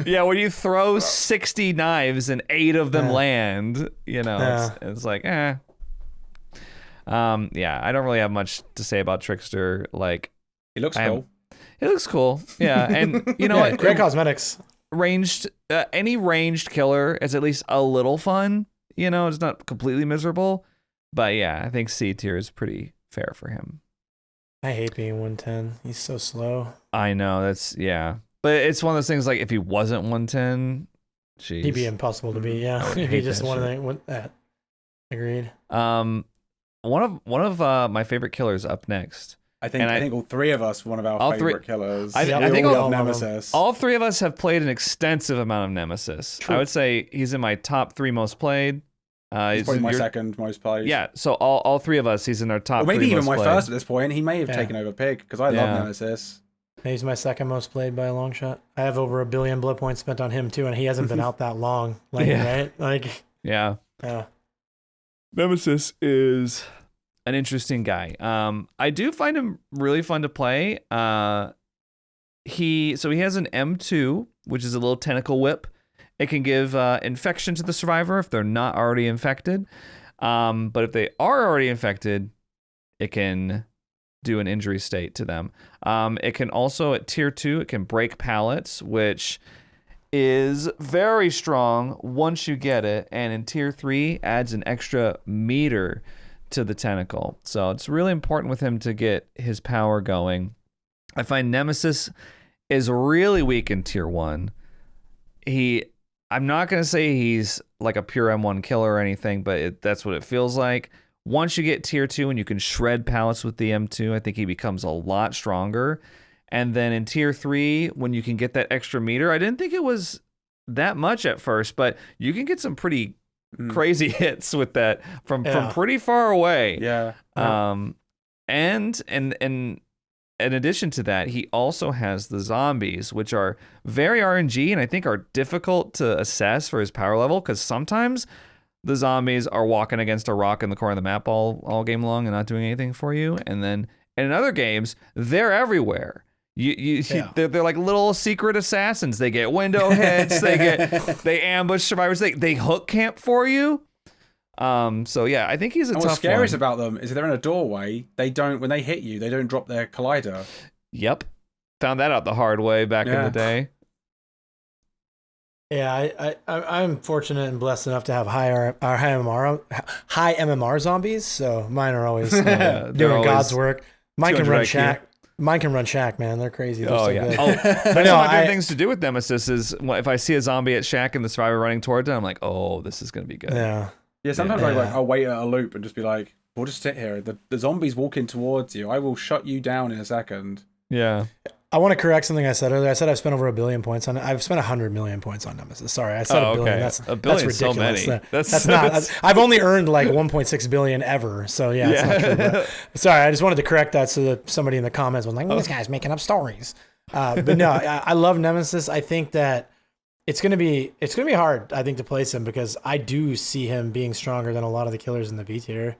yeah, when you throw 60 knives and 8 of them land, it's like, yeah, I don't really have much to say about Trickster. Like, he looks cool. It looks cool, yeah, and you know what? Great cosmetics. Any ranged killer is at least a little fun. It's not completely miserable, but yeah, I think C tier is pretty fair for him. I hate being 110. He's so slow. I know but it's one of those things like if he wasn't 110, geez, he'd be impossible to be. Yeah, if he just wanted that. Agreed. One of my favorite killers up next. I think all three of us, one of our favorite killers. I think all Nemesis. All three of us have played an extensive amount of Nemesis. True. I would say he's in my top 3 most played. He's probably my second most played. Yeah, so all 3 of us, he's in our top 3 most played. Maybe even my first at this point. He may have taken over Pig, because I love Nemesis. He's my second most played by a long shot. I have over 1 billion blood points spent on him too, and he hasn't been out that long. Right? Like, yeah. Nemesis is an interesting guy. I do find him really fun to play. He has an M2, which is a little tentacle whip. It can give infection to the survivor if they're not already infected. But if they are already infected, it can do an injury state to them. It can also, at tier 2, it can break pallets, which is very strong once you get it. And in tier 3, adds an extra meter to the tentacle. So it's really important with him to get his power going. I find Nemesis is really weak in tier 1. I'm not going to say he's like a pure M1 killer or anything, but that's what it feels like. Once you get tier 2 and you can shred pallets with the M2, I think he becomes a lot stronger. And then in tier 3, when you can get that extra meter, I didn't think it was that much at first, but you can get some pretty crazy hits with that from pretty far away. Yeah. And in addition to that, he also has the zombies, which are very RNG and I think are difficult to assess for his power level, because sometimes the zombies are walking against a rock in the corner of the map all game long and not doing anything for you. And then in other games, they're everywhere. They're like little secret assassins. They get window hits. They ambush survivors. They hook camp for you. So yeah, I think he's a tough one. What's scariest about them is if they're in a doorway, when they hit you, they don't drop their collider. Yep. Found that out the hard way back in the day. Yeah, I'm fortunate and blessed enough to have high MMR zombies, so mine are always doing God's work. Mine can run Shack. Mine can run Shack, man. They're crazy. They're so good. That's one of my favorite things to do with Nemesis is if I see a zombie at Shack and the survivor running towards it, I'm like, oh, this is going to be good. Yeah. Yeah, sometimes I'll wait at a loop and just be like, we'll just sit here. The zombie's walking towards you. I will shut you down in a second. Yeah. I want to correct something I said earlier. I said I've spent over 1 billion points on it. I've spent 100 million points on Nemesis. Sorry, I said 1 billion. That's ridiculous. So many. That's not. I've only earned like 1.6 billion ever. So yeah, it's not true. But, sorry, I just wanted to correct that so that somebody in the comments was like, "This guy's making up stories." But no, I love Nemesis. I think that it's gonna be hard. I think to place him because I do see him being stronger than a lot of the killers in the B tier.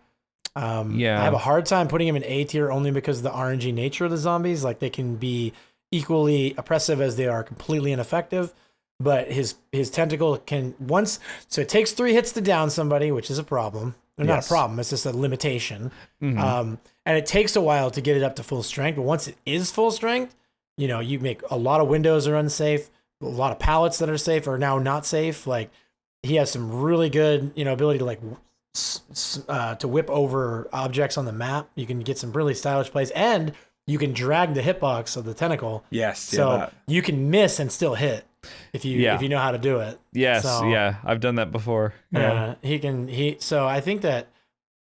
I have a hard time putting him in A tier only because of the RNG nature of the zombies. Like they can be equally oppressive as they are completely ineffective, but his tentacle can so it takes 3 hits to down somebody, which is a problem. Not a problem, it's just a limitation. And it takes a while to get it up to full strength, but once it is full strength, you make a lot of windows are unsafe, a lot of pallets that are safe are now not safe. Like he has some really good ability to like to whip over objects on the map. You can get some really stylish plays, and you can drag the hitbox of the tentacle. Yes. So you can miss and still hit if you know how to do it. Yes. So, I've done that before. Yeah. So I think that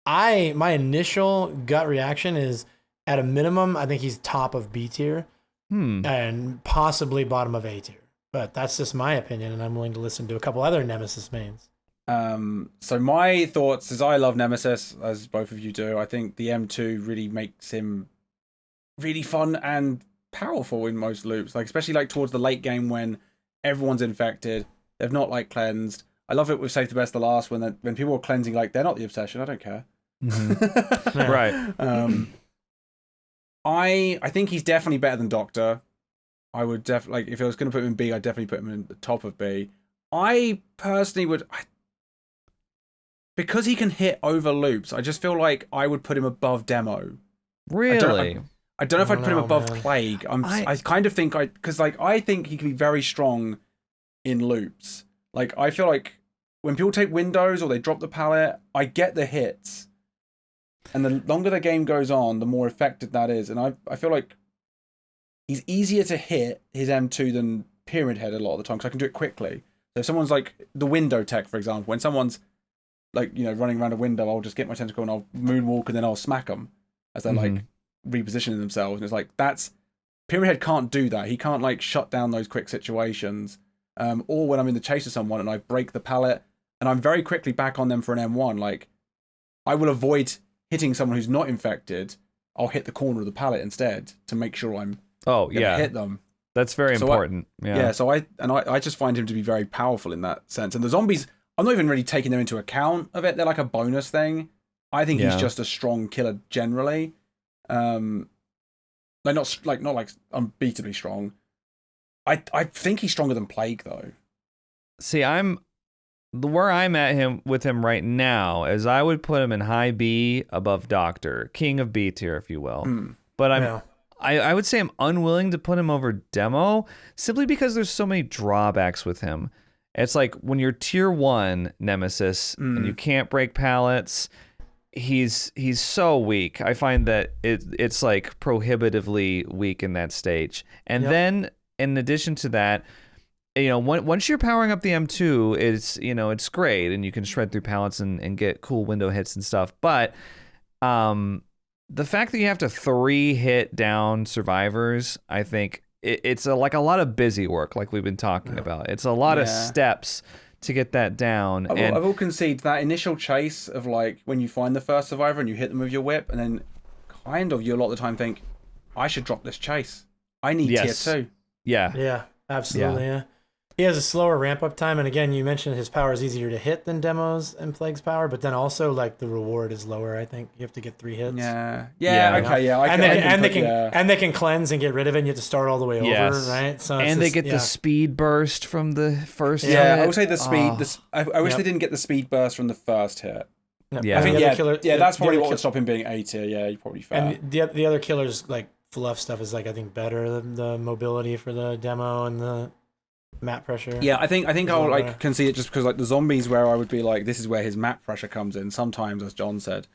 my initial gut reaction is, at a minimum, I think he's top of B tier and possibly bottom of A tier. But that's just my opinion, and I'm willing to listen to a couple other Nemesis mains. So my thoughts is I love Nemesis, as both of you do. I think the M2 really makes him really fun and powerful in most loops, like especially like towards the late game when everyone's infected, they've not like cleansed. I love it with Save the Best the Last when people are cleansing, like they're not the obsession. I don't care. Right. I think he's definitely better than Doctor. I would definitely, like, if I was going to put him in B, I'd definitely put him in the top of B. I personally would, because he can hit over loops, I just feel like I would put him above Demo. Really? I don't know if I'd put him above Plague. I kind of think because like I think he can be very strong in loops. Like I feel like when people take windows or they drop the pallet, I get the hits. And the longer the game goes on, the more effective that is. And I feel like he's easier to hit his M2 than Pyramid Head a lot of the time because I can do it quickly. So if someone's like the window tech, for example, when someone's like, running around a window, I'll just get my tentacle and I'll moonwalk and then I'll smack them as they're like repositioning themselves. And it's like, Pyramid Head can't do that. He can't like shut down those quick situations. Or when I'm in the chase of someone and I break the pallet and I'm very quickly back on them for an M1, like I will avoid hitting someone who's not infected. I'll hit the corner of the pallet instead to make sure I'm hit them. That's very important. So I just find him to be very powerful in that sense. And the zombies, I'm not even really taking them into account of it. They're like a bonus thing. I think he's just a strong killer generally. Not unbeatably strong. I think he's stronger than Plague though. See, where I'm at with him right now is I would put him in high B above Doctor, king of B tier, if you will. But I would say I'm unwilling to put him over Demo simply because there's so many drawbacks with him. It's like when you're tier 1 Nemesis and you can't break pallets, he's so weak. I find that it's like prohibitively weak in that stage. And then in addition to that, once you're powering up the M2, it's great and you can shred through pallets and get cool window hits and stuff. But the fact that you have to 3-hit down survivors, I think it's like a lot of busy work, like we've been talking about. It's a lot of steps to get that down. I will concede that initial chase of like when you find the first survivor and you hit them with your whip, and then kind of you a lot of the time think, I should drop this chase. I need tier 2. Yeah, absolutely. Yeah. He has a slower ramp up time, and again, you mentioned his power is easier to hit than Demo's and Plague's power, but then also like the reward is lower. I think you have to get 3 hits. And they can cleanse and get rid of it. And you have to start all the way over, right? So they get the speed burst from the first. hit. I would say the speed. I wish they didn't get the speed burst from the first hit. Yeah, I think that's probably what would stop him being A tier. Yeah, you're probably fair. And the other killers like fluff stuff is like I think better than the mobility for the Demo and the map pressure. Yeah, I think I'll like concede it just because like the zombies where I would be like, this is where his map pressure comes in. Sometimes, as John said,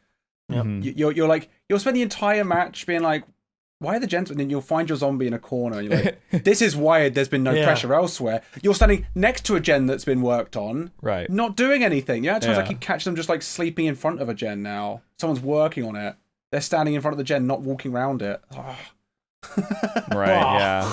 you'll spend the entire match being like, why are the gens? And then you'll find your zombie in a corner. And you're like, this is why there's been no pressure elsewhere. You're standing next to a gen that's been worked on, right? Not doing anything. At times I keep catching them just like sleeping in front of a gen. Now someone's working on it. They're standing in front of the gen, not walking around it. Right? Yeah.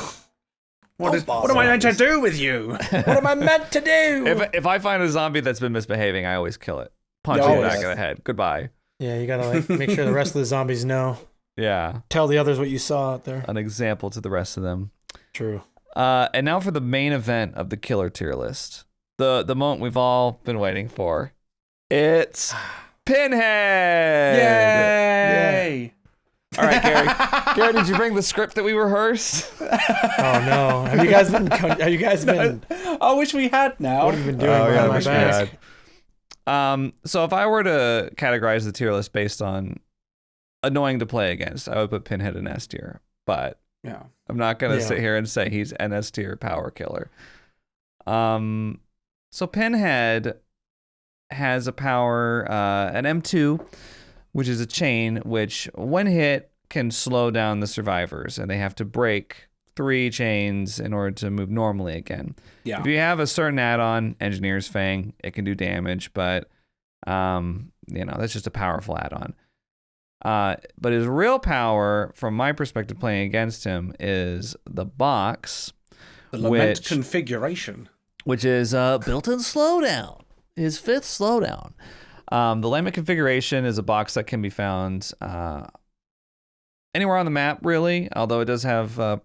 What am I meant to do with you? What am I meant to do? If I find a zombie that's been misbehaving, I always kill it. Punch it back in the head. Goodbye. Yeah, you gotta like make sure the rest of the zombies know. Yeah. Tell the others what you saw out there. An example to the rest of them. True. And now for the main event of the killer tier list. The moment we've all been waiting for. It's Pinhead! Yay! All right, Gary. Gary, did you bring the script that we rehearsed? Oh no! Have you guys been? I wish we had now. What have you been doing? I wish we had. So if I were to categorize the tier list based on annoying to play against, I would put Pinhead in S tier. But I'm not gonna sit here and say he's an S tier power killer. So Pinhead has a power, an M2. Which is a chain which, when hit, can slow down the survivors, and they have to break 3 chains in order to move normally again. Yeah. If you have a certain add-on, Engineer's Fang, it can do damage, but that's just a powerful add-on. But his real power, from my perspective playing against him, is the box. The Lament configuration. Which is built-in slowdown. His 5th slowdown. The Lament configuration is a box that can be found anywhere on the map, really, although it does have, I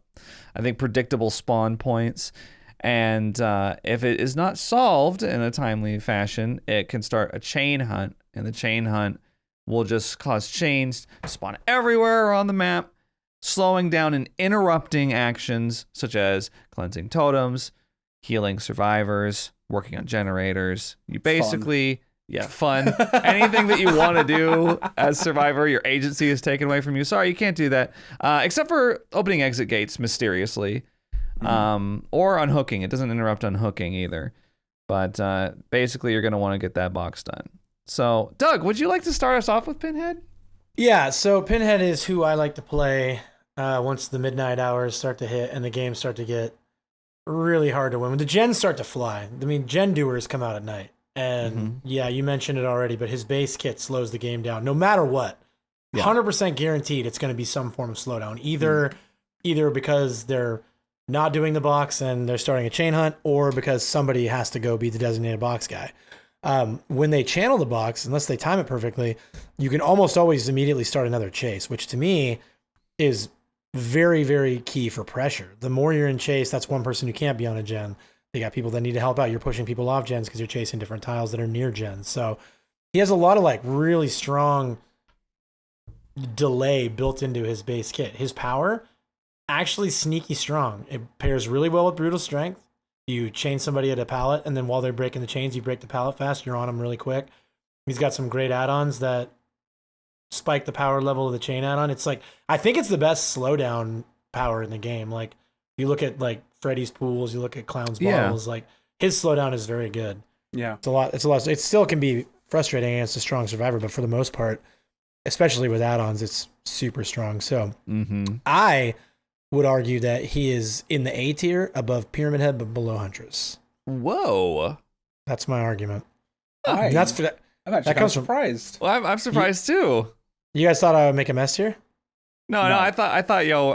think, predictable spawn points. And if it is not solved in a timely fashion, it can start a chain hunt, and the chain hunt will just cause chains to spawn everywhere on the map, slowing down and interrupting actions such as cleansing totems, healing survivors, working on generators. You basically... fun. Anything that you want to do as survivor, your agency is taken away from you. Sorry, you can't do that. Except for opening exit gates mysteriously. Or unhooking. It doesn't interrupt unhooking either. But basically, you're going to want to get that box done. So, Doug, would you like to start us off with Pinhead? Yeah, so Pinhead is who I like to play once the midnight hours start to hit and the games start to get really hard to win. When the gens start to fly, I mean, gen doers come out at night. And yeah, you mentioned it already, but his base kit slows the game down no matter what. 100% guaranteed it's going to be some form of slowdown. Either because they're not doing the box and they're starting a chain hunt, or because somebody has to go be the designated box guy. When they channel the box, unless they time it perfectly, you can almost always immediately start another chase, which to me is very, very key for pressure. The more you're in chase, that's one person who can't be on a gen. They got people that need to help out. You're pushing people off gens because you're chasing different tiles that are near gens. So he has a lot of like really strong delay built into his base kit. His power, actually sneaky strong. It pairs really well with Brutal Strength. You chain somebody at a pallet, and then while they're breaking the chains, you break the pallet fast. You're on them really quick. He's got some great add-ons that spike the power level of the chain add-on. It's like, I think it's the best slowdown power in the game. Like, you look at like Freddy's pools, you look at Clown's bottles, like his slowdown is very good. Yeah. It's a lot. It still can be frustrating against a strong survivor, but for the most part, especially with add-ons, it's super strong. So I would argue that he is in the A tier, above Pyramid Head, but below Huntress. Whoa. That's my argument. I'm actually that comes surprised. Well, I'm surprised too. You guys thought I would make a mess here? No, I thought,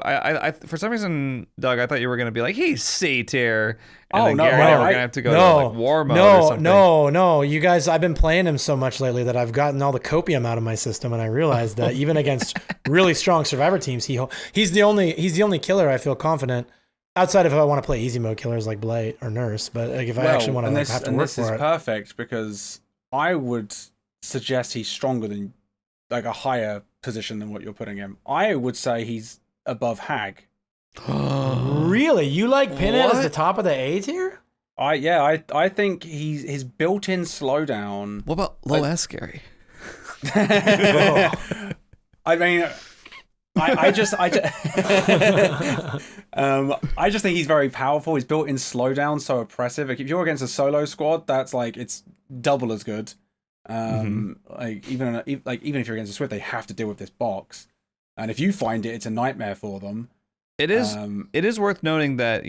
I for some reason, Doug, I thought you were gonna be like, he's C tier. And Gary and I were gonna have to go to like war mode or something. No. You guys, I've been playing him so much lately that I've gotten all the copium out of my system, and I realized that even against really strong survivor teams, he's the only killer I feel confident. Outside of if I want to play easy mode killers like Blight or Nurse, but like if I actually want to have to work for it. This is perfect because I would suggest he's stronger than like a higher position than what you're putting him. I would say he's above Hag. Really? You like Pinhead as the top of the A tier? I think his built-in slowdown. What about low S, Gary? I mean, I just think he's very powerful. His built-in slowdown so oppressive. Like, if you're against a solo squad, that's like it's double as good. Like even if you're against a Swift, they have to deal with this box, and if you find it, it's a nightmare for them. It is worth noting that,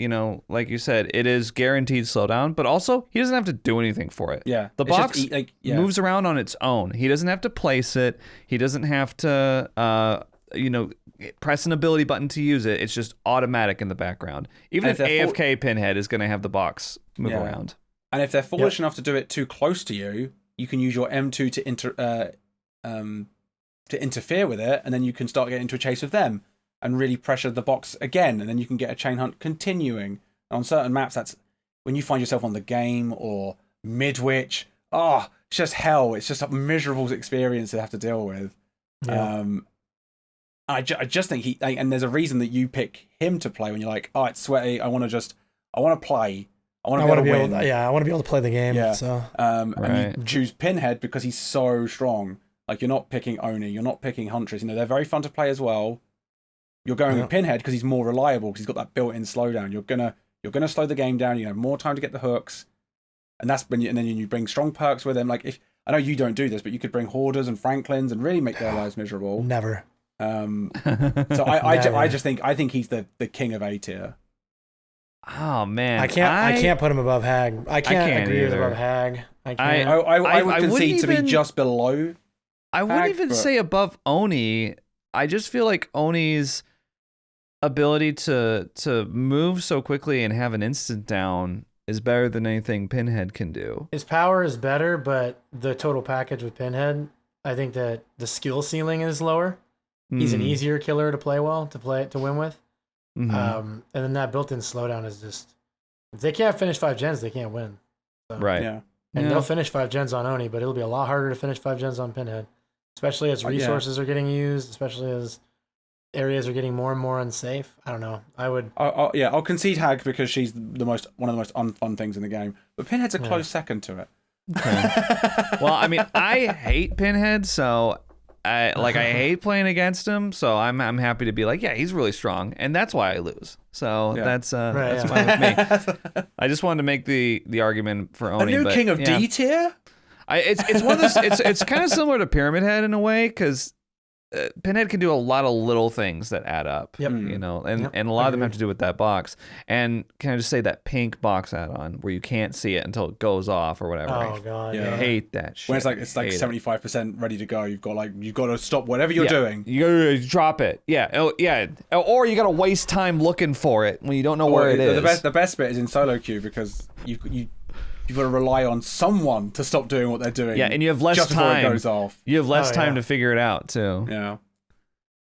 like you said, it is guaranteed slowdown, but also he doesn't have to do anything for it. Yeah, the box moves around on its own. He doesn't have to place it. He doesn't have to press an ability button to use it. It's just automatic in the background. Even if AFK Pinhead is going to have the box move around. And if they're foolish enough to do it too close to you, you can use your M2 to interfere with it, and then you can start getting into a chase with them and really pressure the box again, and then you can get a chain hunt continuing. And on certain maps, that's when you find yourself on the game or Midwich. It's just hell. It's just a miserable experience to have to deal with. Yeah. I just think and there's a reason that you pick him to play when you're like, it's sweaty. I want to play. I want to be able to play the game. Yeah. So, and you choose Pinhead because he's so strong. Like, you're not picking Oni, you're not picking Huntress. They're very fun to play as well. You're going with Pinhead because he's more reliable, because he's got that built-in slowdown. You're gonna slow the game down. You have more time to get the hooks, and that's when then you bring strong perks with him. Like, if I know you don't do this, but you could bring Hoarders and Franklins and really make their lives miserable. Never. So I just think he's the king of A tier. Oh man, I can't put him above Hag. I can't agree with above Hag. I can't. I would concede to be just below I wouldn't even say above Oni. I just feel like Oni's ability to move so quickly and have an instant down is better than anything Pinhead can do. His power is better, but the total package with Pinhead, I think that the skill ceiling is lower. He's an easier killer to play to win with. And then that built-in slowdown is just, if they can't finish 5 gens, they can't win. So. Right. Yeah. And they'll finish 5 gens on Oni, but it'll be a lot harder to finish 5 gens on Pinhead, especially as resources are getting used, especially as areas are getting more and more unsafe. I don't know. I'll concede Hag because she's one of the most unfun things in the game. But Pinhead's a close second to it. Okay. Well, I mean, I hate Pinhead, so I hate playing against him. So I'm happy to be like, yeah, he's really strong, and that's why I lose. So that's fine with me. I just wanted to make the argument for Oni. A new king of D tier. It's one of those. It's kind of similar to Pyramid Head in a way, because Pinhead can do a lot of little things that add up, and a lot of them have to do with that box. And can I just say that pink box add-on where you can't see it until it goes off or whatever? Oh god, I hate that shit. When it's like 75% ready to go, you've got to stop whatever you're doing. You gotta drop it, or you gotta waste time looking for it when you don't know where it is. The best bit is in solo queue because you've got to rely on someone to stop doing what they're doing. Yeah, and you have less just time. Before it goes off. You have less time to figure it out too. Yeah.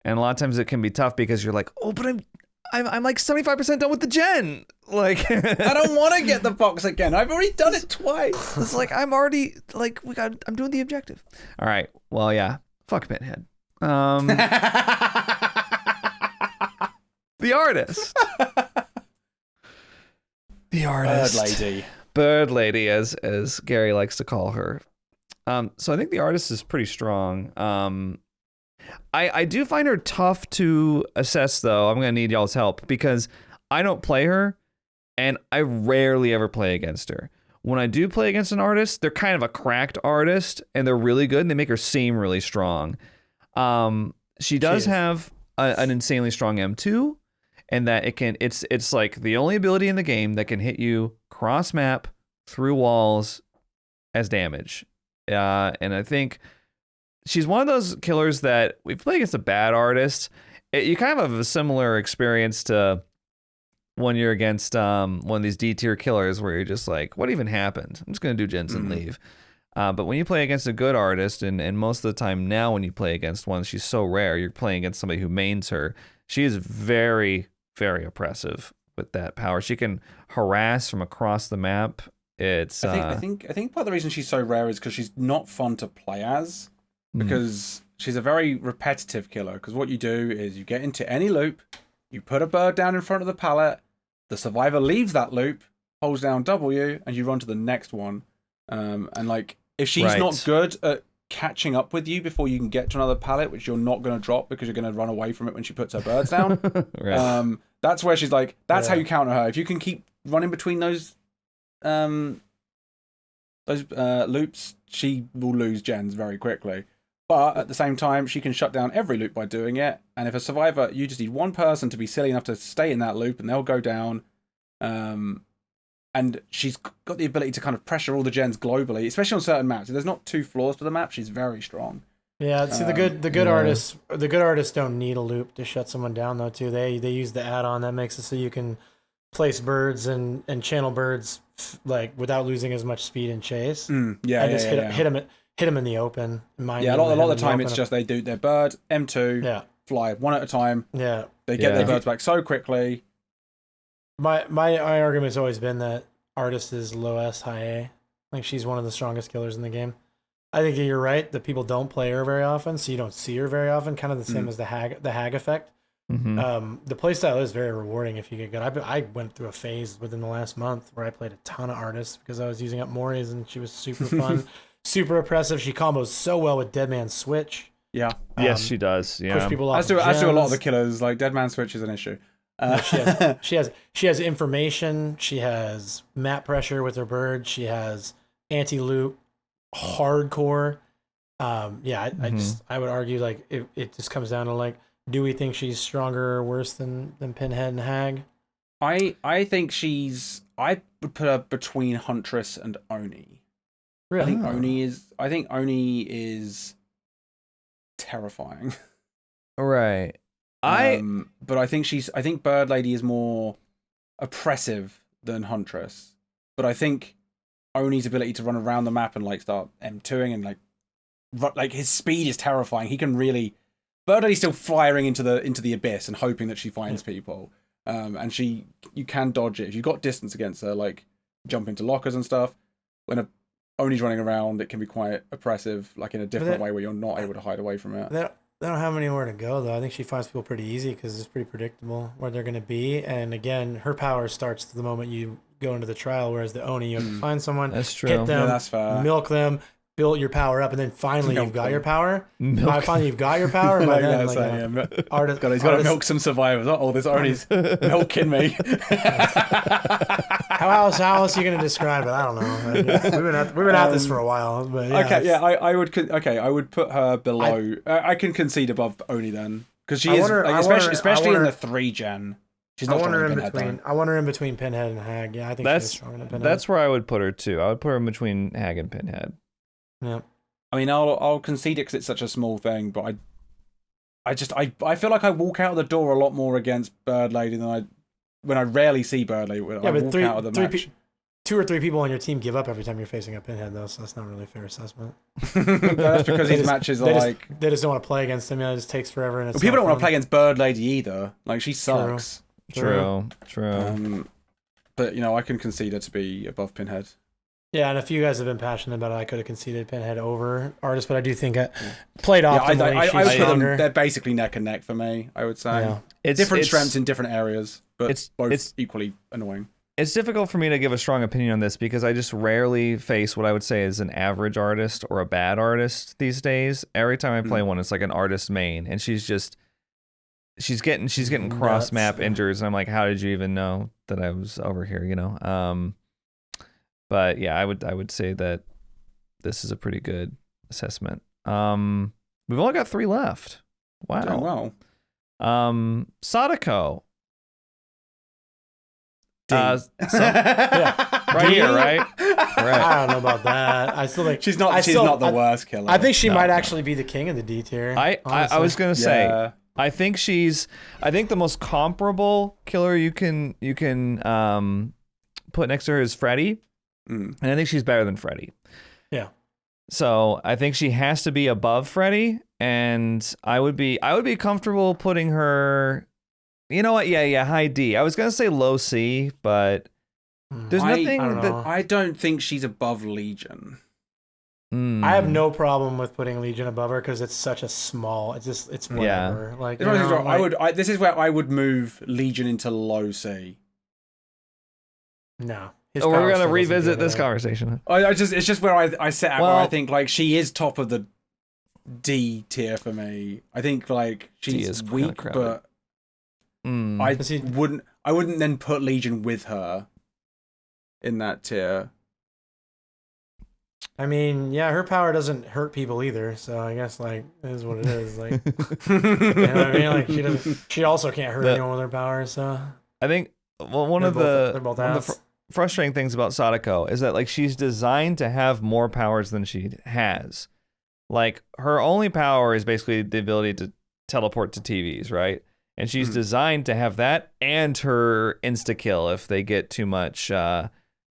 And a lot of times it can be tough because you're like, oh, but I'm like 75% done with the gen. Like I don't want to get the box again. I've already done it twice. It's like I'm already like I'm doing the objective. All right. Well, yeah. Fuck Pinhead. The artist. The artist. Bird lady, as Gary likes to call her. So I think the artist is pretty strong. I do find her tough to assess, though. I'm gonna need y'all's help because I don't play her, and I rarely ever play against her. When I do play against an artist, they're kind of a cracked artist, and they're really good, and they make her seem really strong. She does have an insanely strong M2, and that it's like the only ability in the game that can hit you cross map through walls as damage. And I think she's one of those killers that we play against a bad artist. You kind of have a similar experience to when you're against one of these D tier killers where you're just like, what even happened? I'm just going to do gens and leave. But when you play against a good artist, and most of the time now when you play against one, she's so rare, you're playing against somebody who mains her. She is very, very oppressive with that power. She can harass from across the map. It's I think part of the reason she's so rare is because she's not fun to play as, because she's a very repetitive killer. Because what you do is you get into any loop, you put a bird down in front of the pallet, the survivor leaves that loop, holds down W, and you run to the next one. And like if she's not good at catching up with you before you can get to another pallet, which you're not going to drop because you're going to run away from it when she puts her birds down. That's where she's like, that's how you counter her. If you can keep running between those loops, she will lose gens very quickly. But at the same time, she can shut down every loop by doing it. And if a survivor, you just need one person to be silly enough to stay in that loop and they'll go down. And she's got the ability to kind of pressure all the gens globally, especially on certain maps. If there's not 2 floors to the map, she's very strong. Yeah, see the good artists don't need a loop to shut someone down though too. They use the add-on that makes it so you can place birds and channel birds like without losing as much speed and chase. Hit them in the open. A lot of the time it's just they do their bird M2, fly one at a time. Yeah, they get their birds back so quickly. My argument's always been that artist is low S, high A. Like she's one of the strongest killers in the game. I think you're right that people don't play her very often, so you don't see her very often. Kind of the same as the hag effect. The playstyle is very rewarding if you get good. I went through a phase within the last month where I played a ton of artists because I was using up Mori's and she was super fun, super oppressive. She combos so well with Dead Man Switch. Yeah. Yes, she does. Yeah. Push people off. As do a lot of the killers. Like Dead Man Switch is an issue. She has information. She has map pressure with her bird. She has anti-loop, hardcore. I would argue like it just comes down to like, do we think she's stronger or worse than Pinhead and Hag? I think I would put her between Huntress and Oni. Really? I think Oni is terrifying. Right. But I think Bird Lady is more oppressive than Huntress. But I think Oni's ability to run around the map and like start M2ing and like his speed is terrifying. He can really. Bird Lady's still firing into the abyss and hoping that she finds people. And you can dodge it if you've got distance against her, like jump into lockers and stuff. When Oni's running around, it can be quite oppressive, like in a different way where you're not able to hide away from it. They don't have anywhere to go though. I think she finds people pretty easy because it's pretty predictable where they're going to be. And again, her power starts the moment you go into the trial, whereas the Oni, you have to find someone, that's true. hit them, that's fair. Milk them, build your power up, and then finally you've got your power. Finally you've got your power. By then, he's got to milk some survivors. Oh, this Oni's milking me. How else are you going to describe it? I don't know. We've been at this for a while. But yeah, okay, yeah, I would put her below. I can concede above Oni then, because she is, especially in the 3-gen. She's not stronger than Pinhead. I want her in between Pinhead and Hag. Yeah, I think she's stronger than Pinhead. That's where I would put her too. I would put her in between Hag and Pinhead. Yeah. I mean, I'll concede it because it's such a small thing, but I feel like I walk out of the door a lot more against Bird Lady than when I rarely see Bird Lady. I walk out of the match. 2 or 3 people on your team give up every time you're facing a Pinhead, though, so that's not really a fair assessment. That's because these matches are they just don't want to play against him. Yeah, it just takes forever. And people don't want to play against Bird Lady either. Like, she sucks. True. But I can concede her to be above Pinhead. Yeah, and if you guys have been passionate about it, I could have conceded Pinhead over Artist, but I do think played optimally. I would put them, they're basically neck and neck for me, I would say. Yeah. It's different strengths in different areas, but both equally annoying. It's difficult for me to give a strong opinion on this because I just rarely face what I would say is an average artist or a bad artist these days. Every time I play one, it's like an artist main, and she's getting cross map injuries, and I'm like, how did you even know that I was over here? But yeah, I would say that this is a pretty good assessment. We've only got 3 left. Wow. Sadako. Right here, right? I don't know about that. I still think she's not the worst killer. I think she might actually be the king of the D tier. I was gonna say. I think the most comparable killer you can put next to her is Freddy. And I think she's better than Freddy. Yeah. So I think she has to be above Freddy, and I would be comfortable putting her. You know what? Yeah, high D. I was gonna say low C, but there's nothing. I don't think she's above Legion. I have no problem with putting Legion above her because it's such a small. It's whatever. Yeah. Like this is where I would move Legion into low C. No. We're gonna revisit this conversation. It's just where I set out where I think like she is top of the D tier for me. I think like she's weak, but I wouldn't then put Legion with her in that tier. I mean, yeah, her power doesn't hurt people either, so I guess like it is what it is. Like, you know what I mean? Like she also can't hurt anyone with her power. So I think one of the frustrating things about Sadako is that like she's designed to have more powers than she has. Like her only power is basically the ability to teleport to TVs, right? And she's designed to have that and her insta kill if they get too much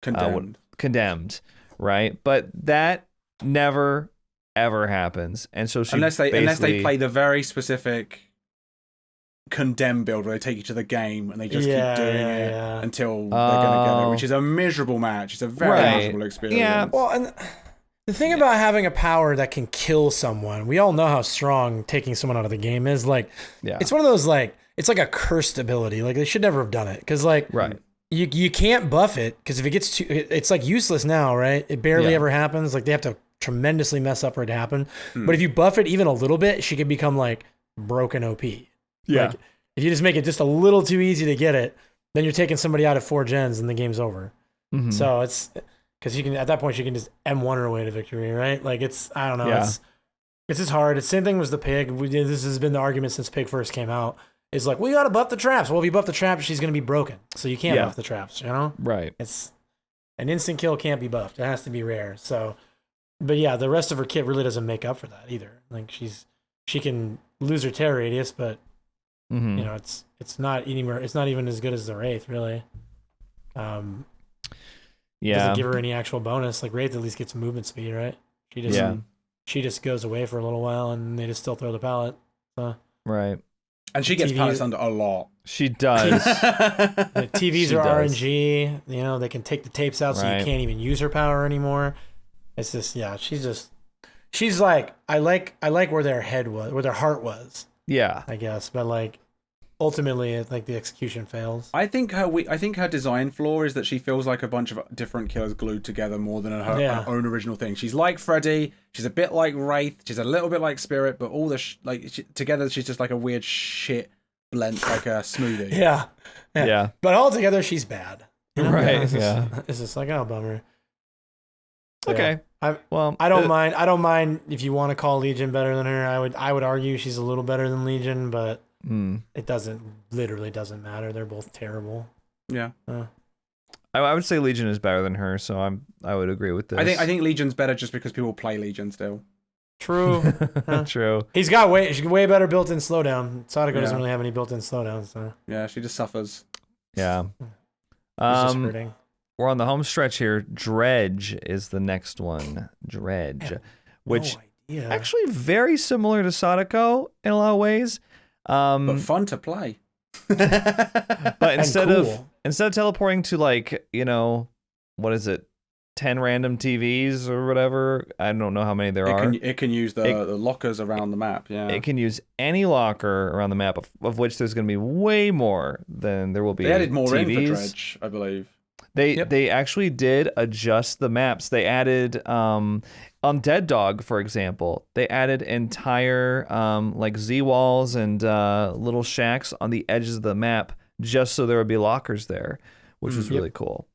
condemned, right? But that never ever happens, and so she unless they play the very specific condemn build where they take you to the game and they just keep doing it until they're gonna get it, which is a miserable match. It's a very miserable experience. Yeah. Well, and the thing about having a power that can kill someone, we all know how strong taking someone out of the game is. Like, it's one of those like it's like a cursed ability. Like they should never have done it because like you can't buff it because if it gets too, it's like useless now, right? It barely ever happens. Like they have to tremendously mess up for it to happen. But if you buff it even a little bit, she could become like broken OP. Yeah. Like, if you just make it just a little too easy to get it, then you're taking somebody out of 4 gens and the game's over. So it's because you can at that point you can just M1 her way to victory, right? Like it's I don't know. Yeah. It's just hard. It's the same thing with the pig. This has been the argument since pig first came out. It's like we gotta buff the traps. Well, if you buff the traps, she's gonna be broken. So you can't buff the traps. You know? Right. It's an instant kill can't be buffed. It has to be rare. So, but yeah, the rest of her kit really doesn't make up for that either. Like she's she can lose her tear radius, but you know, it's not anywhere. It's not even as good as the Wraith, really. Doesn't give her any actual bonus. Like Wraith at least gets movement speed, right? She just goes away for a little while, and they just still throw the pallet. So. Right. And she gets pallets under a lot. She does. The TVs are RNG. You know, they can take the tapes out, so you can't even use her power anymore. It's just, she's like, I like where their head was, where their heart was. Yeah, I guess, but like, ultimately, like the execution fails. I think her design flaw is that she feels like a bunch of different killers glued together more than her own original thing. She's like Freddy. She's a bit like Wraith. She's a little bit like Spirit, but all together, she's just like a weird shit blend, like a smoothie. Yeah. But all together, she's bad. You know? Right. It's just like, oh, bummer. Okay. I don't mind. I don't mind if you want to call Legion better than her. I would argue she's a little better than Legion, but it literally doesn't matter. They're both terrible. Yeah. I would say Legion is better than her, so I would agree with this. I think Legion's better just because people play Legion still. True. True. He's got way better built-in slowdown. Sadako doesn't really have any built-in slowdown, so yeah, she just suffers. Yeah. Just hurting. We're on the home stretch here. Dredge is the next one. Dredge, which actually very similar to Sadako in a lot of ways, but fun to play. But instead of teleporting to, like, you know, what is it, 10 random TVs or whatever, I don't know how many there are. It can use the lockers around the map. Yeah, it can use any locker around the map, of which there's going to be way more than there will be. They added more TVs. in for Dredge, I believe. They actually did adjust the maps. They added on Dead Dog, for example, they added entire like Z walls and little shacks on the edges of the map just so there would be lockers there, which was really cool.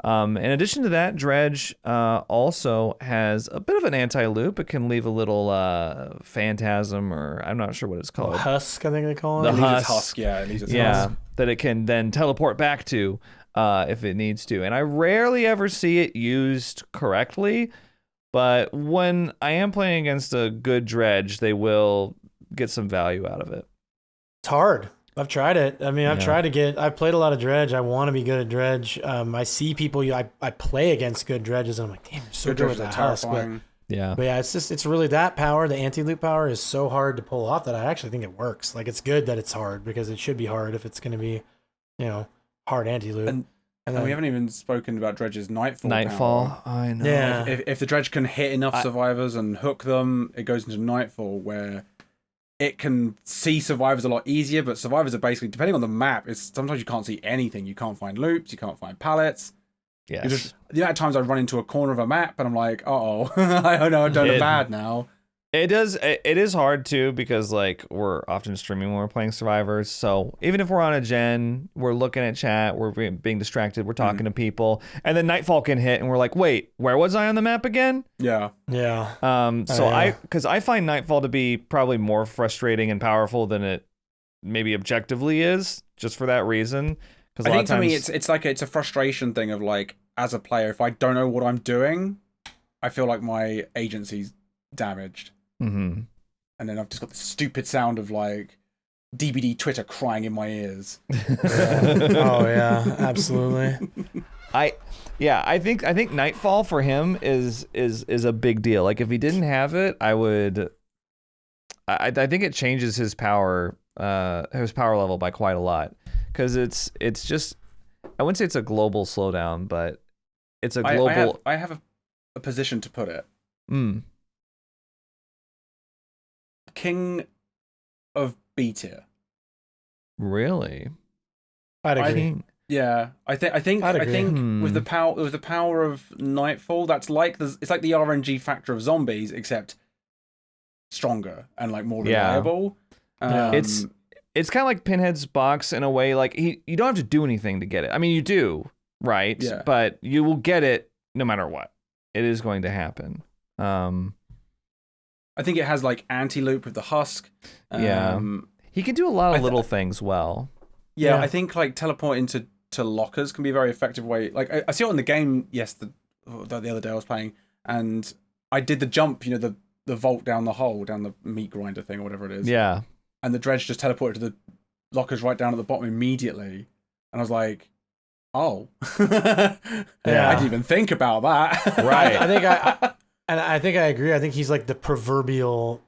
In addition to that, Dredge also has a bit of an anti-loop. It can leave a little phantasm, or I'm not sure what it's called. Husk, I think they call it. The husk. It leaves its husk. That it can then teleport back to if it needs to. And I rarely ever see it used correctly, but when I am playing against a good Dredge, they will get some value out of it. It's hard. I've tried it. I mean, I've played a lot of Dredge. I want to be good at Dredge. I see people, I play against good Dredges, and I'm like, damn, you're so good with that husk. But yeah, it's really that power, the anti-loop power is so hard to pull off that I actually think it works. Like, it's good that it's hard, because it should be hard if it's going to be, you know, hard anti-loop. And then, we haven't even spoken about Dredge's Nightfall power. I know. Yeah. If the Dredge can hit enough survivors and hook them, it goes into Nightfall, where it can see survivors a lot easier, but survivors are basically, depending on the map, sometimes you can't see anything. You can't find loops, you can't find pallets. Yes. The amount of times I run into a corner of a map and I'm like, uh-oh, I know I've done it bad now. It is hard too, because like we're often streaming when we're playing survivors. So even if we're on a gen, we're looking at chat, we're being distracted, we're talking to people, and then Nightfall can hit, and we're like, wait, where was I on the map again? Yeah. Because I find Nightfall to be probably more frustrating and powerful than it maybe objectively is, just for that reason. Because I think to me, it's a frustration thing of, like, as a player, if I don't know what I'm doing, I feel like my agency's damaged. Mm-hmm. And then I've just got this stupid sound of, like, DBD Twitter crying in my ears. Oh yeah, absolutely. I think Nightfall for him is a big deal. Like, if he didn't have it, I think it changes his power level by quite a lot, because it's just, I wouldn't say it's a global slowdown, but it's a global. I have a position to put it. King of B tier. Really? I'd agree. Yeah, I think with the power of Nightfall, it's like the RNG factor of zombies, except stronger and like more reliable. It's kind of like Pinhead's box in a way. Like, you don't have to do anything to get it. I mean, you do, right? Yeah. But you will get it no matter what. It is going to happen. I think it has like anti-loop with the husk. He can do a lot of little things well. Yeah, I think like teleporting to lockers can be a very effective way. Like, I see it in the game. Yes, the other day I was playing, and I did the jump. You know, the vault down the hole, down the meat grinder thing or whatever it is. Yeah. And the dredge just teleported to the lockers right down at the bottom immediately. And I was like, oh. Yeah. I didn't even think about that. Right. I think I agree. I think he's like the proverbial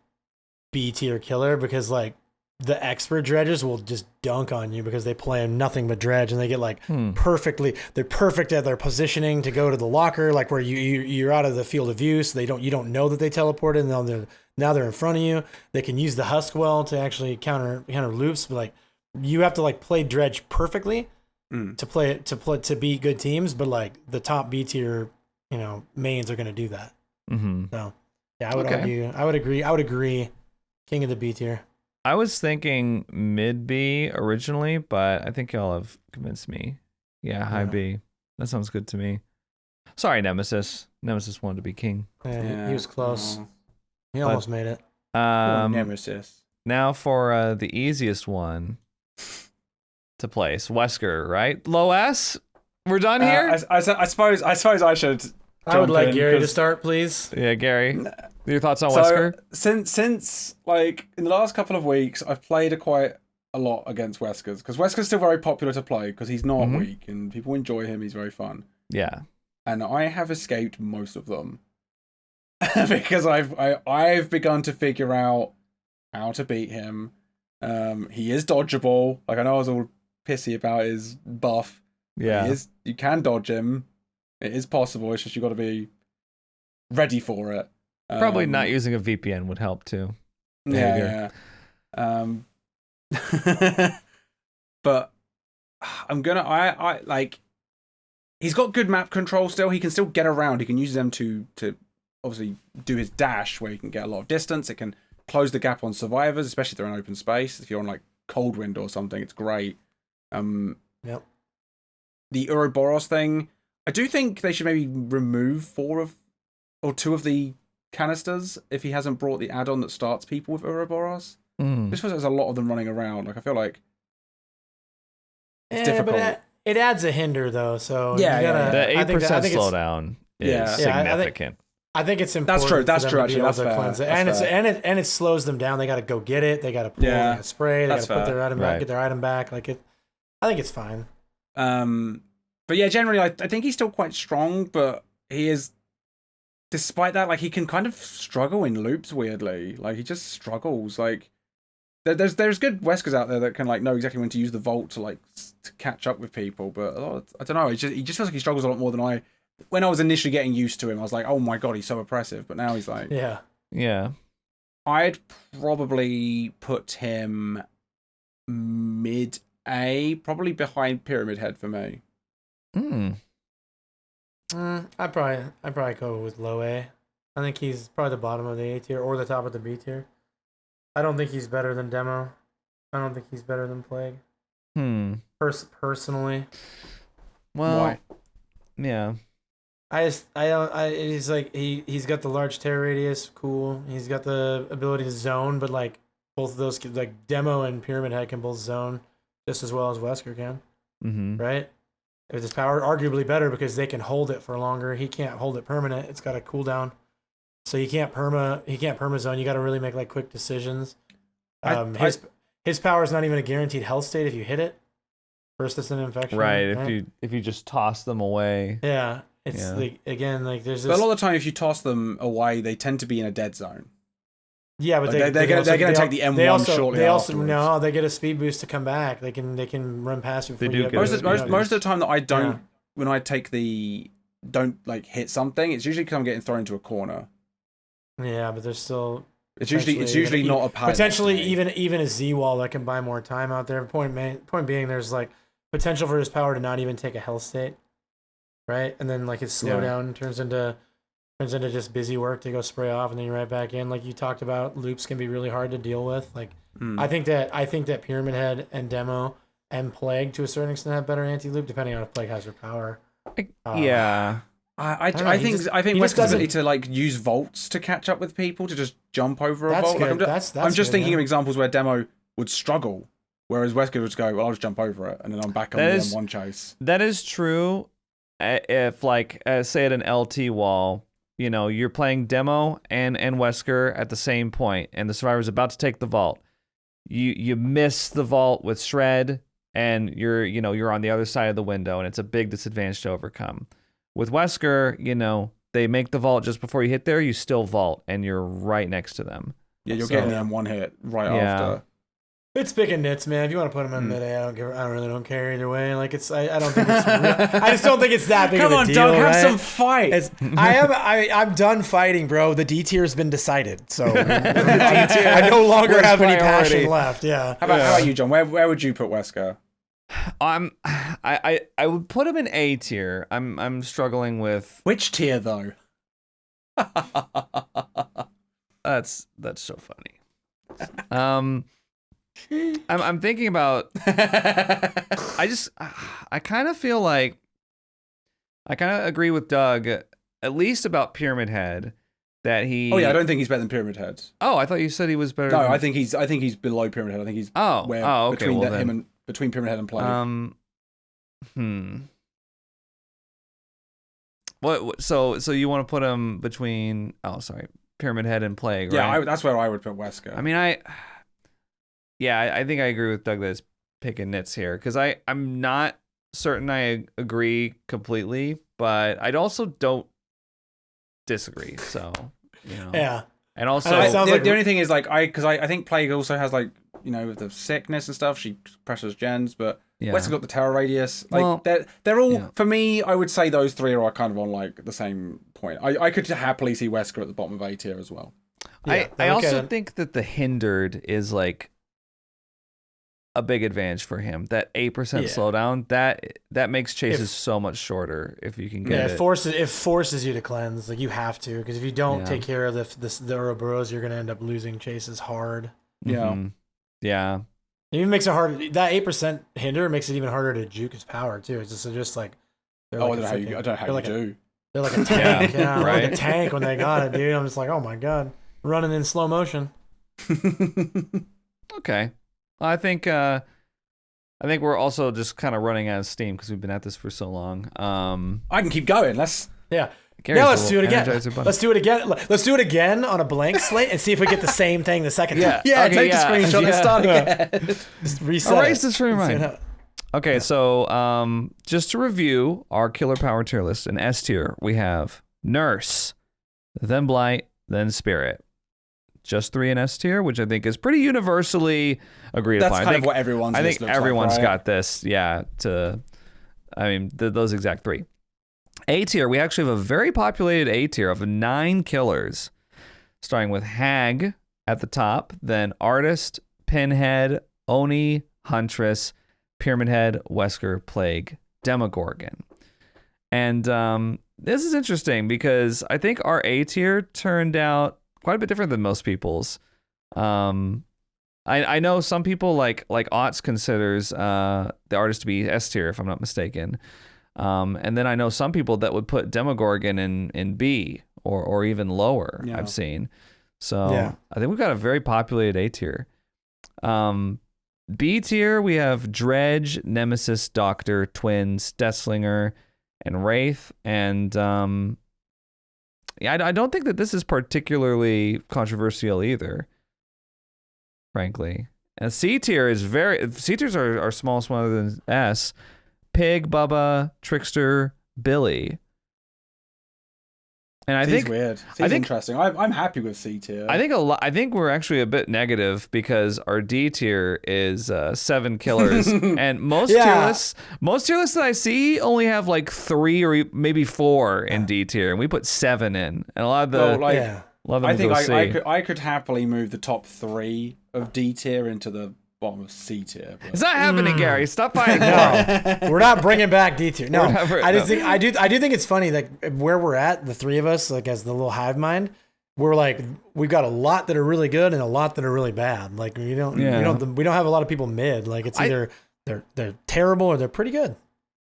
B tier killer because like the expert dredges will just dunk on you because they play nothing but dredge and they get like they're perfect at their positioning to go to the locker, like where you're out of the field of view, so you don't know that they teleported, and now they're in front of you. They can use the husk well to actually counter loops, but like you have to like play dredge perfectly to beat good teams, but like the top B tier, mains are going to do that. So yeah, I would argue, I would agree, king of the B tier. I was thinking mid B originally, but I think y'all have convinced me. Yeah, high B. That sounds good to me. Sorry, Nemesis. Nemesis wanted to be king. Yeah, he was close. He almost made it. Nemesis. Now for the easiest one to place, Wesker, right? Low S. We're done here. I suppose I should. I would like Gary to start, please. Yeah, Gary. Your thoughts on Wesker? Since like in the last couple of weeks, I've played quite a lot against Weskers because Wesker's still very popular to play because he's not weak and people enjoy him. He's very fun. Yeah. And I have escaped most of them because I've begun to figure out how to beat him. He is dodgeable. Like I know I was all pissy about his buff. Yeah. You can dodge him. It is possible. It's just you got to be ready for it. Probably not using a VPN would help too. Yeah. But I like. He's got good map control still. He can still get around. He can use them to obviously do his dash where he can get a lot of distance. It can close the gap on survivors, especially if they're in open space. If you're on like Cold Wind or something, it's great. Yep. The Ouroboros thing, I do think they should maybe remove 2 of the canisters if he hasn't brought the add-on that starts people with Ouroboros. Just because there's a lot of them running around. Like I feel like it's difficult. But it adds a hinder though, so the 8% slowdown is significant. I think it's important. That's true. Actually, that's fair. And it slows them down. They got to go get it. They got to pull. They got to spray. They got to put their item back, get their item back. Like it. I think it's fine. But yeah, generally, I think he's still quite strong. But he is, despite that, like he can kind of struggle in loops. Weirdly, like he just struggles. Like there's good Weskers out there that can like know exactly when to use the vault to catch up with people. But I don't know. He just feels like he struggles a lot more than when I was initially getting used to him. I was like, oh my god, he's so oppressive. But now he's like, yeah. I'd probably put him mid A, probably behind Pyramid Head for me. I'd probably go with low A. I think he's probably the bottom of the A tier or the top of the B tier. I don't think he's better than Demo. I don't think he's better than Plague. Personally. Well, why? Yeah. He's like he's got the large tear radius, cool. He's got the ability to zone, but like both of those, like Demo and Pyramid Head can both zone just as well as Wesker can. Right? With his power, arguably better because they can hold it for longer. He can't hold it permanent. It's got a cooldown, so he can't perma zone. You got to really make like quick decisions. His power is not even a guaranteed health state if you hit it. Versus an infection. Right. If you just toss them away. Yeah. It's like again like there's this. But a lot of the time, if you toss them away, they tend to be in a dead zone. Yeah, but they're going to take the M1 shortly afterwards. No, they get a speed boost to come back. They can run past you. Most of the time that I don't, when I take don't like hit something, it's usually because I'm getting thrown into a corner. Yeah, but there's still. It's usually not a pilot. Potentially even a Z wall that can buy more time out there. Point being, there's like potential for his power to not even take a health state, right? And then like his slowdown turns into just busy work to go spray off, and then you're right back in. Like you talked about, loops can be really hard to deal with. Like I think that Pyramid Head and Demo and Plague to a certain extent have better anti-loop, depending on if Plague has her power. I think Wesker's ability to like use vaults to catch up with people, to just jump over a vault. Like, I'm just thinking of examples where Demo would struggle, whereas Wesker would just go, well, I'll just jump over it, and then I'm back on the M1 chase. That is true. If like say at an LT wall, you're playing Demo and Wesker at the same point, and the survivor's about to take the vault. You miss the vault with Shred, and you're on the other side of the window, and it's a big disadvantage to overcome. With Wesker, they make the vault just before you hit there, you still vault, and you're right next to them. Yeah, you're getting them one hit right after. It's pick and nits, man. If you want to put them in mid-A, I really don't care either way. Like I don't think it's real. I just don't think it's that big of a deal. Come on, Doug, right? have some fight. I'm done fighting, bro. The D tier's been decided, so I no longer have any passion left. Yeah. How about you, John? Where would you put Wesker? I would put him in A tier. I'm struggling with which tier though. That's so funny. I'm thinking about. I kind of feel like I kind of agree with Doug, at least about Pyramid Head, that he. Oh yeah, I don't think he's better than Pyramid Head. Oh, I thought you said he was better. No, I think he's below Pyramid Head. I think he's okay. Between Pyramid Head and Plague. What? So you want to put him between? Oh, sorry, Pyramid Head and Plague. Yeah, right? That's where I would put Wesker. I mean, I think I agree with Doug that it's picking nits here, because I'm not certain I agree completely, but I also don't disagree. So yeah. And also, the only thing is because I think Plague also has with the sickness and stuff, she presses gens, but Wester's got the terror radius. They're all for me. I would say those three are kind of on the same point. I could happily see Wesker at the bottom of A tier as well. Yeah, I also think that the hindered is a big advantage for him. That 8% slowdown that makes chases so much shorter if you can get it. It forces you to cleanse. You have to, because if you don't take care of the Ouroboros, you're gonna end up losing chases hard. Yeah. Mm-hmm. Yeah. It even makes it hard. That 8% hinder makes it even harder to juke his power too. It's just like. I don't know how you do. They're like a tank. Right? Like a tank when they got it, dude. I'm just like, oh my god, running in slow motion. Okay. I think we're also just kind of running out of steam because we've been at this for so long. I can keep going. Now let's do it again. Let's do it again. Let's do it again on a blank slate and see if we get the same thing the second time. Take a screenshot and start again. Just reset. Erase this from your mind. Okay, so just to review our killer power tier list, in S tier we have Nurse, then Blight, then Spirit. Just 3 in S tier, which I think is pretty universally agreed upon. That's kind of what everyone's. I think everyone's got this. Yeah. Those exact 3. A tier, we actually have a very populated A tier of 9 killers, starting with Hag at the top, then Artist, Pinhead, Oni, Huntress, Pyramid Head, Wesker, Plague, Demogorgon. And this is interesting because I think our A tier turned out quite a bit different than most people's. I know some people like Otts considers the Artist to be S tier, if I'm not mistaken. And then I know some people that would put Demogorgon in B or even lower. Yeah. I've seen. So I think we've got a very populated A tier. B tier, we have Dredge, Nemesis, Doctor, Twins, Deathslinger, and Wraith. And I don't think that this is particularly controversial either, frankly. And C tier is C tiers are smallest one other than S. Pig, Bubba, Trickster, Billy. And I think weird. C's interesting. I'm happy with C tier. I think we're actually a bit negative because our D tier is 7 killers, and most tier lists that I see only have 3 or maybe 4 in D tier, and we put 7 in, and a lot of them I could happily move the top 3 of D tier into the bottom of C tier. It's not happening, Gary. Stop fighting. No, we're not bringing back D tier. No, I do think it's funny where we're at, the 3 of us, as the little hive mind. We've got a lot that are really good and a lot that are really bad. We don't have a lot of people mid. It's either they're terrible or they're pretty good.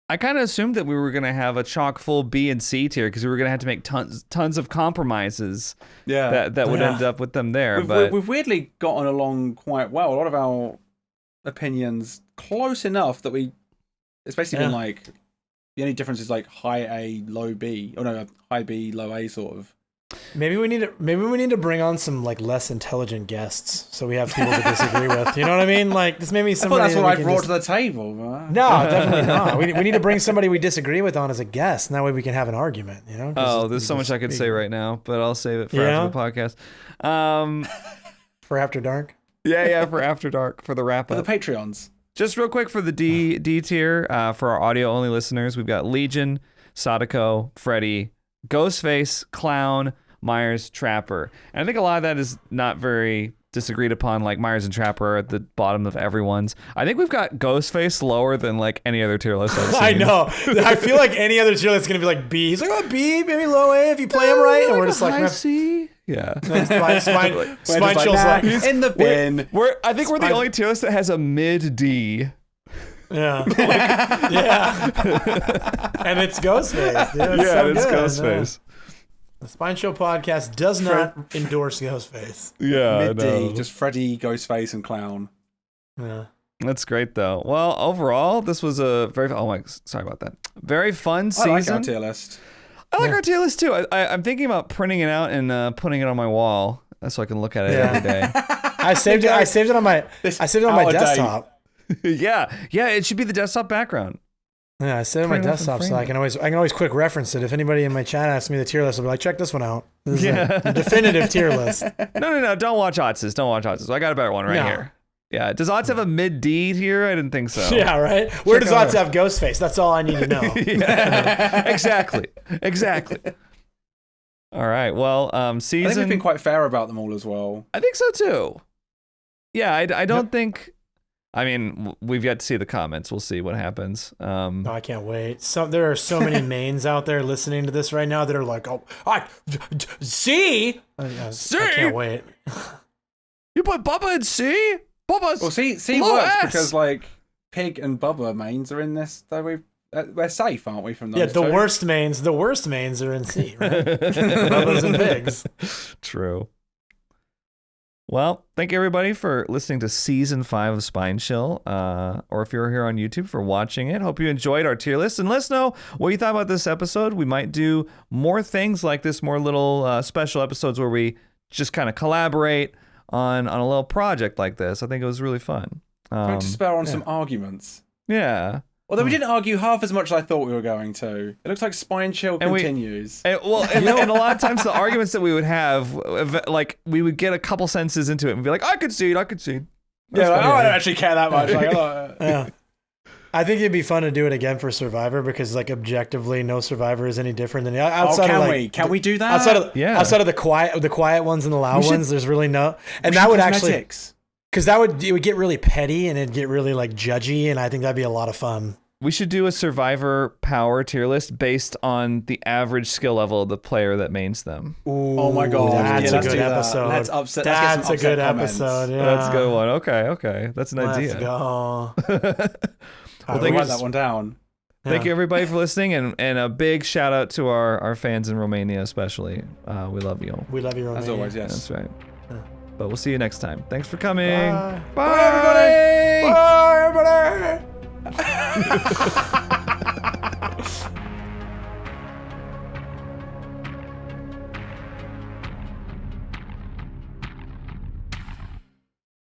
I kind of assumed that we were going to have a chock full B and C tier because we were going to have to make tons of compromises that would end up with them there. We've weirdly gotten along quite well. A lot of our opinions close enough that it's basically been the only difference is high A, low B. High B, low A sort of Maybe we need to bring on some like less intelligent guests, so we have people to disagree with. You know what I mean? Like this made me somebody. That's what I brought to the table. Man. No, definitely not. We need to bring somebody we disagree with on as a guest, and that way we can have an argument. You know? Oh, there's so much I could say right now, but I'll save it for after the podcast. For After Dark. Yeah, for After Dark for the wrap up. For the Patreons. Just real quick for the D tier, for our audio only listeners, we've got Legion, Sadako, Freddy, Ghostface, Clown, Myers, Trapper. And I think a lot of that is not very disagreed upon. Like Myers and Trapper are at the bottom of everyone's. I think we've got Ghostface lower than like any other tier list I've seen. I know. I feel like any other tier list is gonna be like B. He's like, oh, B, maybe low A if you play him right, and we're just like C. Yeah. Spine chills like in the bin. I think we're the only tier list that has a mid D. Yeah. And it's Ghostface. Dude. It's Ghostface. The Spine Chill podcast does not endorse Ghostface. Yeah, mid D, just Freddy, Ghostface, and Clown. Yeah. That's great though. Well, overall, this was a sorry about that. Very fun season. I like our tier list. I like our tier list too. I'm thinking about printing it out and putting it on my wall so I can look at it every day. I saved it on my desktop. Yeah, it should be the desktop background. Yeah, I saved it on my desktop so I can always quick reference it. If anybody in my chat asks me the tier list, I'll be like, check this one out. This is a definitive tier list. No, don't watch Otz's. I got a better one here. Yeah, does Otz have a mid D here? I didn't think so. Yeah, right? Where does Otz have Ghostface? That's all I need to know. Exactly. All right, well, season... I think we've been quite fair about them all as well. I think so too. Yeah, I don't think... I mean, we've yet to see the comments. We'll see what happens. I can't wait. There are so many mains out there listening to this right now that are like, C? I can't wait. You put Bubba in C? Bubba's C works because like Pig and Bubba mains are in this. We're safe, aren't we? From those the worst mains are in C, right? Bubba's and Pigs. True. Well, thank you everybody for listening to season 5 of Spine Chill, or if you're here on YouTube for watching it. Hope you enjoyed our tier list, and let us know what you thought about this episode. We might do more things like this, more little special episodes where we just kind of collaborate on a little project like this. I think it was really fun. Trying to spur on some arguments. Yeah. Although we didn't argue half as much as I thought we were going to. It looks like Spine Chill continues. And a lot of times the arguments that we would have, like, we would get a couple sentences into it and be like, I could see it. I don't actually care that much. Yeah. I think it'd be fun to do it again for Survivor because, like, objectively, no Survivor is any different than outside. Can we do that? Outside of the quiet ones and the loud ones, there's really no. And that would actually, because it would get really petty and it'd get really like judgy, and I think that'd be a lot of fun. We should do a Survivor power tier list based on the average skill level of the player that mains them. Ooh, oh my god, that's a good episode. Let's upset. That's a good episode. Yeah. That's a good one. Okay, that's an idea. Let's go. Well, write that one down. Thank you everybody for listening, and a big shout out to our fans in Romania especially. We love you. We love you, Romania. As always, yes. That's right. But we'll see you next time. Thanks for coming. Bye everybody. Bye everybody.